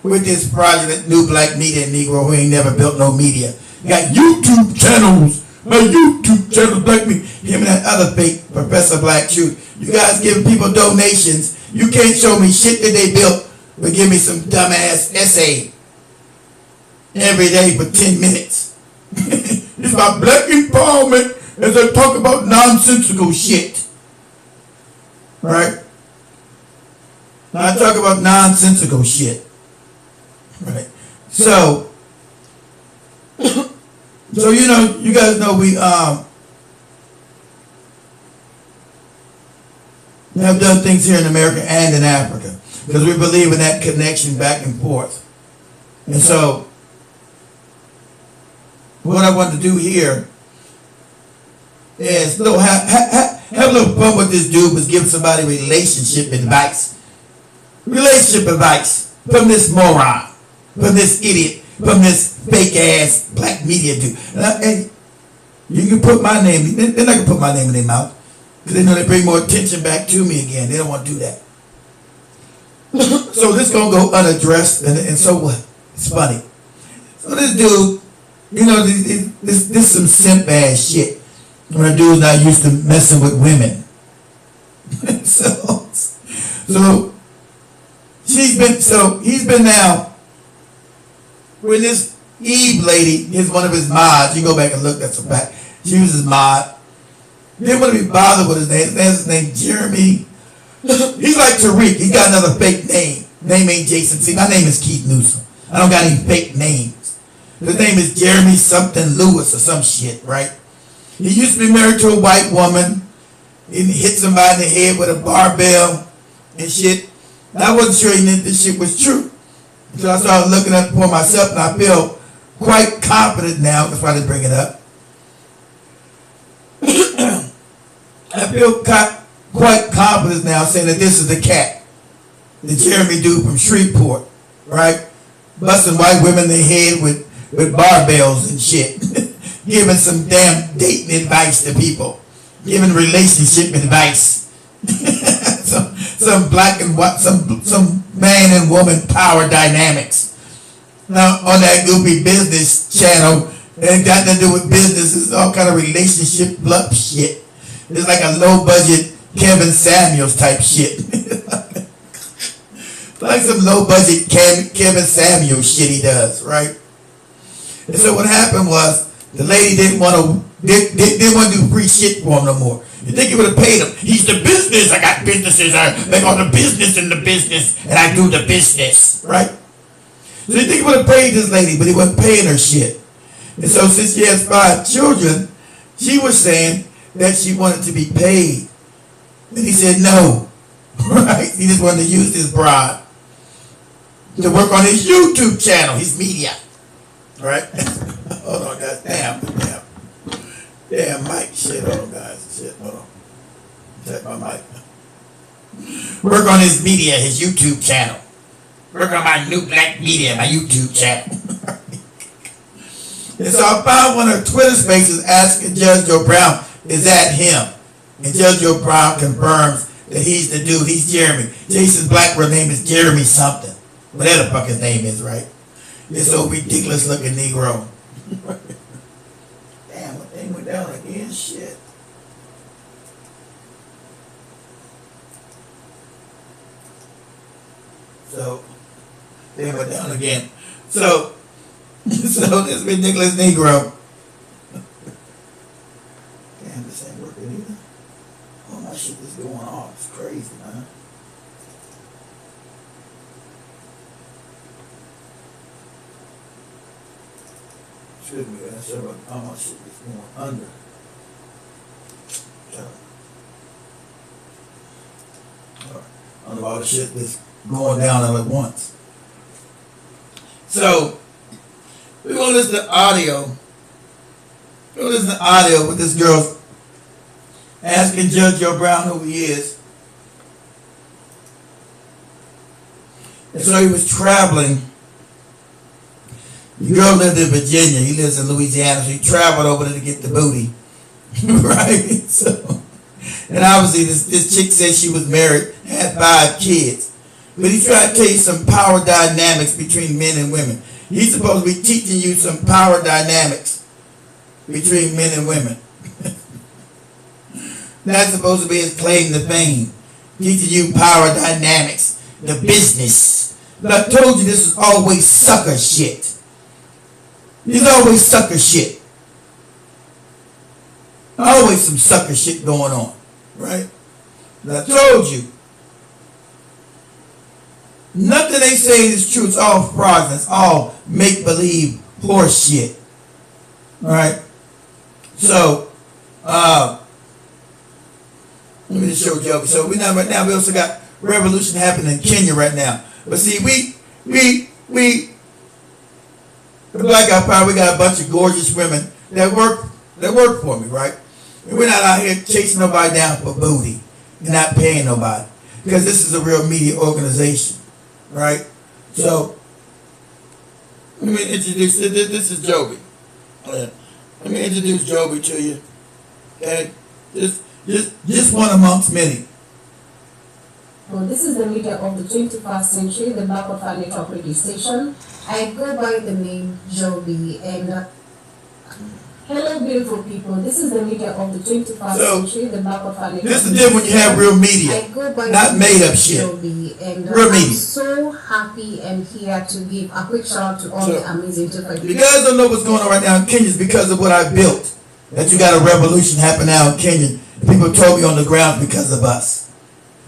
With this fraudulent new black media Negro who ain't never built no media. You got YouTube channels, black me. Him and that other fake Professor Black Truth. You guys giving people donations. You can't show me shit that they built, but give me some dumbass essay every day for 10 minutes. It's about black empowerment as I talk about nonsensical shit. Right? I talk about nonsensical shit. Right. So you know, you guys know we have done things here in America and in Africa because we believe in that connection back and forth. And so what I want to do here is have a little fun with this dude was giving somebody relationship advice. Relationship advice from this moron. From this idiot, from this fake ass black media dude. And you can put my name, they're not going to put my name in their mouth because they know they bring more attention back to me again. They don't want to do that. So this is going to go unaddressed, and so what? It's funny. So this dude, you know, this some simp ass shit when a dude's not used to messing with women. so he's been now. When this Eve lady is one of his mods, you go back and look, that's a fact. She was his mod. Didn't want to be bothered with his name. His name Jeremy. He's like Tariq. He's got another fake name. Name ain't Jason. See, my name is Keith Newsom. I don't got any fake names. His name is Jeremy something Lewis or some shit, right? He used to be married to a white woman. He hit somebody in the head with a barbell and shit. And I wasn't sure he knew this shit was true. So I started looking up for myself, and I feel quite confident now. That's why I didn't bring it up. I feel quite confident now saying that this is the cat, the Jeremy dude from Shreveport, right? Busting white women in the head with barbells and shit. Giving some damn dating advice to people. Giving relationship advice. some black and white, some man and woman power dynamics. Now on that goofy business channel, it ain't got nothing to do with business. It's all kind of relationship bluff shit. It's like a low budget Kevin Samuels type shit. Like some low budget Kevin Samuels shit he does, right? And so what happened was the lady didn't want to do free shit for him no more. You think he would have paid him? He's the business. I got businesses. I make all the business in the business, and I do the business, right? So you think he would have paid this lady, but he wasn't paying her shit. And so since she has 5 children, she was saying that she wanted to be paid. And he said no, right? He just wanted to use his bride to work on his YouTube channel, his media, right? Hold on, guys. Damn, mic. Shit, hold on, guys. Shit, hold on. Check my mic. Work on his media, his YouTube channel. Work on my new black media, my YouTube channel. And so I found one of her Twitter spaces asking Judge Joe Brown, is that him? And Judge Joe Brown confirms that he's the dude. He's Jeremy. Jason Blackburn name is Jeremy something. Whatever the fuck his name is, right? It's so ridiculous looking Negro. Damn, what thing went down again? Shit. So, they went down again. So this ridiculous Negro. Damn, this ain't working either. Oh, my shit is going off. It's crazy, man. Excuse me, guys. Sorry about how much shit is going under. Under all the shit that's going down all at once. So, we're going to listen to audio. We're going to listen to audio with this girl asking Judge Joe Brown who he is. And so he was traveling. The girl lived in Virginia. He lives in Louisiana. So he traveled over there to get the booty. Right? So, and obviously this chick said she was married, had 5 kids. But he's trying to tell you some power dynamics between men and women. He's supposed to be teaching you some power dynamics between men and women. That's supposed to be his claim to fame. Teaching you power dynamics, the business. But I told you this is always sucker shit. There's always sucker shit. Always some sucker shit going on, right? But I told you. Nothing they say is true. It's all fraud. It's all make-believe horse shit. Alright? So, let me just show you. So we now right now we also got revolution happening in Kenya right now. But see, we the Black Guy Power, we got a bunch of gorgeous women that work for me, right? And we're not out here chasing nobody down for booty and not paying nobody. Because this is a real media organization. Right? So, let me introduce, this is Joby. Let me introduce Joby to you. Okay? Just one amongst many. Well, this is the media of the 21st century, the Black Water Network radio station. I go by the name Joby, and hello, beautiful people. This is the media of the 21st century, the Black Water Network. This is different when you have real media, not made up shit. Joby, and real media. I'm so happy and here to give a quick shout out to all the amazing people. You guys don't know what's going on right now in Kenya. It's because of what I built. That you got a revolution happen now in Kenya. People told me on the ground because of us.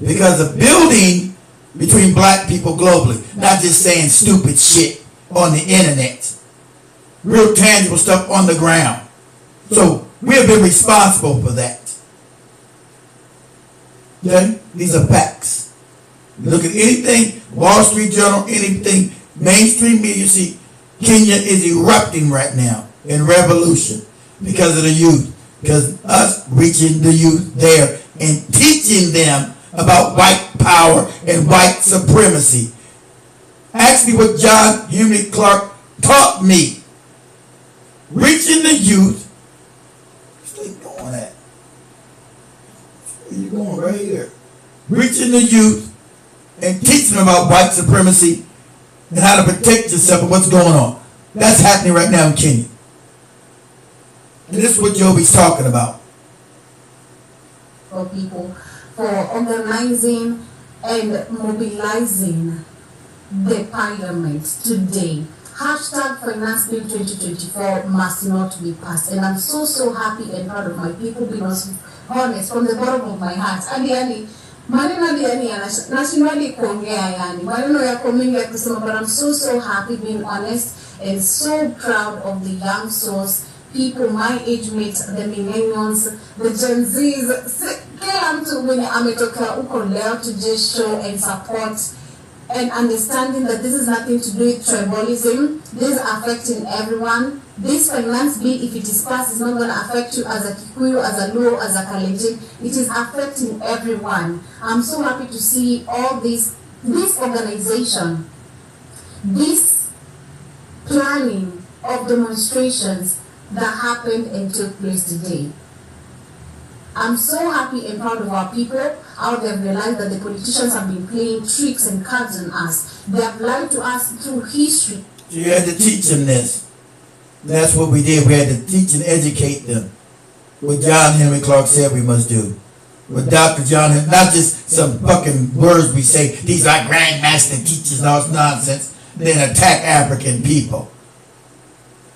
Because of building between black people globally. Not just saying stupid shit on the internet. Real tangible stuff on the ground. So we have been responsible for that. Okay? These are facts. You look at anything, Wall Street Journal, anything, mainstream media, you see Kenya is erupting right now in revolution because of the youth. Because us reaching the youth there and teaching them about white power and white supremacy. Ask me what John Henry Clark taught me. Reaching the youth. Where you going at? Where you going? Right here. Reaching the youth and teaching them about white supremacy and how to protect yourself and what's going on. That's happening right now in Kenya. And this is what Joby's talking about. For people, for organizing and mobilizing the parliament today. Hashtag Finance Bill 2024 must not be passed. And I'm so happy and proud of my people, being honest from the bottom of my heart. Maneno yani nashindwani kuongea yani. Maneno yako mingi ya kusema, but I'm so happy, being honest, and so proud of the young souls, people my age mates, the millennials, the Gen Zs, kila mtu mwenye ametoka huko leo to just show and support and understanding that this is nothing to do with tribalism. This is affecting everyone. This finance bill, if it is passed, is not going to affect you as a Kikuyu, as a Luo, as a Kalenjin. It is affecting everyone. I'm so happy to see all this organization, this planning of demonstrations that happened and took place today. I'm so happy and proud of our people, how they've realized that the politicians have been playing tricks and cards on us. They have lied to us through history. You had to teach them this. That's what we did. We had to teach and educate them. What John Henry Clark said we must do. What Dr. John Henry, not just some fucking words we say, these are grandmaster teachers and all this nonsense, then attack African people.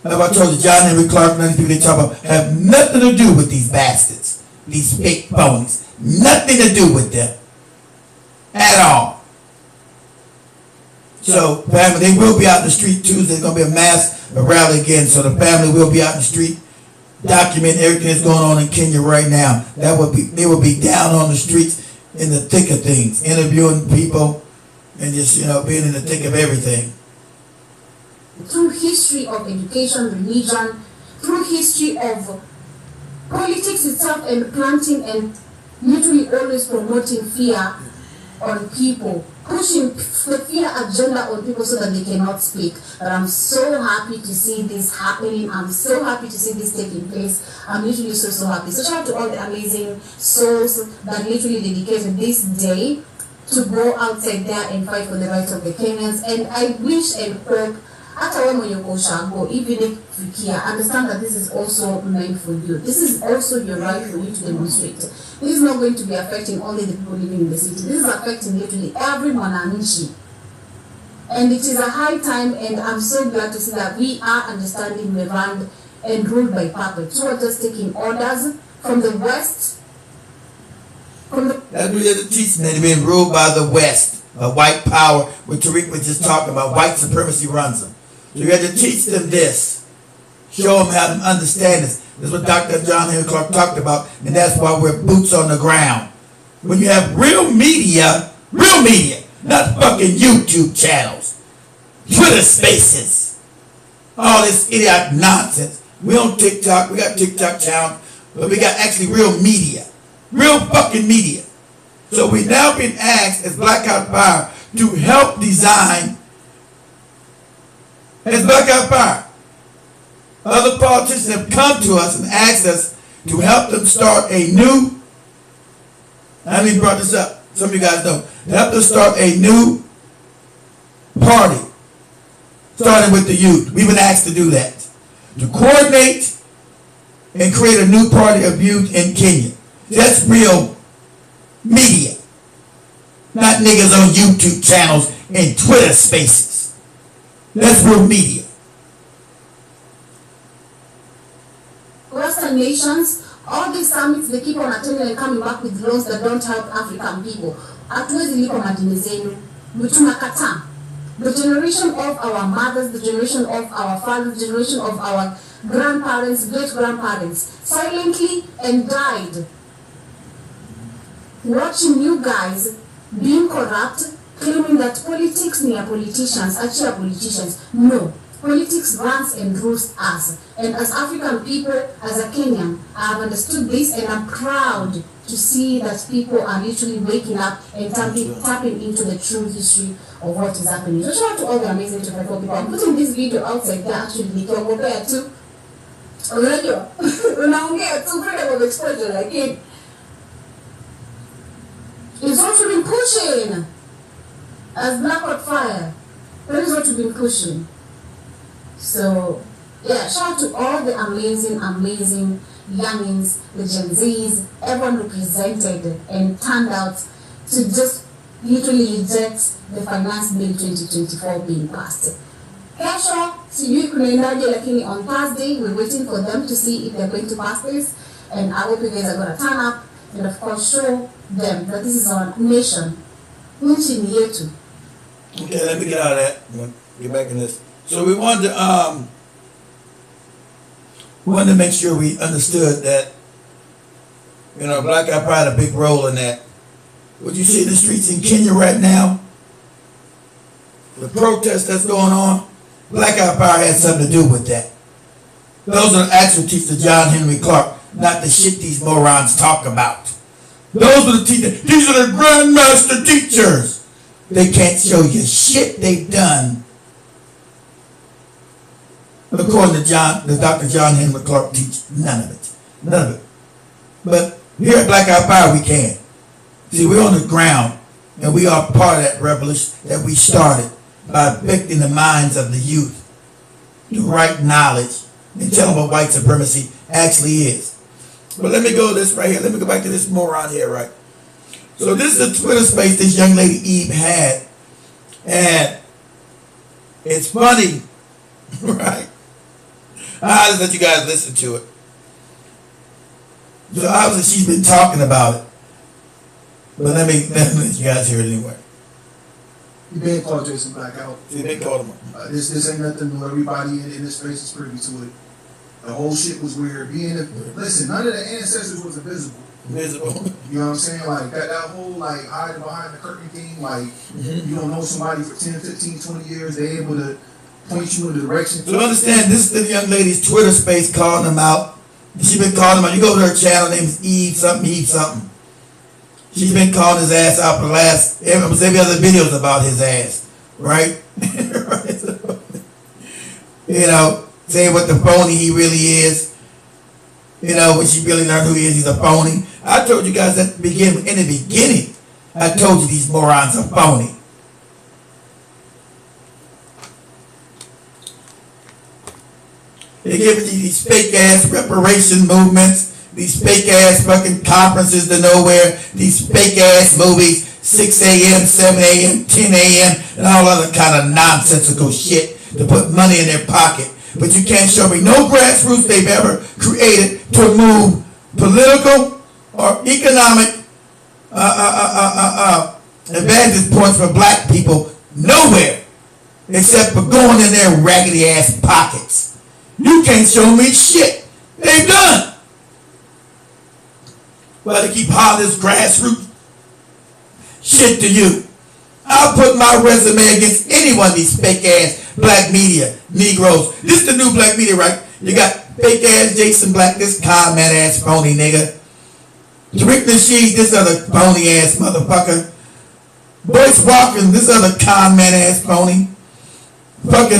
Like I told you, John Henry Clark and other people they talk about have nothing to do with these bastards. These fake ponies. Nothing to do with them. At all. So, family, they will be out in the street Tuesday. There's going to be a rally again. So the family will be out in the street, document everything that's going on in Kenya right now. They will be down on the streets in the thick of things, interviewing people and just, being in the thick of everything. Through history of education, religion, through history of politics itself, and planting and literally always promoting fear on people, pushing the fear agenda on people so that they cannot speak. But I'm so happy to see this happening. I'm so happy to see this taking place. I'm literally so happy. So shout out to all the amazing souls that literally dedicated this day to go outside there and fight for the rights of the Kenyans. And I wish and hope hata wewe mwenye uko ushago, even if fikia, understand that this is also meant for you. This is also your right for you to demonstrate. This is not going to be affecting only the people living in the city. This is affecting literally every mwananchi. And it is a high time, and I'm so glad to see that we are understanding the run and ruled by puppets who are just taking orders from the West. That's what we have to teach them. They've been ruled by the West. White power, what Tariq was just talking about. White supremacy runs them. So you have to teach them this. Show them how to understand this. This is what Dr. John Henry Clark talked about, and that's why we're boots on the ground. When you have real media, not fucking YouTube channels, Twitter spaces, all this idiotic nonsense. We on TikTok, we got TikTok channels, but we got actually real media. Real fucking media. So we now been asked as Blackout Power to help design as Blackout Power. Other politicians have come to us and asked us to help them start a new, I haven't even brought this up, some of you guys know, to help them start a new party, starting with the youth. We've been asked to do that, to coordinate and create a new party of youth in Kenya. That's real media, not niggas on YouTube channels and Twitter spaces. That's real media. Western nations, all these summits, they keep on attending and coming back with laws that don't help African people. Hatuwezi lipa madini zenu, tunakataa. The generation of our mothers, the generation of our fathers, the generation of our grandparents, great-grandparents, silently and died watching you guys being corrupt, claiming that politics near politicians, actually politicians. No. Politics runs and rules us. And as African people, as a Kenyan, I have understood this, and I'm proud to see that people are literally waking up and tapping into the true history of what is happening. So shout out to all the amazing 24 people. I'm putting this video outside there actually nikiongea tu. Unajua? Unaongea tu freedom of expression like it. It's what we've been pushing as Blackout Fire. That is what we've been pushing. So, yeah, shout out to all the amazing youngins, the Gen Zs, everyone represented and turned out to just literally reject the Finance Bill 2024 being passed. Kesho, sijui kunaendaje, lakini on Thursday we're waiting for them to see if they're going to pass this, and I hope you guys are going to turn up and of course show them that this is our nation. Nchi ni yetu. Okay, let me get out of that. Get back in this. So we wanted to make sure we understood that, Black Eye Pride had a big role in that. What you see in the streets in Kenya right now, the protest that's going on, Black Eye Pride had something to do with that. Those are the actual teachers, John Henry Clark, not the shit these morons talk about. Those are the teachers. These are the grandmaster teachers. They can't show you shit they've done. But according to Dr. John Henry Clark teach none of it. None of it. But here at Black Eye Pride we can. See, we're on the ground, and we are part of that revolution that we started by affecting the minds of the youth to right knowledge and tell them what white supremacy actually is. But let me go this right here. Let me go back to this moron here, right? So this is a Twitter space this young lady Eve had. And it's funny, right? I'll just let you guys listen to it. So obviously she's been talking about it. But let me let you guys hear it anyway. You been called Jason Black out. You been called him. This ain't nothing new. Everybody in this space is privy to it. The whole shit was weird. Listen, none of the ancestors was invisible. Invisible. You know what I'm saying? Like that whole like hiding behind the curtain thing, like you don't know somebody for 10, 15, 20 years, they able to point you in the direction. So understand, this is the young lady's Twitter space calling them out. She's been calling him out. You go to her channel, name is Eve something. She's been calling his ass out for the last, every other videos about his ass, right? Saying what the phony he really is. When she really learned who he is, he's a phony. I told you guys in the beginning, I told you these morons are phony. They're giving you these fake ass reparation movements, these fake ass fucking conferences to nowhere, these fake ass movies, 6 a.m., 7 a.m., 10 a.m., and all other kind of nonsensical shit to put money in their pocket. But you can't show me no grassroots they've ever created to move political or economic advantage points for black people nowhere except for going in their raggedy ass pockets. You can't show me shit they've done. Well, they keep hollering this grassroots shit to you. I'll put my resume against any one of these fake ass black media Negroes. This is the new black media, right? You got fake ass Jason Black, this con man ass phony nigga. Tariq Nasheed, this other phony ass motherfucker. Boyce Walker, this other con man ass phony. Fucking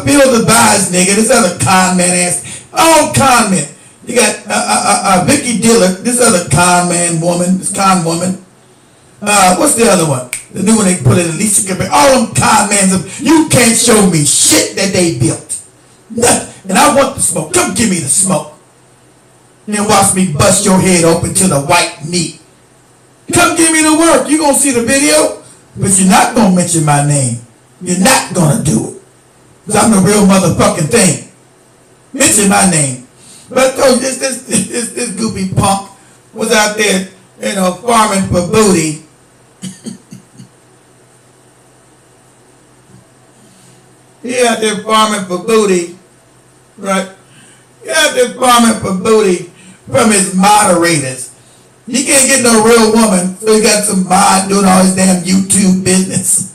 Phil the Bias nigga, this other con man ass. All con men. You got Vicky Diller, this other con man woman, this con woman. What's the other one? The new one they put in, Alicia Cooper. All them con mans, you can't show me shit that they built. Nothing. And I want the smoke. Come give me the smoke. And then watch me bust your head open to the white meat. Come give me the work. You gonna see the video, but you're not gonna mention my name. You're not gonna do it. Because I'm the real motherfucking thing. Mention my name. But this goopy punk was out there, farming for booty. He out there farming for booty, right? He out there farming for booty from his moderators. He can't get no real woman, so he got some mod doing all his damn YouTube business.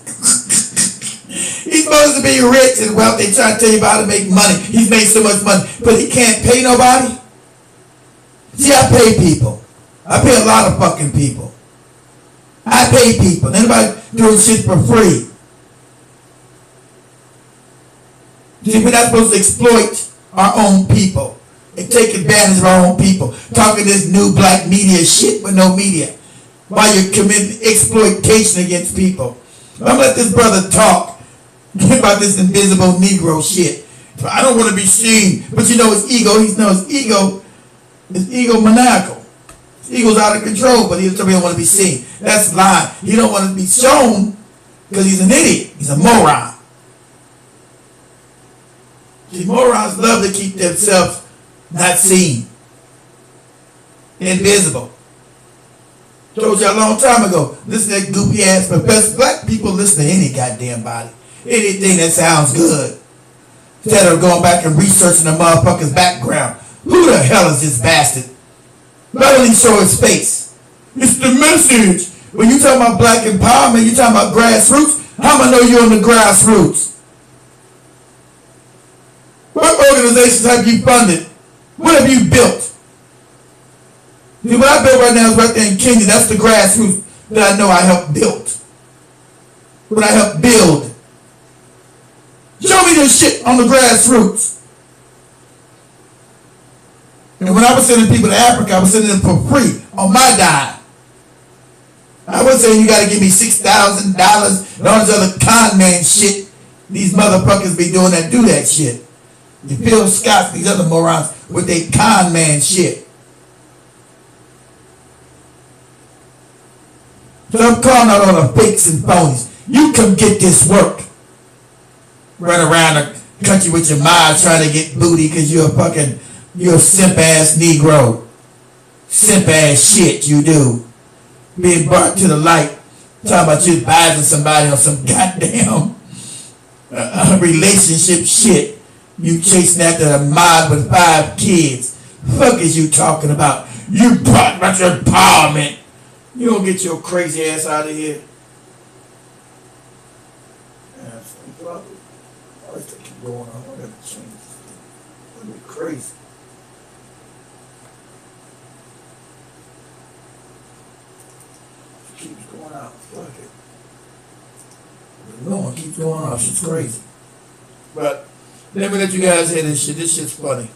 He's supposed to be rich and wealthy, trying to tell you about how to make money. He's made so much money, but he can't pay nobody. See, I pay people. I pay a lot of fucking people. I pay people. Anybody doing shit for free. See, we're not supposed to exploit our own people and take advantage of our own people. Talking this new black media shit with no media while you're committing exploitation against people. I'm gonna let this brother talk about this invisible Negro shit. I don't want to be seen, but his ego. His ego maniacal. His ego's out of control, but he don't want to be seen. That's lying. He don't want to be shown because he's an idiot. He's a moron. See, morons love to keep themselves not seen, invisible. Told you a long time ago, listen to that goopy ass professor. Black people listen to any goddamn body. Anything that sounds good. Instead of going back and researching the motherfucker's background. Who the hell is this bastard? Not only show his face. It's the message. When you talking about black empowerment, you talking about grassroots. How am I know you're on the grassroots? What organizations have you funded? What have you built? See, what I built right now is right there in Kenya. That's the grassroots that I know I helped build. What I helped build. Show me this shit on the grassroots. And when I was sending people to Africa, I was sending them for free on my dime. I wasn't saying you got to give me $6,000 and all this other con man shit. These motherfuckers be doing that, do that shit. You Phil Scott, these other morons with their con man shit. So I'm calling out all the fakes and phonies. You come get this work. Run around the country with your mind trying to get booty because you're a simp ass Negro. Simp ass shit you do. Being brought to the light. Talking about you advising somebody on some goddamn relationship shit. You chasing after a mod with 5 kids. Fuck is you talking about? You talking about your empowerment. You don't get your crazy ass out of here. Keep going on. I gotta change. That'd be crazy. It keeps going out. Fuck it. No one keeps going off. Shit's crazy. But let me let you guys hear this shit. This shit's funny.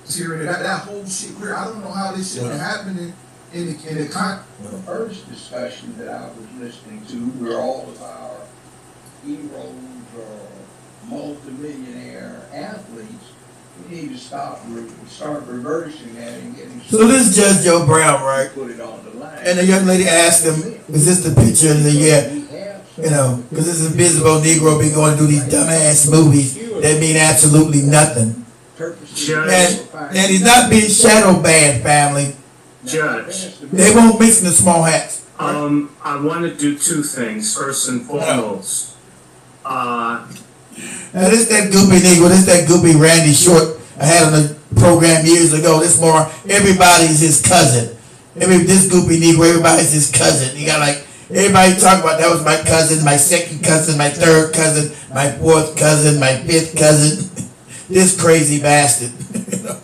That whole shit here, I don't know how this shit happened in the first discussion that I was listening to, where all of our heroes or multimillionaire athletes, we need to start reversing that and getting. So this is Judge Joe Brown, right? Put it on the line. And the young lady asked him, "Is this the picture?" And he said, "Yeah." You know, because this invisible Negro be going to do these dumbass movies that mean absolutely nothing. And he's not being shadow banned, family. Judge. They won't mix in the small hats. I want to do 2 things. First and foremost, now this that goopy Negro, this that goopy Randy Short I had on the program years ago. This more, everybody's his cousin. This goopy Negro, everybody's his cousin. You got like, everybody talk about that was my cousin, my second cousin, my third cousin, my 4th cousin, my 5th cousin. This crazy bastard. You know?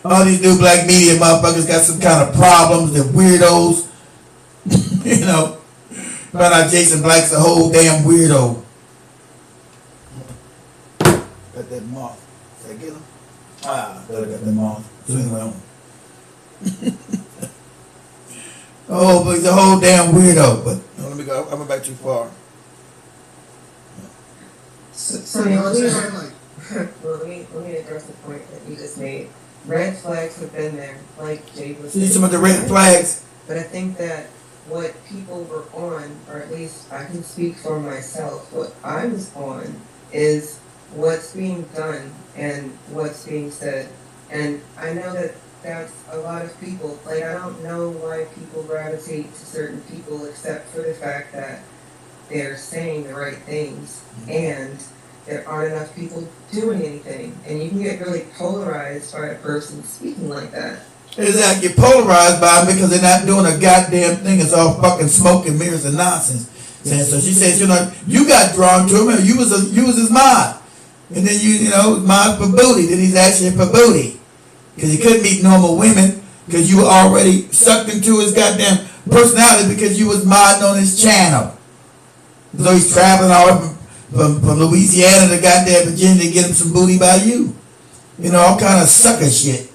All these new black media motherfuckers got some kind of problems. They're weirdos. You know. Found out Jason Black's a whole damn weirdo. Got that moth. Did I get him? I got that moth. So anyway, oh, but he's a whole damn weirdo. But let me go. I went back too far. So let me address the point that you just made. Red flags have been there, like Jade was saying. Some of the red flags. But I think that what people were on, or at least I can speak for myself, what I was on is what's being done and what's being said. And I know that that's a lot of people. Like, I don't know why people gravitate to certain people except for the fact that they're saying the right things and there aren't enough people doing anything. And you can get really polarized by a person speaking like that. Exactly, you're polarized by them because they're not doing a goddamn thing. It's all fucking smoke and mirrors and nonsense. So she says, you know, you got drawn to him. You was his mod. And then you know, mod for booty. Then he's asking for booty. Because he couldn't meet normal women because you were already sucked into his goddamn personality because you was modding on his channel. So he's traveling all from Louisiana to goddamn Virginia to get him some booty by you. You know, all kind of sucker shit.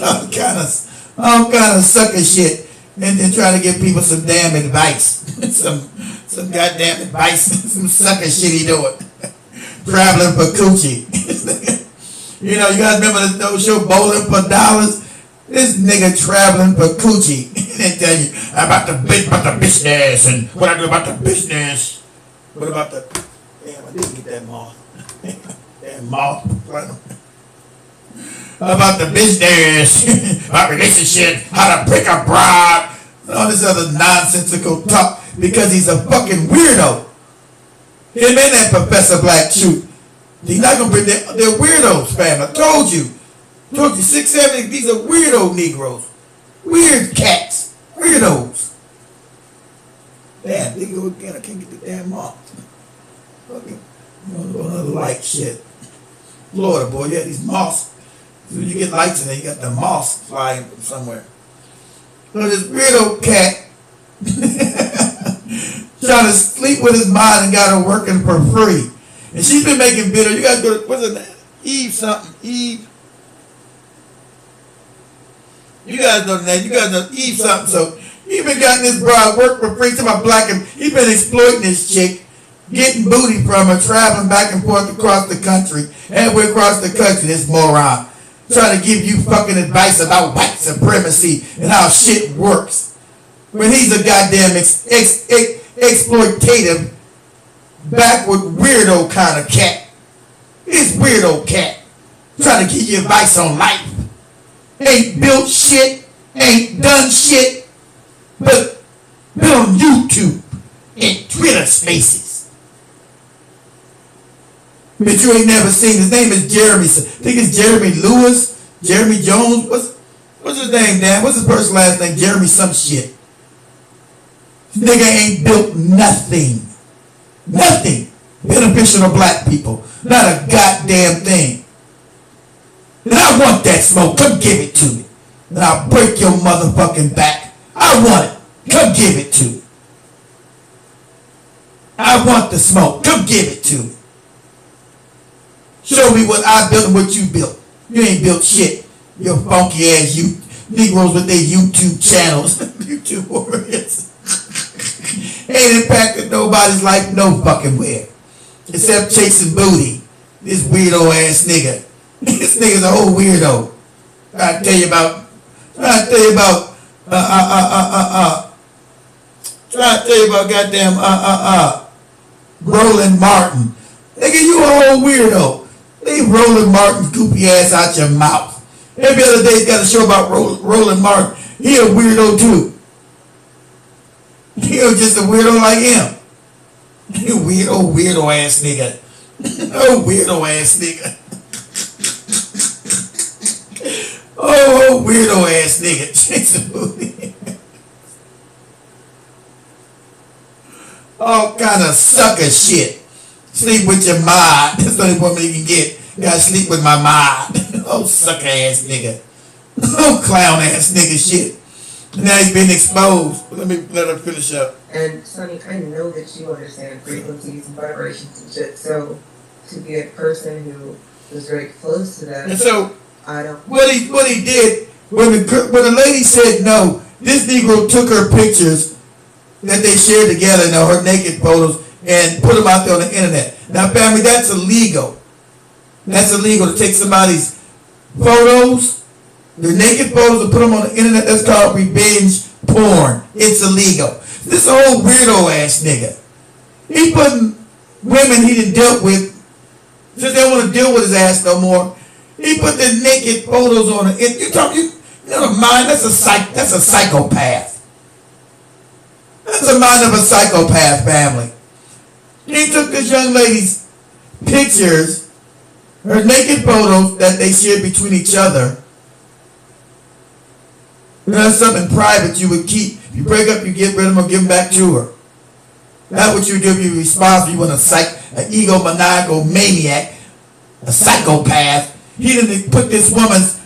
all kind of sucker shit. And then trying to give people some damn advice. some goddamn advice. Some sucker shit he doing. Traveling for coochie. You know, you guys remember the show Bowling for Dollars? This nigga traveling for coochie. They tell you about the business and what I do about the business. What about the... Damn, I didn't get that moth. Damn Damn moth. About the business, about relationship, how to pick a bride, and all this other nonsensical talk because he's a fucking weirdo. Him and that Professor Black Truth. He's not gonna bring they're weirdos, fam. I told you. 6, 7, these are weirdo Negroes. Weird cats. Weirdos. Damn, they go again. I can't get the damn moth. Fucking another light shit. Florida, boy, yeah, these moths. So you get lights in there, you got the moths flying from somewhere. So this weirdo cat trying to sleep with his mind and got her working for free. And she's been making videos. You gotta go to, what's her name? Eve something. Eve. You guys know the name. You guys know Eve something. So he been getting this broad work for free to my black and he been exploiting this chick, getting booty from her, traveling back and forth across the country, halfway across the country, this moron. Trying to give you fucking advice about white supremacy and how shit works. When he's a goddamn exploitative, backward weirdo kind of cat. This weirdo cat. Trying to give you advice on life. Ain't built shit, ain't done shit, but been on YouTube and Twitter spaces. But you ain't never seen. His name is Jeremy. I think it's Jeremy Lewis, Jeremy Jones. What's his name, Dan? What's his first last name? Jeremy some shit. This nigga ain't built nothing. Nothing beneficial to black people. Not a goddamn thing. And I want that smoke. Come give it to me. And I'll break your motherfucking back. I want it. Come give it to me. I want the smoke. Come give it to me. Show me what I built and what you built. You ain't built shit. Your funky ass Negroes with their YouTube channels. YouTube warriors. Ain't impacted nobody's life no fucking where. Except chasing booty. This weirdo ass nigga. This nigga's a whole weirdo. Trying to tell you about goddamn Roland Martin. Nigga, you a whole weirdo. Leave Roland Martin's goopy ass out your mouth. Every other day he's got a show about Roland Martin. He a weirdo too. He was just a weirdo like him. You weirdo ass nigga. Oh, weirdo ass nigga. Oh, weirdo ass nigga. All kind of sucker shit. Sleep with your mind. That's the only woman you can get. You gotta sleep with my mind. Oh, sucker ass nigga. Oh, clown ass nigga shit. Now he's been exposed. Let her finish up. And Sonny, I know that you understand frequencies and vibrations and shit. So to be a person who was very close to that, and so I don't. What he did when the lady said no, this Negro took her pictures that they shared together, her naked photos, and put them out there on the internet. Now, family, that's illegal. That's illegal to take somebody's photos, their naked photos, and put them on the internet. That's called revenge porn. It's illegal. This old weirdo ass nigga. He putting women he done dealt with, since they don't want to deal with his ass no more. He put the naked photos on it. You know the mind. That's a psychopath. That's the mind of a psychopath, family. He took this young lady's pictures, her naked photos that they shared between each other. That's something private you would keep. If you break up, you get rid of them or give them back to her. That's what you do if you're responsible. You want an egomaniacal maniac, a psychopath. He didn't put this woman's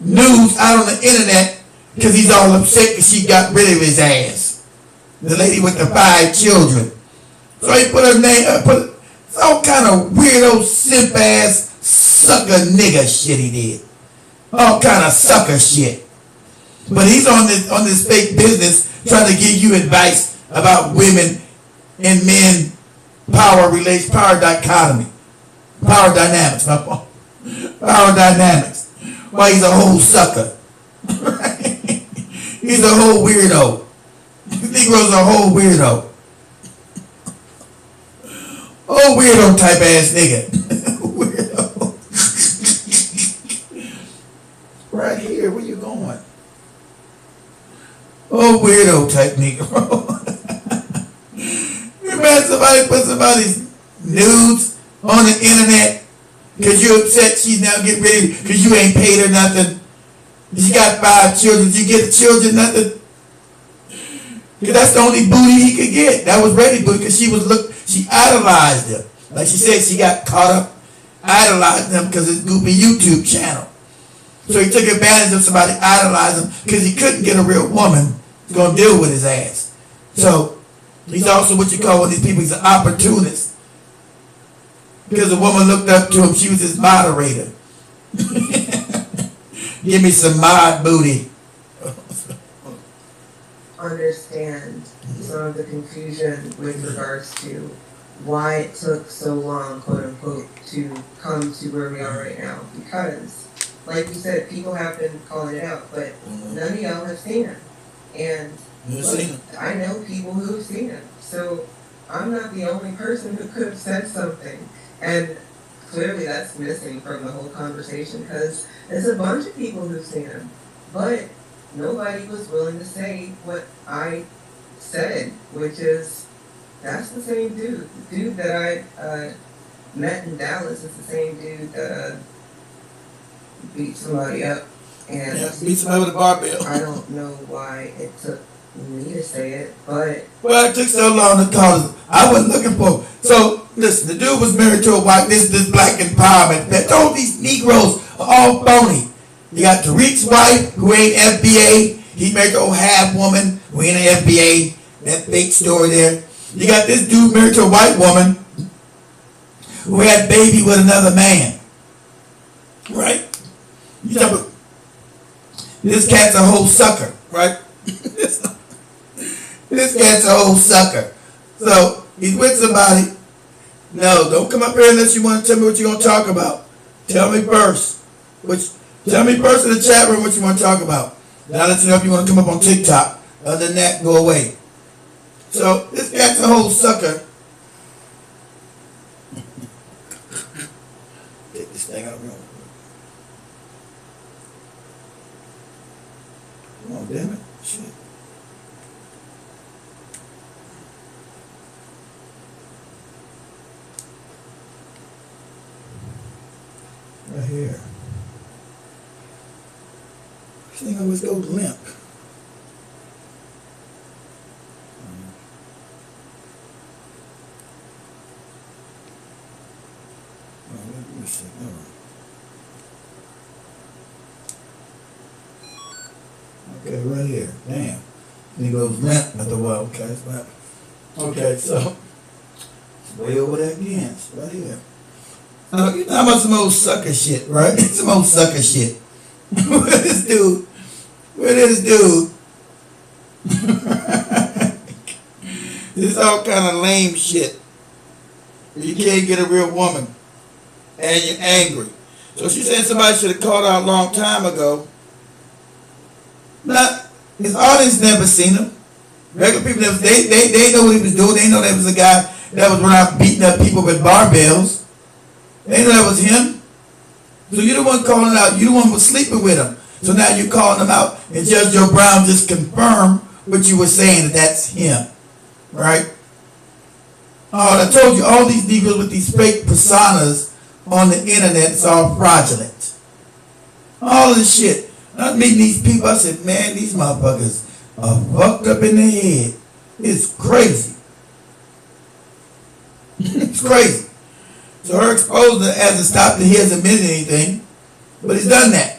news out on the internet because he's all upset because she got rid of his ass. The lady with the 5 children. So he put her name, put all kind of weirdo, simp ass, sucker nigga shit he did. All kind of sucker shit. But he's on this fake business trying to give you advice about women and men, power dichotomy, power dynamics, my fault. Power dynamics. Why he's a whole sucker. He's a whole weirdo. Negro's a whole weirdo. Oh, weirdo type ass nigga. Oh, weirdo type Negro. Man, somebody put somebody's nudes on the internet because you're upset she's now getting ready because you ain't paid her nothing. She got 5 children. You get the children nothing. Because that's the only booty he could get. That was ready booty because she idolized him. Like she said, she got caught up idolizing him because it's goofy YouTube channel. So he took advantage of somebody idolizing him because he couldn't get a real woman who's going to deal with his ass. So he's also what you call one of these people, he's an opportunist. Because the woman looked up to him, she was his moderator. Give me some mod booty. Understand some of the confusion with regards to why it took so long, quote unquote, to come to where we are right now. Because, like you said, people have been calling it out, but none of y'all have seen him. And look, I know people who have seen him. So I'm not the only person who could have said something. And clearly that's missing from the whole conversation because there's a bunch of people who've seen him. But nobody was willing to say what I said, which is, that's the same dude. The dude that I met in Dallas is the same dude that beat somebody up. And beat somebody with a barbell. I don't know why it took me to say it, but... Well, it took so long to call it. I wasn't looking for it. So, listen, the dude was married to a white, this black empowerment. That all these Negroes are all phony. You got Tariq's wife, who ain't FBA. He married to a half woman, who ain't an FBA. That fake story there. You got this dude married to a white woman, who had a baby with another man. Right? You talk about, this cat's a whole sucker, right? This cat's a whole sucker. So, he's with somebody. No, don't come up here unless you want to tell me what you're going to talk about. Tell me first. Tell me first in the chat room what you want to talk about. Then I'll let you know if you want to come up on TikTok. Other than that, go away. So, this cat's a whole sucker. Take this thing out real quick. Come on, damn it. Shit. Right here. This thing always goes limp. Let me see. All right. Okay, right here. Damn. Thing goes limp after a while. Okay, that's what happened. Okay, so it's way over there again. It's right here. You know about some old sucker shit, right? Some old sucker shit. Where this dude? This is all kind of lame shit. You can't get a real woman. And you're angry. So she's saying somebody should have called out a long time ago. Now, his audience never seen him. Regular people never, they know what he was doing. They know that was a guy that was running out beating up people with barbells. They know that was him. So you're the one calling it out. You're the one who was sleeping with him. So now you're calling him out, and Judge Joe Brown just confirmed what you were saying, that that's him. Right? Oh, I told you, all these Negroes with these fake personas on the internet, it's all fraudulent. All of this shit. I was meeting these people, I said, man, these motherfuckers are fucked up in their head. It's crazy. It's crazy. So her exposure hasn't stopped and he hasn't admitted anything, but he's done that.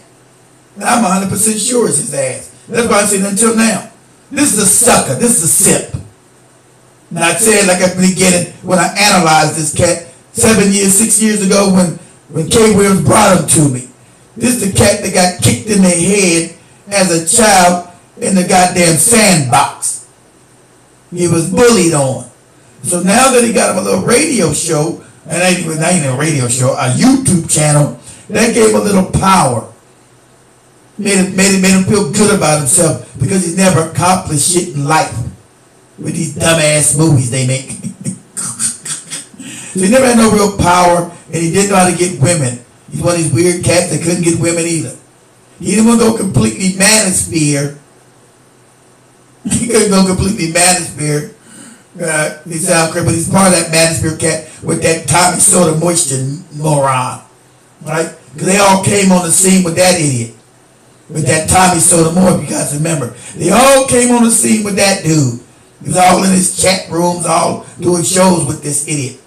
And I'm 100% sure it's his ass. That's why I'm saying until now. This is a sucker. This is a simp. And I said, like I beginning when I analyzed this cat 6 years ago when K. Williams brought him to me. This is the cat that got kicked in the head as a child in the goddamn sandbox. He was bullied on. So now that he got him a little radio show, and not even a radio show, a YouTube channel, that gave him a little power. Made him feel good about himself because he's never accomplished shit in life with these dumbass movies they make. So he never had no real power, and he didn't know how to get women. He's one of these weird cats that couldn't get women either. He didn't want to go completely manosphere He couldn't go completely manosphere. He sound crazy, but he's part of that manosphere cat with that Tommy Soda Moisture moron, right? Because they all came on the scene with that idiot, with that Tommy Soda Moore, if you guys remember. They all came on the scene with that dude. He was all in his chat rooms, all doing shows with this idiot.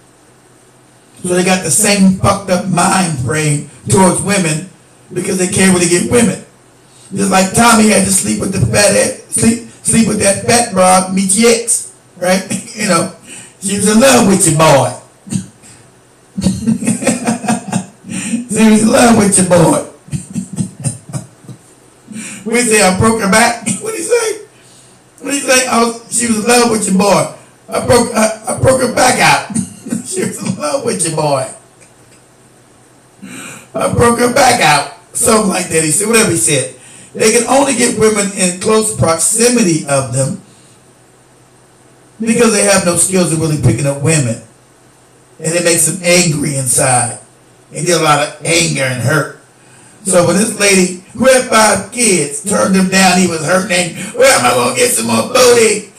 So they got the same fucked up mind frame towards women because they can't really get women. Just like Tommy had to sleep with the sleep with that fat broad, Michi X, right? You know, she was in love with your boy. She was in love with your boy. What did he say? I broke her back. What did he say? What did he say? She was in love with your boy. I broke her back out. She was in love with your boy. I broke her back out. Something like that. He said, whatever he said. They can only get women in close proximity of them because they have no skills of really picking up women. And it makes them angry inside. They get a lot of anger and hurt. So when this lady who had 5 kids turned him down, he was hurting. Where am I going to get some more booty?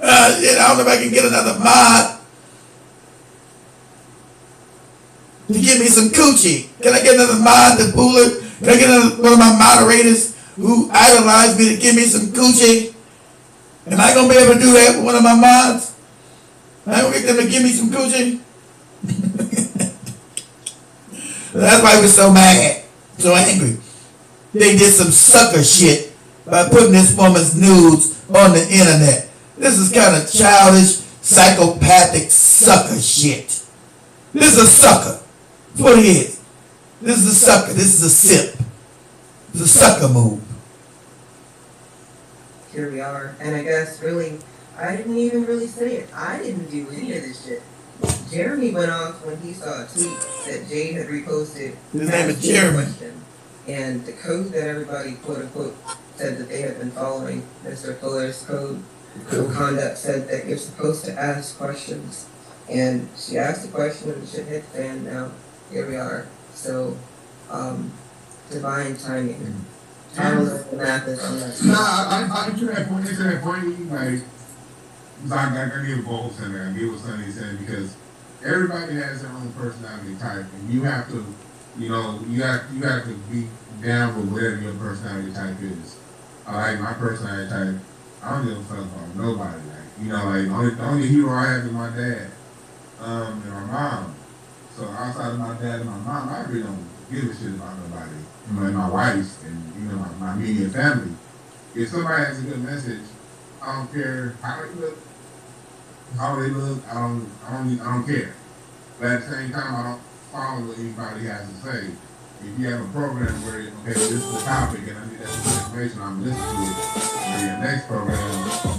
I don't know if I can get another mod to give me some coochie. Can I get another mod to fool her? Can I get one of my moderators who idolize me to give me some coochie? Am I going to be able to do that with one of my mods? Am I going to get them to give me some coochie? That's why he was so mad, so angry. They did some sucker shit by putting this woman's nudes on the internet. This is kind of childish, psychopathic sucker shit. This is a sucker. That's what he is. This is a sucker. This is a sip. It's a sucker move. Here we are. And I guess really, I didn't even really say it. I didn't do any of this shit. Jeremy went off when he saw a tweet that Jade had reposted. His name is Jeremy. And the code that everybody, quote unquote, said that they had been following, Mr. Fuller's code of conduct, said that you're supposed to ask questions. And she asked the question and the shit hit the fan. Now, here we are. So, divine timing. I don't know if the math is on that. I to that point, like, I give both and I give what Sonny's saying because everybody has their own personality type, and you have to, you have to be down with whatever your personality type is. Like my personality type, I don't give a fuck about nobody. Like, the only hero I have is my dad, and my mom. So outside of my dad and my mom, I really don't give a shit about nobody. Like my wife and my immediate family. If somebody has a good message, I don't care how they look. I don't care. But at the same time, I don't follow what anybody has to say. If you have a program where, okay, this is the topic and I need that information, I'm listening to it. And your next program,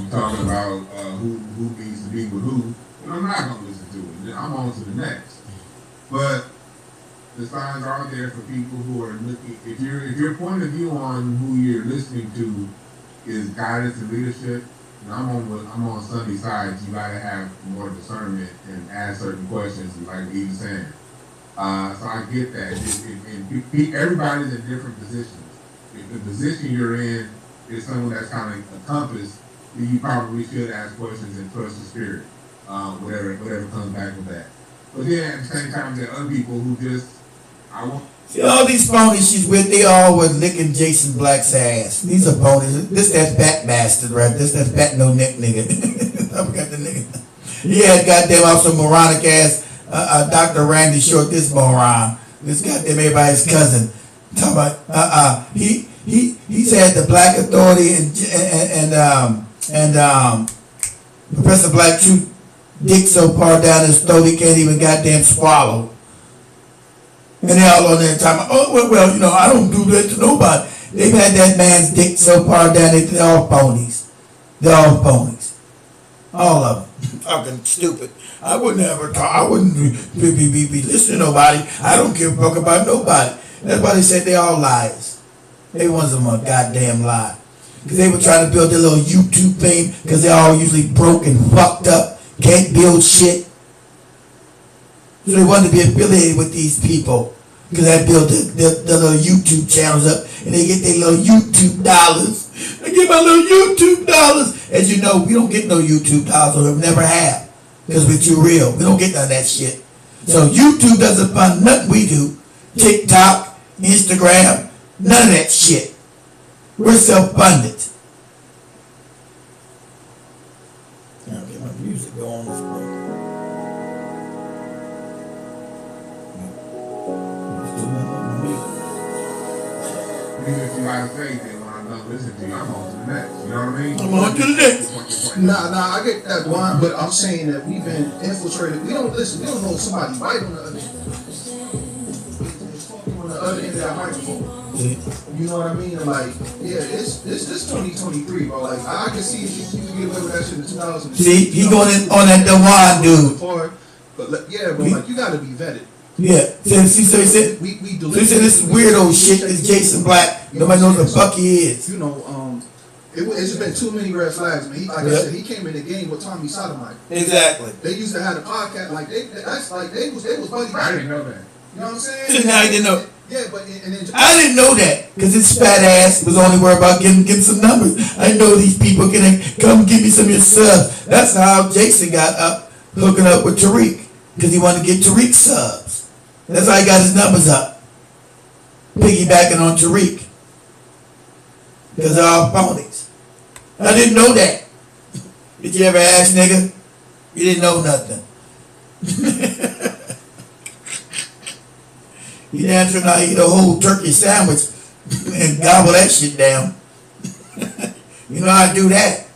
you're talking about who needs to be with who, and I'm not going to listen to it. I'm on to the next. But the signs are there for people who are looking. If your point of view on who you're listening to is guidance and leadership, and I'm on Sunday sides, you gotta have more discernment and ask certain questions, like Eve was saying. So I get that. Everybody's in different positions. If the position you're in is someone that's kind of a compass, then you probably should ask questions and trust the spirit, whatever comes back with that. But then at the same time, there are other people who just, See, all these phonies she's with, they all were licking Jason Black's ass. These are phonies. This that fat bastard, right? This that fat no neck nigga. I forgot the nigga. He had goddamn also moronic ass Dr. Randy Short, this moron. This goddamn everybody's cousin. Talking about he's had the Black Authority and Professor Black shoot dick so far down his throat he can't even goddamn swallow. And they all on there talking about, oh, well, I don't do that to nobody. They've had that man's dick so far down, they're all phonies. They're all phonies. All of them. Fucking stupid. I wouldn't ever talk. I wouldn't be listening to nobody. I don't give a fuck about nobody. That's why they said they all liars. Every one of them a goddamn lie. Because they were trying to build their little YouTube fame because they're all usually broke and fucked up. Can't build shit. So they wanted to be affiliated with these people because they built their little YouTube channels up and they get their little YouTube dollars. I get my little YouTube dollars As you know, we don't get no YouTube dollars, or we never have, because we're too real. We don't get none of that shit. So YouTube doesn't fund nothing we do. TikTok, Instagram, none of that shit. We're self-funded. I'll get my music going. Even if you got faith, then when I'm done listening to you, I'm on to the next. You know what I mean? I'm on to the next. Nah, I get that one, but I'm saying that we've been infiltrated. We don't listen. We don't know somebody right on the other end. On the other end of that microphone. You know what I mean? Like, yeah, it's 2023, bro. Like, I can see if you can get away with that shit in 2000. See, he going in on that Dewan dude. But yeah, bro, like, you gotta be vetted. Yeah, so he said this weirdo shit is Jason Black. Nobody knows the fuck he is. You know, it's just been too many red flags, man. Like I said, he came in the game with Tommy Sodomite. Exactly. They used to have a podcast like they was buddy. I didn't know that. You know what I'm saying? I didn't know. Yeah, but and then I didn't know that because his fat ass was only worried about getting some numbers. I know these people can come give me some of your subs. That's how Jason got up hooking up with Tariq, because he wanted to get Tariq subs. That's how he got his numbers up. Piggybacking on Tariq. Because they're all phonies. I didn't know that. Did you ever ask, nigga? You didn't know nothing. You damn sure not eat a whole turkey sandwich and gobble that shit down. You know how to do that.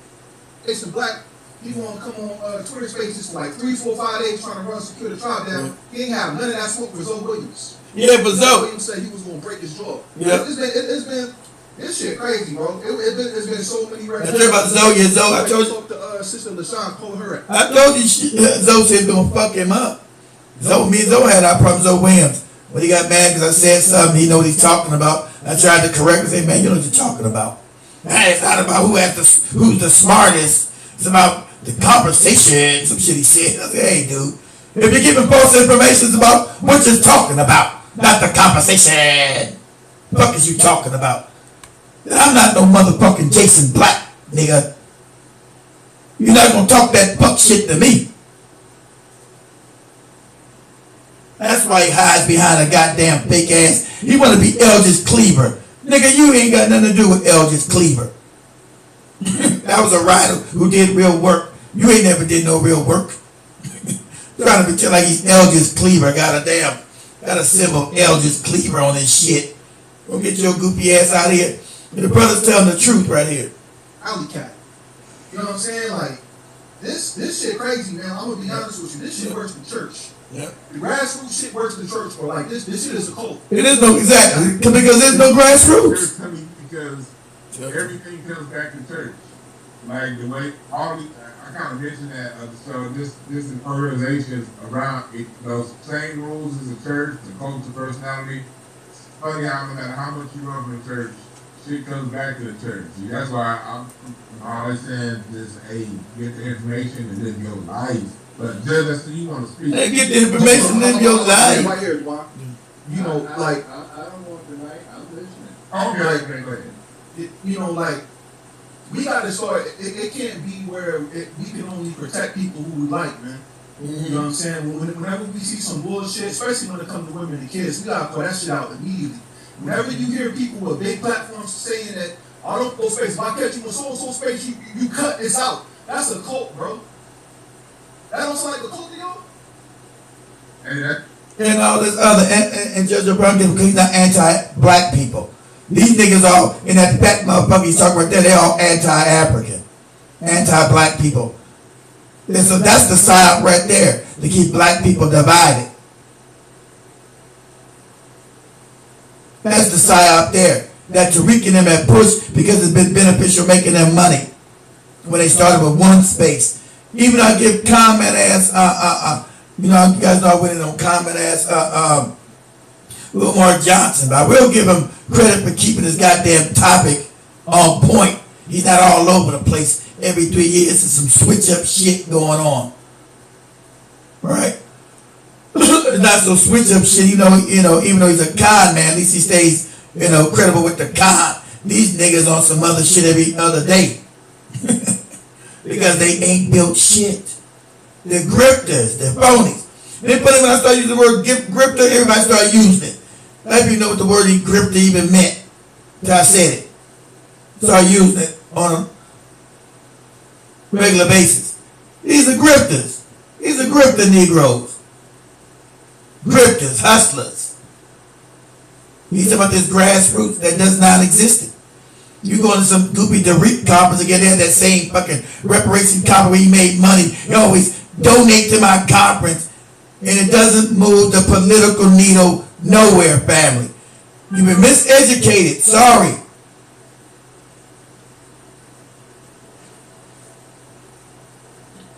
Jason Black, he want to come on Twitter Spaces for like 3, 4, 5 days trying to run Secure the Tribe down. He ain't have none of that smoke with Zoe Williams. Yeah, but Zoe Williams said he was going to break his jaw. Yeah. It's been this shit crazy, bro. It's been so many records. I told you about Zoe. I told you. Talk to Sister LaShawn, call her. I told you Zoe said gonna fuck him up. Me and Zoe had our problem. Zoe Williams. When he got mad because I said something, he know what he's talking about. I tried to correct him and say, man, you know what you're talking about. Man, it's not about who's the smartest. It's about the conversation. Some shit he said. I said, hey, dude, if you're giving false information, it's about what you're talking about, not the conversation. What the fuck is you talking about? I'm not no motherfucking Jason Black, nigga. You're not gonna talk that fuck shit to me. That's why he hides behind a goddamn fake ass. He want to be Eldridge Cleaver. Nigga, you ain't got nothing to do with Eldridge Cleaver. That was a writer who did real work. You ain't never did no real work. Trying to pretend like he's Eldridge Cleaver. Got a symbol of Eldridge Cleaver on his shit. Go get your goofy ass out of here. The brother's telling the truth right here. Alley cat. You know what I'm saying? Like, this shit crazy, man. I'm gonna be honest with you. This shit works in church. Yep. The grassroots shit works in church, but like this shit is a cult. It is no, exactly, because there's no grassroots. Because everything comes back to church. Like the way I kind of mentioned that. So this organization around those same rules as the church, the cult of personality. It's funny how no matter how much you love in the church, shit comes back to the church. See, that's why I'm always saying this: get the information and live your life. But just so you want to speak. Hey, get the information in your life. Right here, Juan. You know, like I don't want tonight. I'm listening. Okay. You know, like we got to start. It can't be where we can only protect people who we like, man. You know what I'm saying? Whenever we see some bullshit, especially when it comes to women and kids, we gotta call that shit out immediately. Whenever you hear people with big platforms saying that, I don't go space. If I catch you in so-and-so space, you cut this out. That's a cult, bro. That don't sound like a cult to y'all? And all this other, and Judge Debunking, because he's not anti-black people. These niggas all, in that fat motherfucker he's talking right there, they're all anti-African. Anti-black people. And so that's the psyop right there, to keep black people divided. That's the psyop there. That Tariq and them had pushed because it's been beneficial making them money. When they started with one space. Even I give comment ass, you know, you guys know I went in on comment ass, Lamar Johnson, but I will give him credit for keeping his goddamn topic on point. He's not all over the place. Every 3 years there's some switch up shit going on. Right? Not so switch up shit, you know, even though he's a con man, at least he stays, you know, credible with the con. These niggas on some other shit every other day. because they ain't built shit. They're grifters. They're phonies. Then when I started using the word grifter, everybody started using it. I didn't even know what the word grifter even meant until I said it. Started using it on a regular basis. These are grifters. These are grifter Negroes. Grifters, hustlers. You talk about this grassroots that does not exist. You go to some goopy Tariq conference again, they had that same fucking reparation conference where you made money. You always donate to my conference, and it doesn't move the political needle nowhere, family. You've been miseducated. Sorry.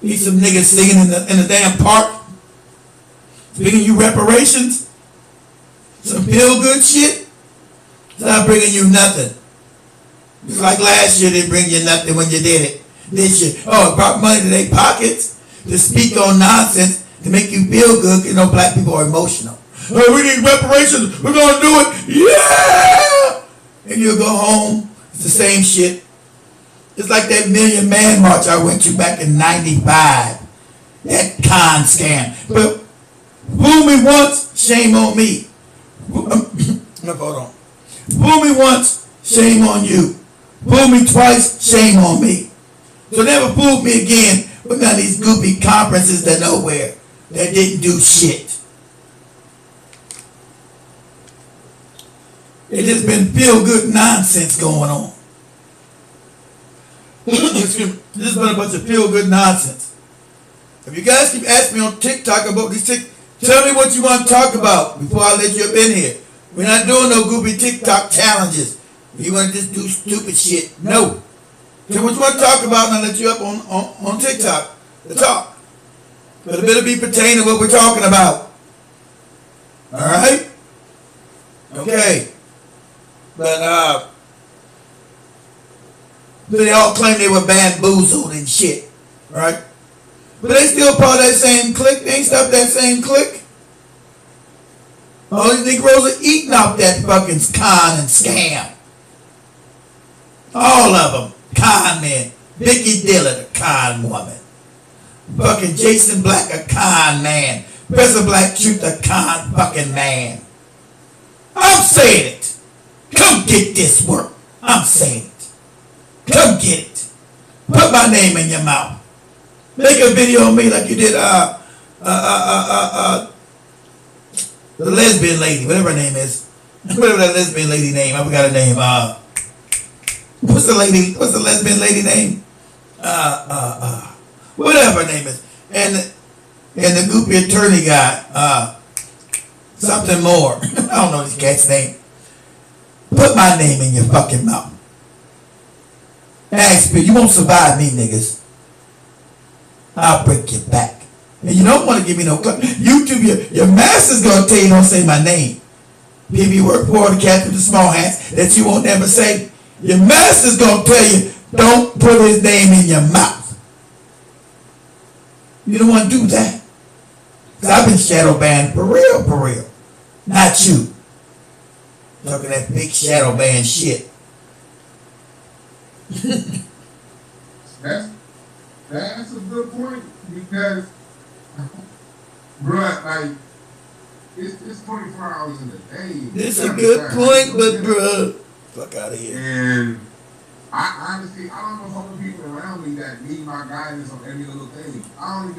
These some niggas singing in the damn park, bringing you reparations, some feel good shit. It's not bringing you nothing. It's like last year they bring you nothing when you did it. This year, it brought money to their pockets to speak on nonsense to make you feel good because black people are emotional. Oh, we need reparations. We're gonna do it. Yeah. And you'll go home. It's the same shit. It's like that Million Man March I went to back in '95. That con scam. But fool me once, shame on me. Hold on. Fool me once, shame on you. Fool me twice, shame on me. So never fool me again with none of these goofy conferences that nowhere that didn't do shit. It just been feel good nonsense going on. This has been a bunch of feel good nonsense. If you guys keep asking me on TikTok about these tell me what you want to talk about before I let you up in here. We're not doing no goofy TikTok challenges. You want to just do stupid shit? No. Tell me what you want to talk about and I'll let you up on TikTok to talk. But it better be pertaining to what we're talking about. Alright? Okay. But they all claim they were bamboozled and shit. Right? But they still part of that same clique. They ain't stopped that same clique. All these Negroes are eating off that fucking con and scam. All of them. Con men. Vicky Dillon, a con woman. Fucking Jason Black, a con man. Professor Black Truth, a con fucking man. I'm saying it. Come get this work. I'm saying it. Come get it. Put my name in your mouth. Make a video on me like you did the lesbian lady, whatever her name is. Whatever that lesbian lady name. I forgot her name. What's the lesbian lady name? Whatever her name is. And the goopy attorney guy, something more. I don't know this cat's name. Put my name in your fucking mouth. Ask me, you won't survive me, niggas. I'll break your back. And you don't want to give me no YouTube, your master's gonna tell you don't say my name. People you work for, the cat with the small hands that you won't ever say. Your master's gonna tell you don't put his name in your mouth. You don't want to do that. Because I've been shadow banned for real. Not you. Talking that big shadow ban shit. That's a good point because, bruh, like, it's 24 hours in a day. It's a good point, but bruh, fuck out of here. And I honestly, I don't know how many people around me that need my guidance on every little thing. I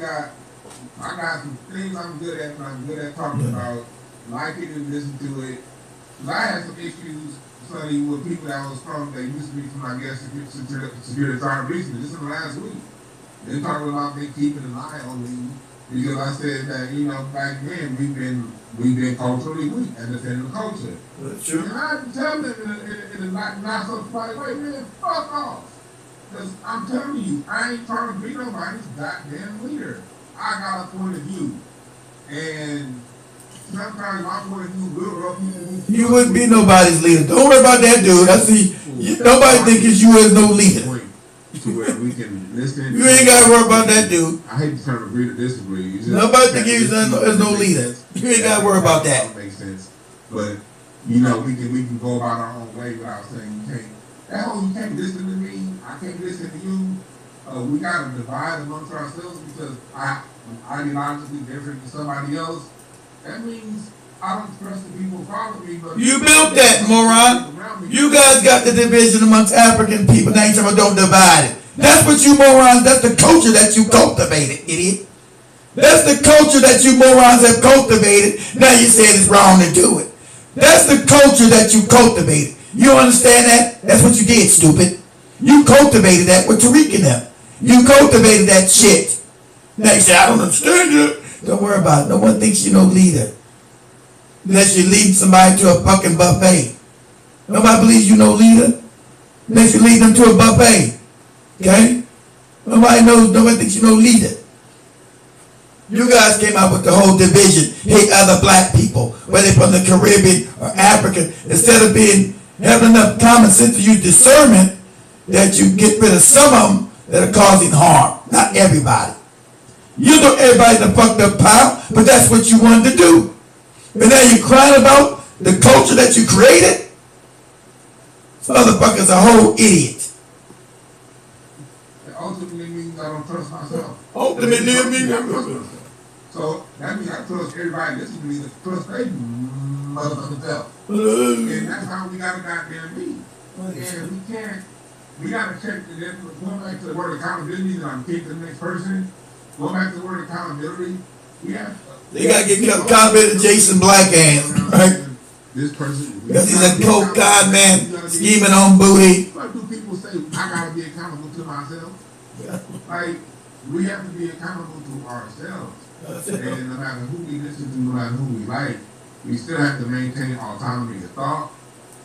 got some things I'm good at, and I'm good at talking about, like it and listen to it. Because I had some issues, Sonny, with people that was from, they used to be from, I guess, security time recently, just in the last week. They're talking about me keeping an eye on me because I said that, back then we've been culturally weak and defending the culture. True. And I had to tell them in a not so polite way, man, fuck off. Because I'm telling you, I ain't trying to be nobody's goddamn leader. I got a point of view. And sometimes my point of view will rub people. You wouldn't be nobody's leader. Don't worry about that dude. I see. Nobody thinks you is no leader. To where we can listen. You ain't got to worry about that dude. I hate to turn agree to disagree. Nobody thinks you is no leader. You ain't got to worry about that. That makes sense. But we can go about our own way without saying you can't. You can't listen to me. I can't listen to you. we got to divide amongst ourselves because I'm ideologically different than somebody else, that means I don't trust the people following me. But you built that, moron. You guys got the division amongst African people. Now you don't divide it. That's what you morons, that's the culture that you cultivated, idiot. That's the culture that you morons have cultivated. Now you said it's wrong to do it. That's the culture that you cultivated. You understand that? That's what you did, stupid. You cultivated that with Tariq and them. You cultivated that shit. Now you say, I don't understand it. Don't worry about it. No one thinks you're no leader. Unless you lead somebody to a fucking buffet. Nobody believes you no leader. Unless you lead them to a buffet. Okay? Nobody thinks you're no leader. You guys came out with the whole division, hate other black people, whether from the Caribbean or Africa, instead of having enough common sense to use discernment that you get rid of some of them that are causing harm. Not everybody. You know everybody's a fucked up pile, but that's what you wanted to do. And now you're crying about the culture that you created? This motherfucker's a whole idiot. It ultimately means I don't trust myself. Ultimately means so that means I trust everybody listening to me to trust their motherfucking self. And that's how we gotta goddamn be. And we gotta check the difference. Going back to the word accountability, and I'm kicking the next person. Going back to the word accountability, they gotta get accountability to Jason Blackhand, right? This person, because he's a coke god man, scheming on booty. Why do people say I gotta be accountable to myself? Like, we have to be accountable to ourselves. And no matter who we listen to, no matter who we like, we still have to maintain autonomy of thought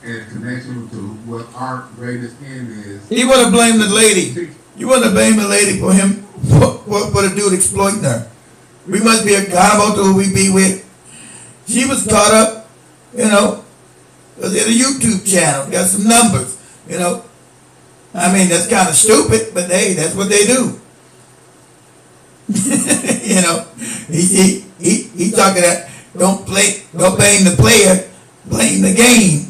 and connection to what our greatest end is. You want to blame the lady. You want to blame the lady for him, for the dude exploiting her. We must be accountable to who we be with. She was caught up, was in a YouTube channel, got some numbers, I mean, that's kind of stupid, but hey, that's what they do. He talking that don't blame the player, blame the game.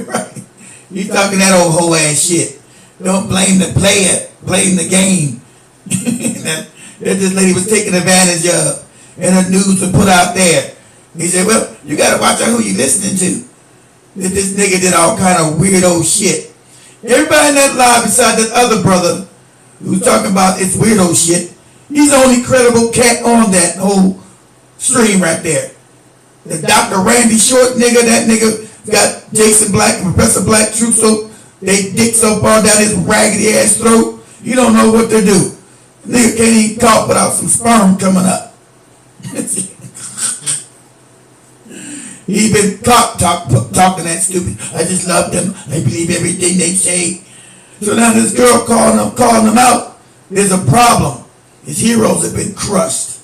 Right? He's talking that old hoe ass shit. Don't blame the player, blame the game. that this lady was taking advantage of, and her news was put out there. He said, well, you gotta watch out who you listening to. This nigga did all kind of weirdo shit. Everybody in that live beside that other brother who's talking about it's weirdo shit, he's the only credible cat on that whole stream right there. The Dr. Randy Short nigga, that nigga got Jason Black and Professor Black Truth so they dick so far down his raggedy ass throat, you don't know what to do. Nigga can't even cough without some sperm coming up. He been talking that stupid. I just love them. I believe everything they say. So now this girl calling them out. There's a problem. His heroes have been crushed.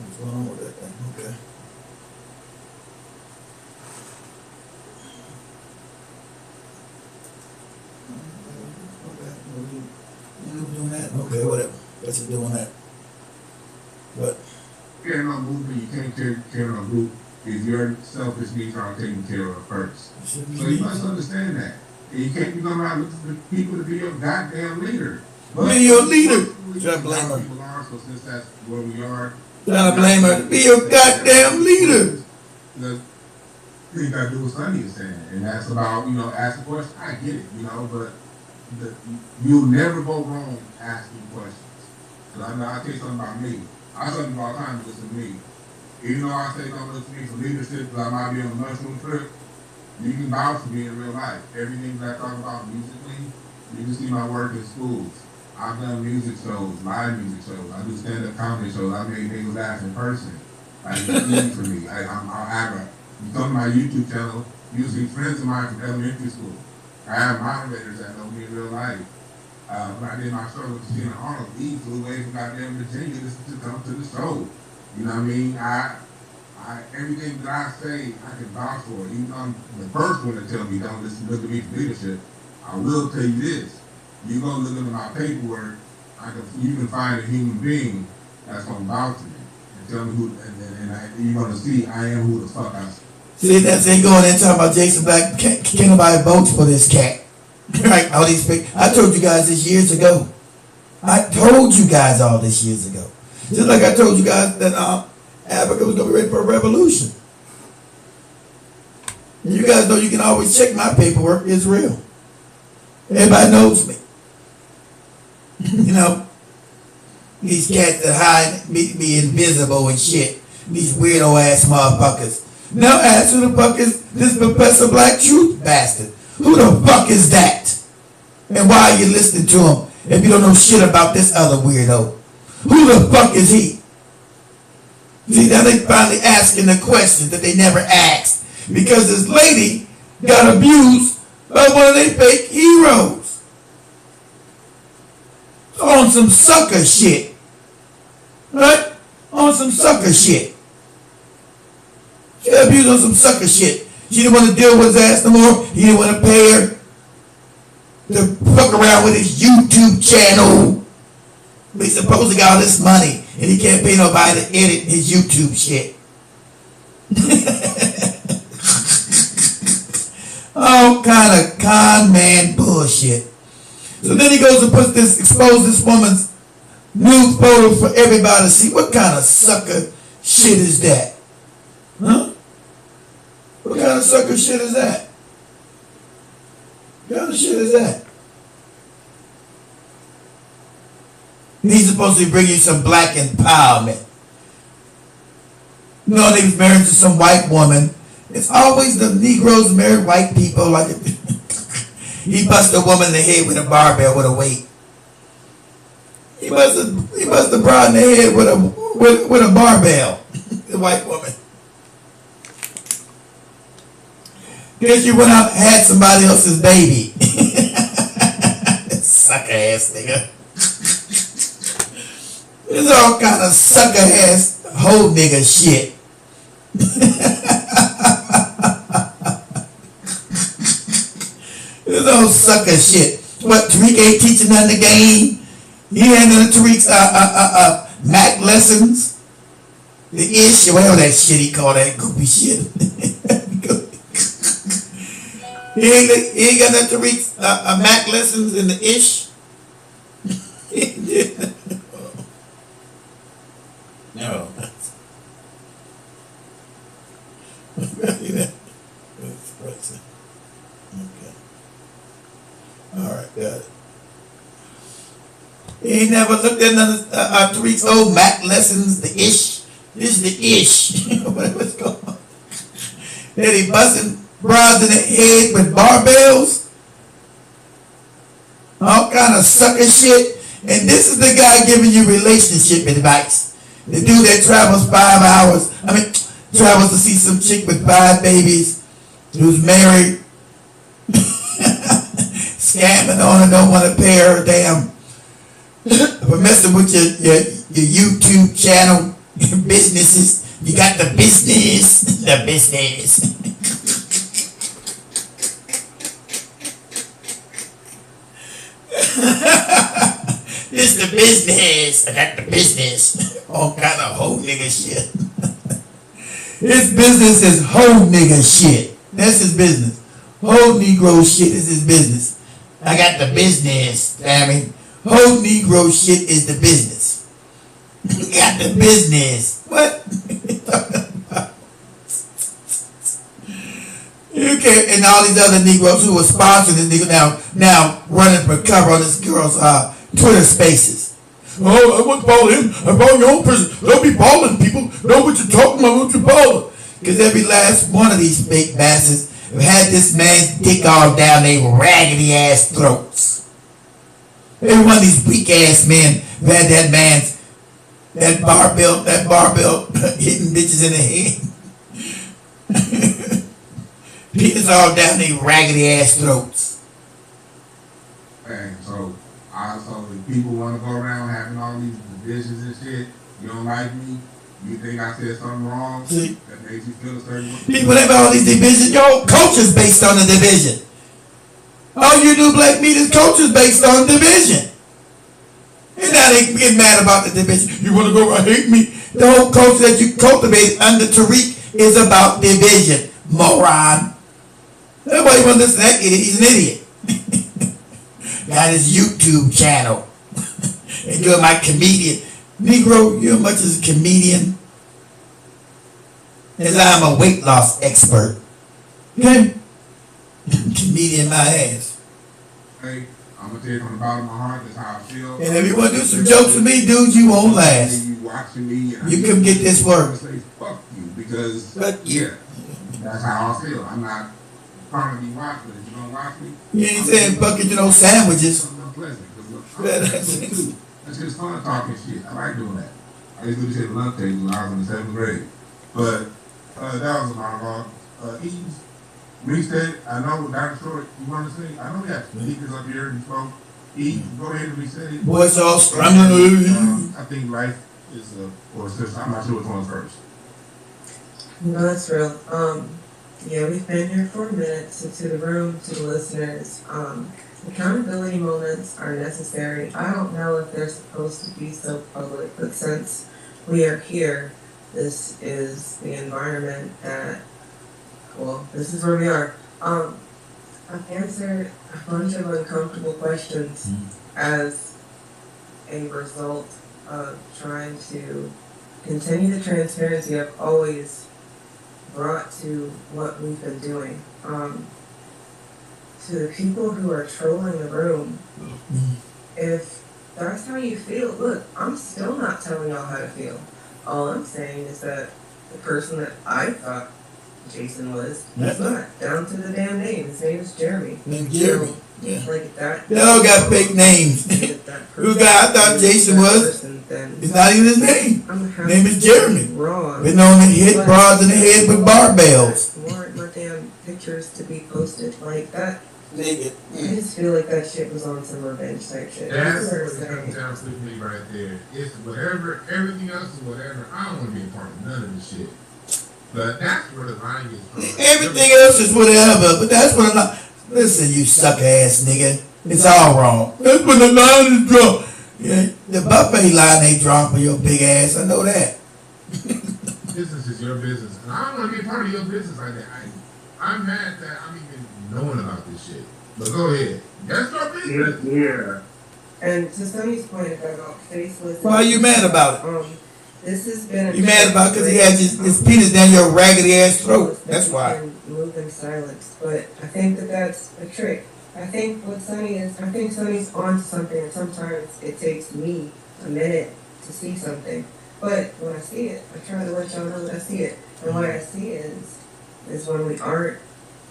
What's going on with that thing? Okay. Doing that? Okay, whatever. Guess he's doing that. But carrying on movement, you can't carry on group if your selfish needs aren't taken care of first. So you must understand that. And you can't be going around looking for people to be your goddamn leader. Be your leader. Try to blame her. So since that's where we are, try to blame her. Be your goddamn leader. The thing I do what Sonny is saying, and that's about, ask a question. I get it, but you'll never go wrong asking questions. Because I'll tell you something about me. I tell you all the time to listen to me. Even though I say don't listen to me for leadership, because I might be on a mushroom trip, you can vouch for me in real life. Everything that I talk about musically, you can see my work in schools. I've done music shows, live music shows. I do stand-up comedy shows. I make niggas laugh in person. It's easy for me. You come to my YouTube channel, usually friends of mine from elementary school. I have moderators that know me in real life. When I did my show with Gina Arnold, he flew away from goddamn Virginia just to come to the show. You know what I mean? Everything that I say, I can vouch for. Even I'm the first one to tell me don't look at me for leadership. I will tell you this. You go look at my paperwork, you can find a human being that's gonna vouch for me and tell me who, and you're gonna see I am who the fuck I am. See, that's they going in talking about Jason Black. Can't nobody vote for this cat. Right? All these I told you guys this years ago. I told you guys all this years ago. Just like I told you guys that Africa was going to be ready for a revolution. And you guys know you can always check my paperwork. It's real. Everybody knows me. You know, these cats that hide, be invisible and shit. These weirdo ass motherfuckers. Now ask who the fuck is this Professor Black Truth bastard? Who the fuck is that? And why are you listening to him if you don't know shit about this other weirdo? Who the fuck is he? See, now they finally asking the questions that they never asked because this lady got abused by one of their fake heroes on some sucker shit. Right? On some sucker shit. She got abused on some sucker shit. She didn't want to deal with his ass no more. He didn't want to pay her to fuck around with his YouTube channel. But he's supposed to get all this money and he can't pay nobody to edit his YouTube shit. All kind of con man bullshit. So then he goes and exposes this woman's nude photo for everybody to see. What kind of sucker shit is that? Huh? What kind of sucker shit is that? What kind of shit is that? He's supposed to be bringing you some black empowerment. You know, they was married to some white woman. It's always the Negroes marry white people. Like he bust a woman in the head with a barbell with a weight. He must have brought in the head with a barbell. The white woman. Because you went out and had somebody else's baby. Sucker ass nigga. There's all kind of sucker ass whole nigga shit. There's all sucker shit. What, Tariq ain't teaching nothing in the game? He ain't none of Tariq's Mac lessons. The ish, whatever that shit he called that goopy shit. He ain't got nothing to reach Mac lessons in the ish. No. Okay. Alright, got it. He ain't never looked at none of Tariq's old Mac lessons, the ish. This is the ish. Whatever's going on. Then he busting bras in the head with barbells, all kind of sucker shit. And this is the guy giving you relationship advice. The dude that travels 5 hours, travels to see some chick with 5 babies, who's married, scamming on her, don't want to pay her damn for messing with your YouTube channel, your businesses. You got the business, the business. This the business. I got the business. All kind of whole nigga shit. His business is whole nigga shit. That's his business. Whole Negro shit is his business. I got the business. Damn it. Whole Negro shit is the business. You got the business. What? You can't, and all these other Negroes who were sponsoring this nigga now running for cover on this girl's Twitter spaces. Oh, I wouldn't follow him. I follow your own person. Don't be balling, people. Know what you're talking about, what you're balling. Because every last one of these fake bastards have had this man's dick all down their raggedy ass throats. Every one of these weak ass men have had that barbell hitting bitches in the head. Penis all down their raggedy ass throats. And so if people want to go around having all these divisions and shit, you don't like me, you think I said something wrong that makes you feel a certain way? People have all these divisions. Your culture's based on the division. All you do, black men, me this culture is based on division. And now they get mad about the division. You want to go around hate me? The whole culture that you cultivate under Tariq is about division, moron. Nobody want to listen to that idiot. He's an idiot. Got his YouTube channel. And doing my comedian. Negro, you're as much as a comedian as I'm a weight loss expert. Okay? Comedian my ass. Hey, I'm gonna tell you from the bottom of my heart, that's how I feel. And if you want to do some jokes with me, dude, you won't last. You watching me, and you come get this work. Say fuck you, because fuck you. Yeah, that's how I feel. I'm not trying to be watched, but if you don't watch me, you ain't saying fuck you know sandwiches. That's just fun talking shit. I like doing that. I used to do shit at lunch table when I was in the 7th grade. But that was a monologue. Eves, reset. I know Dr. Short, you want to sing? I know we got speakers up here and spoke. Eve, go ahead and reset it. Boy, it's all scrumbling. I think life is or sister. I'm not sure which one's first. No, that's real. Yeah, we've been here for a minute. So to the room, to the listeners, accountability moments are necessary. I don't know if they're supposed to be so public, but since we are here, this is the environment that, well, this is where we are. I've answered a bunch of uncomfortable questions as a result of trying to continue the transparency I've always brought to what we've been doing. To the people who are trolling the room, if that's how you feel, look, I'm still not telling y'all how to feel. All I'm saying is that the person that I thought Jason was, he's not. Down to the damn name. His name is Jeremy. Jeremy. Yeah. Like that. They all got fake names. Who guy I thought Jason was? It's not even his name. His name is Jeremy. Been known to hit broads in the head with barbells. More my damn pictures to be posted like that. Nigga. I just feel like that shit was on some revenge type shit. That's what comes down to me right there. It's whatever, everything else is whatever. I don't want to be a part of none of this shit. But that's where the line is from. Everything else is whatever, but that's what I'm not. Listen, you sucker ass nigga. It's all wrong. That's when the line is drawn. Yeah, the buffet line ain't drawn for your big ass. I know that. Business is your business. And I don't want to be a part of your business like that. I'm mad that I'm even knowing about this shit. But go ahead. That's your business. Yeah. And to Sonny's point about faceless. Why are you mad about it? This has been. You mad about because he had his penis down your raggedy ass throat. That's why. Move in silence, but I think that that's a trick. I think what Sonny is. I think Sonny's onto something, and sometimes it takes me a minute to see something. But when I see it, I try to let y'all know that I see it. And what I see is when we aren't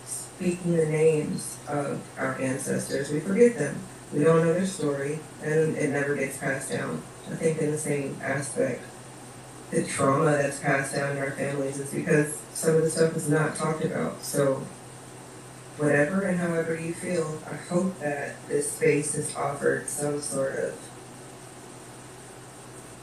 speaking the names of our ancestors, we forget them. We don't know their story, and it never gets passed down. I think in the same aspect, the trauma that's passed down in our families is because some of the stuff is not talked about. So whatever and however you feel, I hope that this space has offered some sort of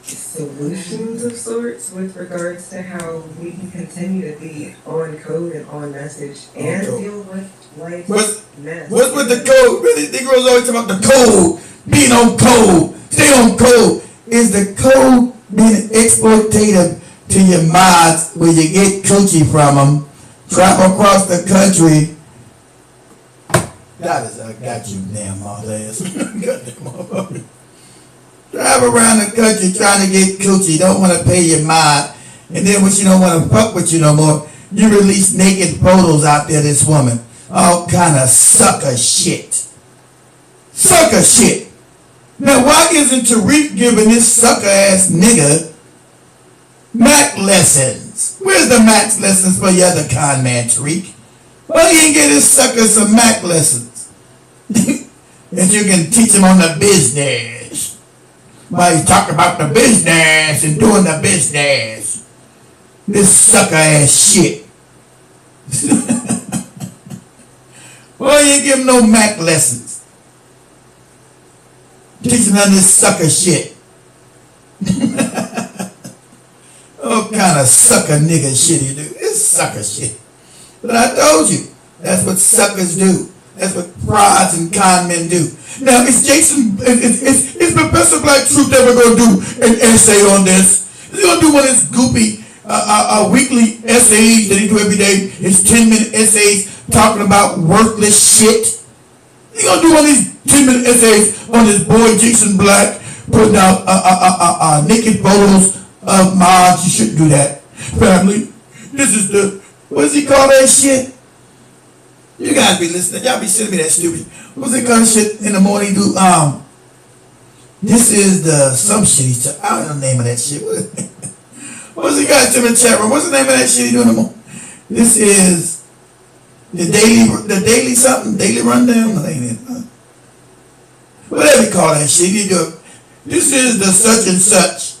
solutions of sorts with regards to how we can continue to be on code and on message and deal with life's mess. What's with the code? Really, Negroes always talk about the code, being on code, stay on code. Is the code being exploitative to your mods where you get coochie from them, travel across the country? God is, I got you, damn mod ass. Drive around the country trying to get coochie, don't want to pay your mod, and then when she don't want to fuck with you no more, you release naked photos out there of this woman. All kind of sucker shit. Sucker shit. Now why isn't Tariq giving this sucker ass nigga Mac lessons? Where's the Mac lessons for your other con man, Tariq? Why you ain't get this sucker some Mac lessons? That you can teach him on the business. While he's talking about the business and doing the business. This sucker ass shit. Why you ain't give him no Mac lessons? Teach him on this sucker shit. All kind of sucker nigga shit he do. This sucker shit. But I told you, that's what suckers do. That's what frauds and con men do. Now, is Professor Black Truth ever going to do an essay on this? Is he going to do one of his goopy weekly essays that he do every day? His 10-minute essays talking about worthless shit? He going to do one of these 10-minute essays on his boy Jason Black putting out naked photos of mods? You shouldn't do that. Family, this is the, what does he call that shit? You guys be listening. Y'all be sending me that stupid. What's it called shit in the morning? Do this is the some shit he said. I don't know the name of that shit. What's it called in the chat room? What's the name of that shit he doing in the morning? This is the daily something, daily rundown. Whatever you call that shit. You do. This is the such and such.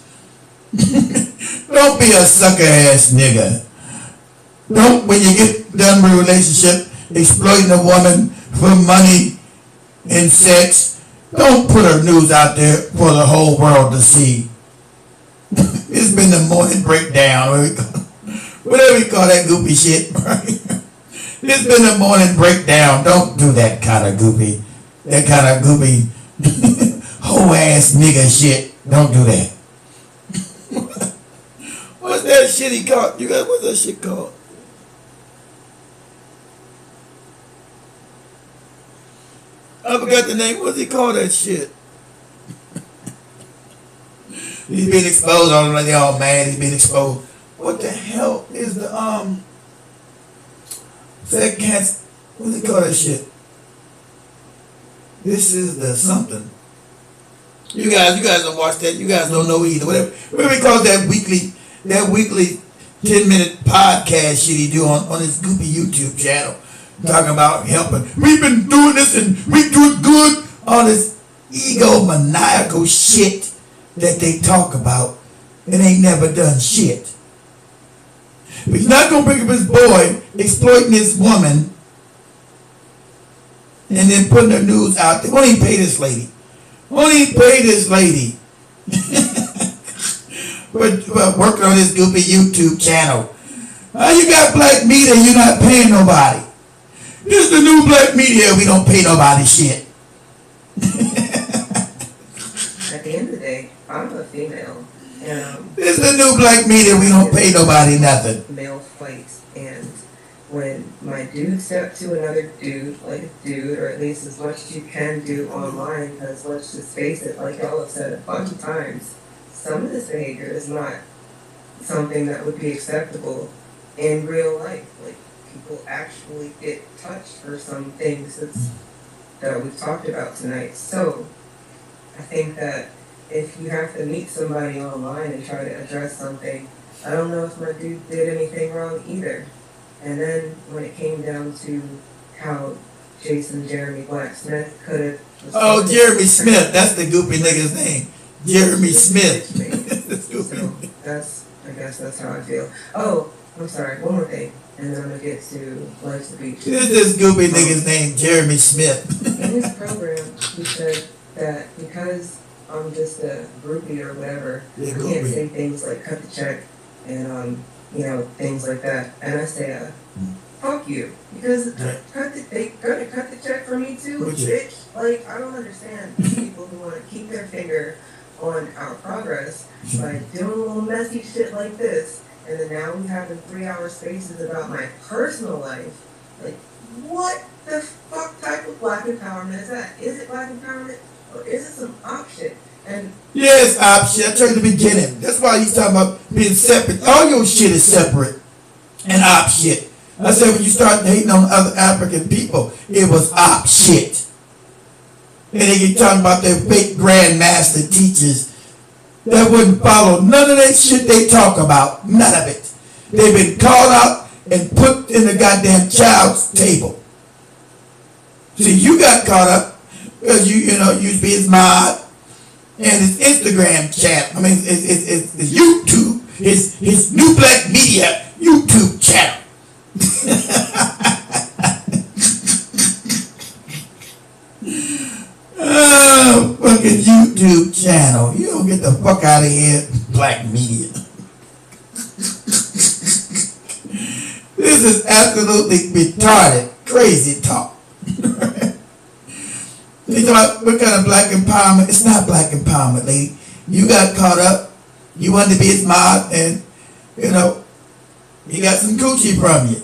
Don't be a sucker ass nigga. Don't, when you get done with a relationship, exploiting a woman for money and sex, don't put her news out there for the whole world to see. It's been the morning breakdown, whatever you call that goofy shit, right? It's been the morning breakdown. Don't do that kind of goofy whole ass nigga shit. Don't do that. What's that shit he called? You guys, what's that shit called? I forgot the name. What's he call that shit? He's being exposed on them, like they all mad. He's being exposed. What the hell is the fat cats? What's he call that shit? This is the something. You guys don't watch that. You guys don't know either. Whatever he calls that weekly 10-minute podcast shit he do on his goofy YouTube channel. Talking about helping. We've been doing this and we do it good. All this egomaniacal shit that they talk about and ain't never done shit. But he's not going to bring up his boy exploiting this woman and then putting her news out there. Won't even pay this lady. We're working on this goofy YouTube channel. You got black media, you're not paying nobody. This is the new black media, we don't pay nobody shit. At the end of the day, I'm a female. This is the new black media, we don't pay nobody nothing. Male fights, and when my dude step to another dude, like a dude, or at least as much as you can do online, because let's just face it, like y'all have said a bunch of times, some of this behavior is not something that would be acceptable in real life. Like, people actually get touched for some things that we've talked about tonight. So, I think that if you have to meet somebody online and try to address something, I don't know if my dude did anything wrong either. And then when it came down to how Jeremy Black Smith could have... Oh, Jeremy Smith, that's the goofy nigga's name. Jeremy Smith. So I guess that's how I feel. Oh, I'm sorry, one more thing, and then I'm going to get to Life's the Beach. Who's this goofy nigga's name? Jeremy Smith. In his program, he said that because I'm just a groupie or whatever, I can't say things like cut the check and, things like that. And I say, fuck you. Because they gonna cut the check for me too, bitch. Like, I don't understand people who want to keep their finger on our progress by doing little messy shit like this. And then now we having 3-hour spaces about my personal life. Like, what the fuck type of black empowerment is that? Is it black empowerment? Or is it some op shit? And yes, op shit. I told you in the beginning. That's why he's talking about being separate. All your shit is separate and op shit. I said when you start hating on other African people, it was op shit. And they get talking about their fake grandmaster teachers that wouldn't follow none of that shit they talk about. None of it. They've been called out and put in the goddamn child's table. See, you got caught up because you used to be his mod and his Instagram chat. I mean, it's YouTube, his new black media YouTube channel. Oh, fucking YouTube channel. You don't get the fuck out of here, black media. This is absolutely retarded, crazy talk. They talk about what kind of black empowerment? It's not black empowerment, lady. You got caught up. You wanted to be his mod, and you know he got some coochie from you,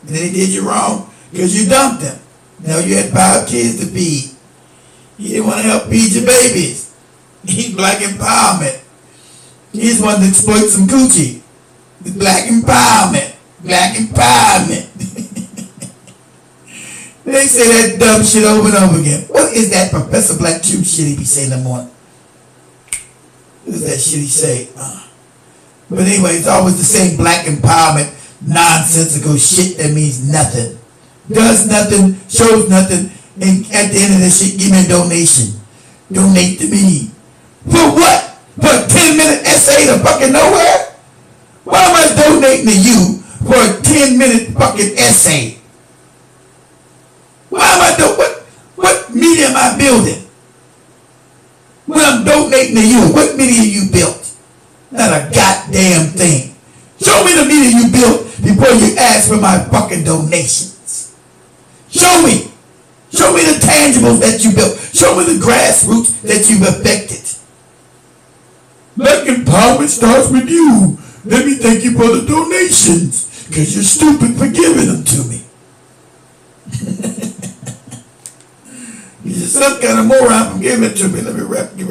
and then he did you wrong because you dumped him. Now you had 5 kids to feed. He didn't want to help feed your babies. He's black empowerment. He just wanted to exploit some coochie. It's black empowerment. Black empowerment. They say that dumb shit over and over again. What is that Professor Black Cube shit he be saying in the morning? What is that shit he say? But anyway, it's always the same black empowerment, nonsensical shit that means nothing. Does nothing, shows nothing, and at the end of that shit, give me a donation. Donate to me. For what? For a 10-minute essay to fucking nowhere? Why am I donating to you for a 10-minute fucking essay? Why am I doing? What media am I building? When I'm donating to you, what media you built? Not a goddamn thing. Show me the media you built before you ask for my fucking donations. Show me. Show me the tangibles that you built. Show me the grassroots that you've affected. Black empowerment starts with you. Let me thank you for the donations, because you're stupid for giving them to me. You're some kind of moron for giving it to me. Let me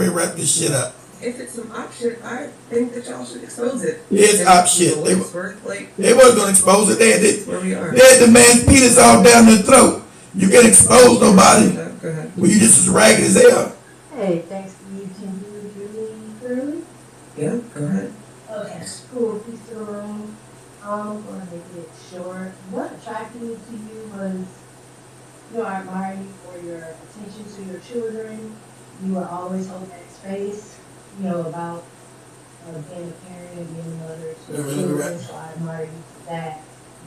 wrap this shit up. If it's some op shit, I think that y'all should expose it. It's op shit. They wasn't going to expose it. They had the man's penis all down their throat. You can't expose nobody. Go ahead. Well, you just as ragged as they are. Hey, thanks to you. Can you hear me clearly? Yeah, go ahead. Okay, cool. Peace to the room. I'm going to make it short. What attracted me to you was, you know, I admire you for your attention to your children. You were always holding that space, you know, about being a parent and being a mother to your children. So I admire you for that.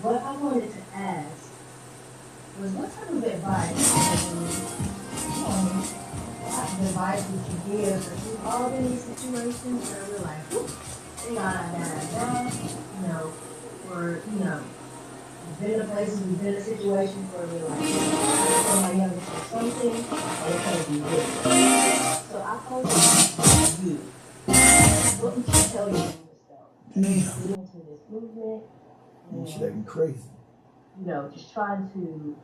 What I wanted to ask was, what type of advice, would you give? Because we've all been in situations where we're like, whoop, they got that, you know, or, you know, we've been in places, we've been in situations where we're like, I tell my youngest something, or it's going to be this. So I pose it to you. What would you tell your younger self? Get into this movement. She's acting crazy. You know, just trying to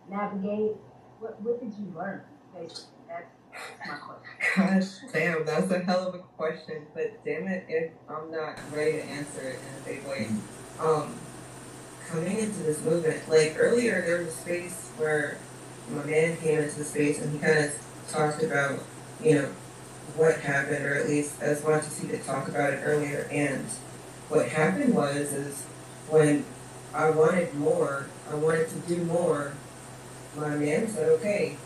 navigate. What did you learn? Basically, that's my question. Gosh, damn, that's a hell of a question. But damn it, if I'm not ready to answer it in a big way. Coming into this movement, like earlier, there was a space where my man came into the space and he kind of talked about, you know, what happened, or at least as much as he could talk about it earlier. And what happened is when I wanted more, I wanted to do more, my man said, okay,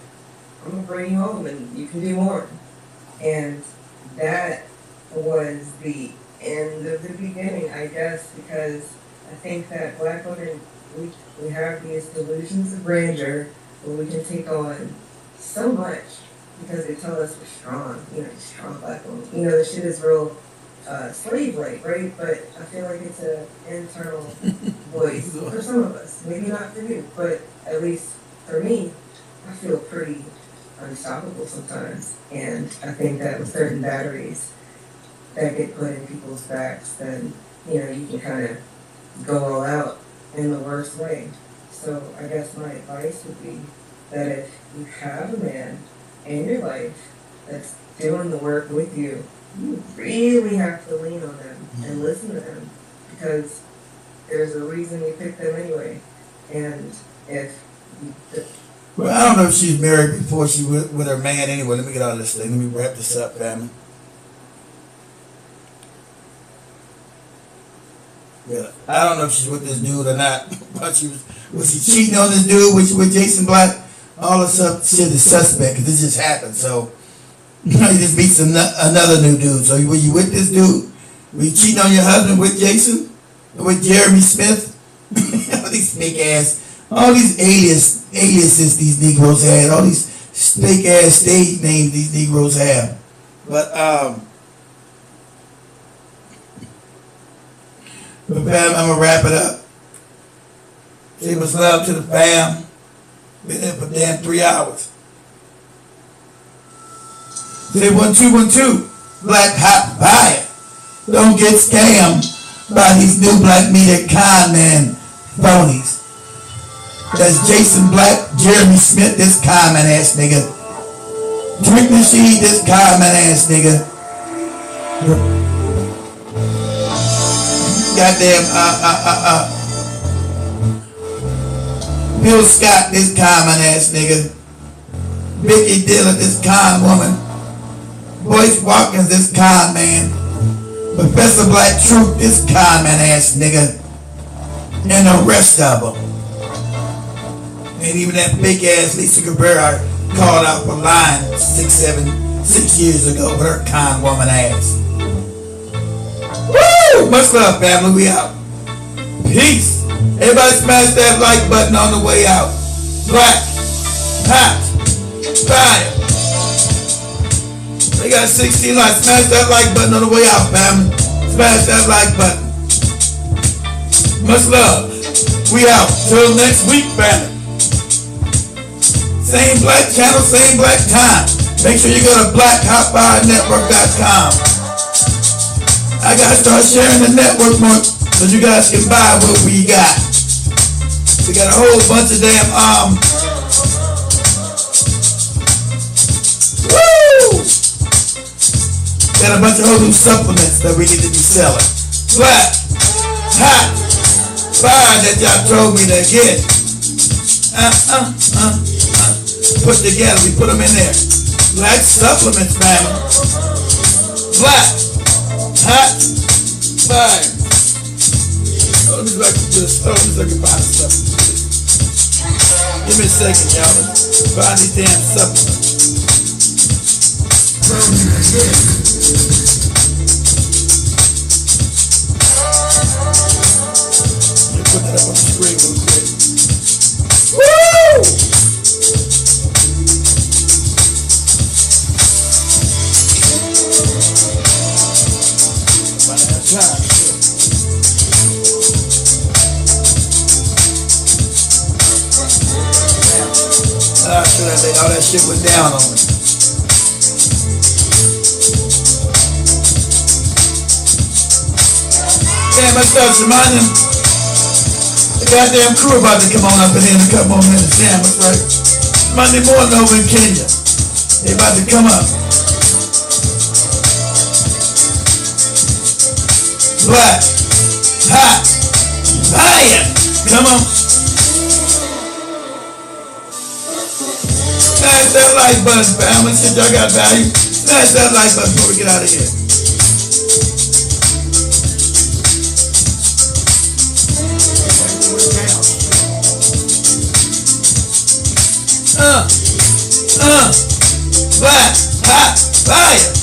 I'm going to bring you home and you can do more. And that was the end of the beginning, I guess, because I think that Black women, we have these delusions of grandeur where we can take on so much because they tell us we're strong, you know, strong Black women. You know, the shit is real slave-like, right? But I feel like it's an internal voice for some of us. Maybe not for you, but at least for me, I feel pretty unstoppable sometimes. And I think that with certain batteries that get put in people's backs, then, you know, you can kind of go all out in the worst way. So I guess my advice would be that if you have a man in your life that's doing the work with you, you really have to lean on them and listen to them, because there's a reason you picked them anyway. And if you... Well, I don't know if she's married before she with her man anyway. Let me get out of this thing. Let me wrap this up, family. Yeah, I don't know if she's with this dude or not. But was she cheating on this dude with Jason Black? All this stuff shit is suspect because this just happened. So you just meet another new dude. So were you with this dude? Were you cheating on your husband with Jason? With Jeremy Smith? All these fake ass, all these aliases these Negroes had, all these fake ass stage names these Negroes have. But fam, I'm gonna wrap it up. Say much love to the fam. Been there for damn 3 hours. Say 1212. Black hot buyer. Don't get scammed by these new black media con man phonies. That's Jason Black, Jeremy Smith, this con man ass nigga. Tariq Nasheed, this con man ass nigga. Goddamn, Bill Scott, this con man ass nigga. Vicky Dillon, this con woman. Boyce Watkins, this con man. Professor Black Truth, this con man ass nigga. And the rest of them. And even that big ass Lisa Cabrera called out for lying 6 years ago with her con woman ass. Woo! Much love, family. We out. Peace. Everybody smash that like button on the way out. Black, hot, fire. They got 16 likes. Smash that like button on the way out, family. Smash that like button. Much love. We out. Till next week, family. Same black channel, same black time. Make sure you go to blackhotfirenetwork.com. I gotta start sharing the network more so you guys can buy what we got. We got a whole bunch of damn woo! Got a bunch of whole new supplements that we need to be selling. Black, hot, fire that y'all told me to get. Put together, we put them in there. Black supplements, man. Black, hot, fire. Oh, let me go back to this. Oh, let me see if I can find the supplements. Give me a second, y'all. Find these damn supplements. Let me put that up on the screen real quick. Woo! All that shit went down on me. Damn, I started reminding the goddamn crew about to come on up in here in a couple more minutes. Damn, that's right. Monday morning over in Kenya. They about to come up. Black, hot, fire. Come on. Smash that like button, family. Shit, y'all got value. Smash that like button before we get out of here. Black, hot, fire.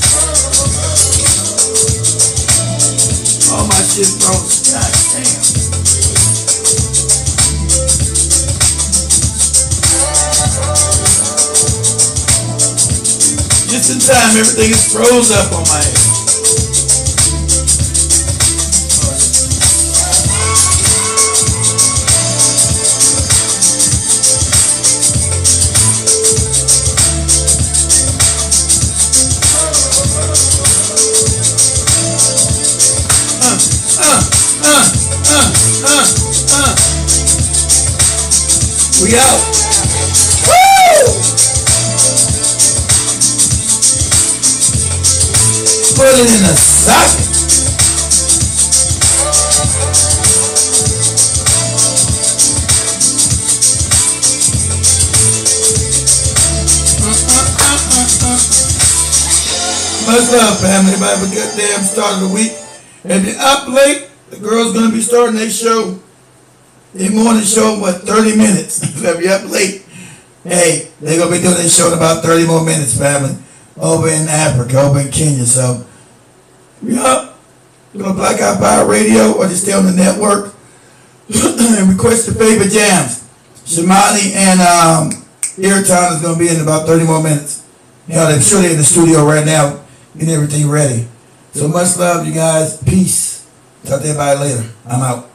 All my shit frozen. God damn. Just in time, everything is froze up on my head. We out. Woo! Put it in a socket. Much love, family. Everybody have a good damn start of the week. If you're up late, the girl's gonna be starting their show. Their morning show, 30 minutes. If you're up late, hey, they're gonna be doing their show in about 30 more minutes, family. Over in Africa, over in Kenya. So, yeah, you're gonna Black Out Fire Radio or just stay on the network and request your favorite jams. Shamani and Airtime is gonna be in about 30 more minutes. You know, I'm sure they're in the studio right now, getting everything ready. So much love, you guys. Peace. Talk to everybody later. I'm out.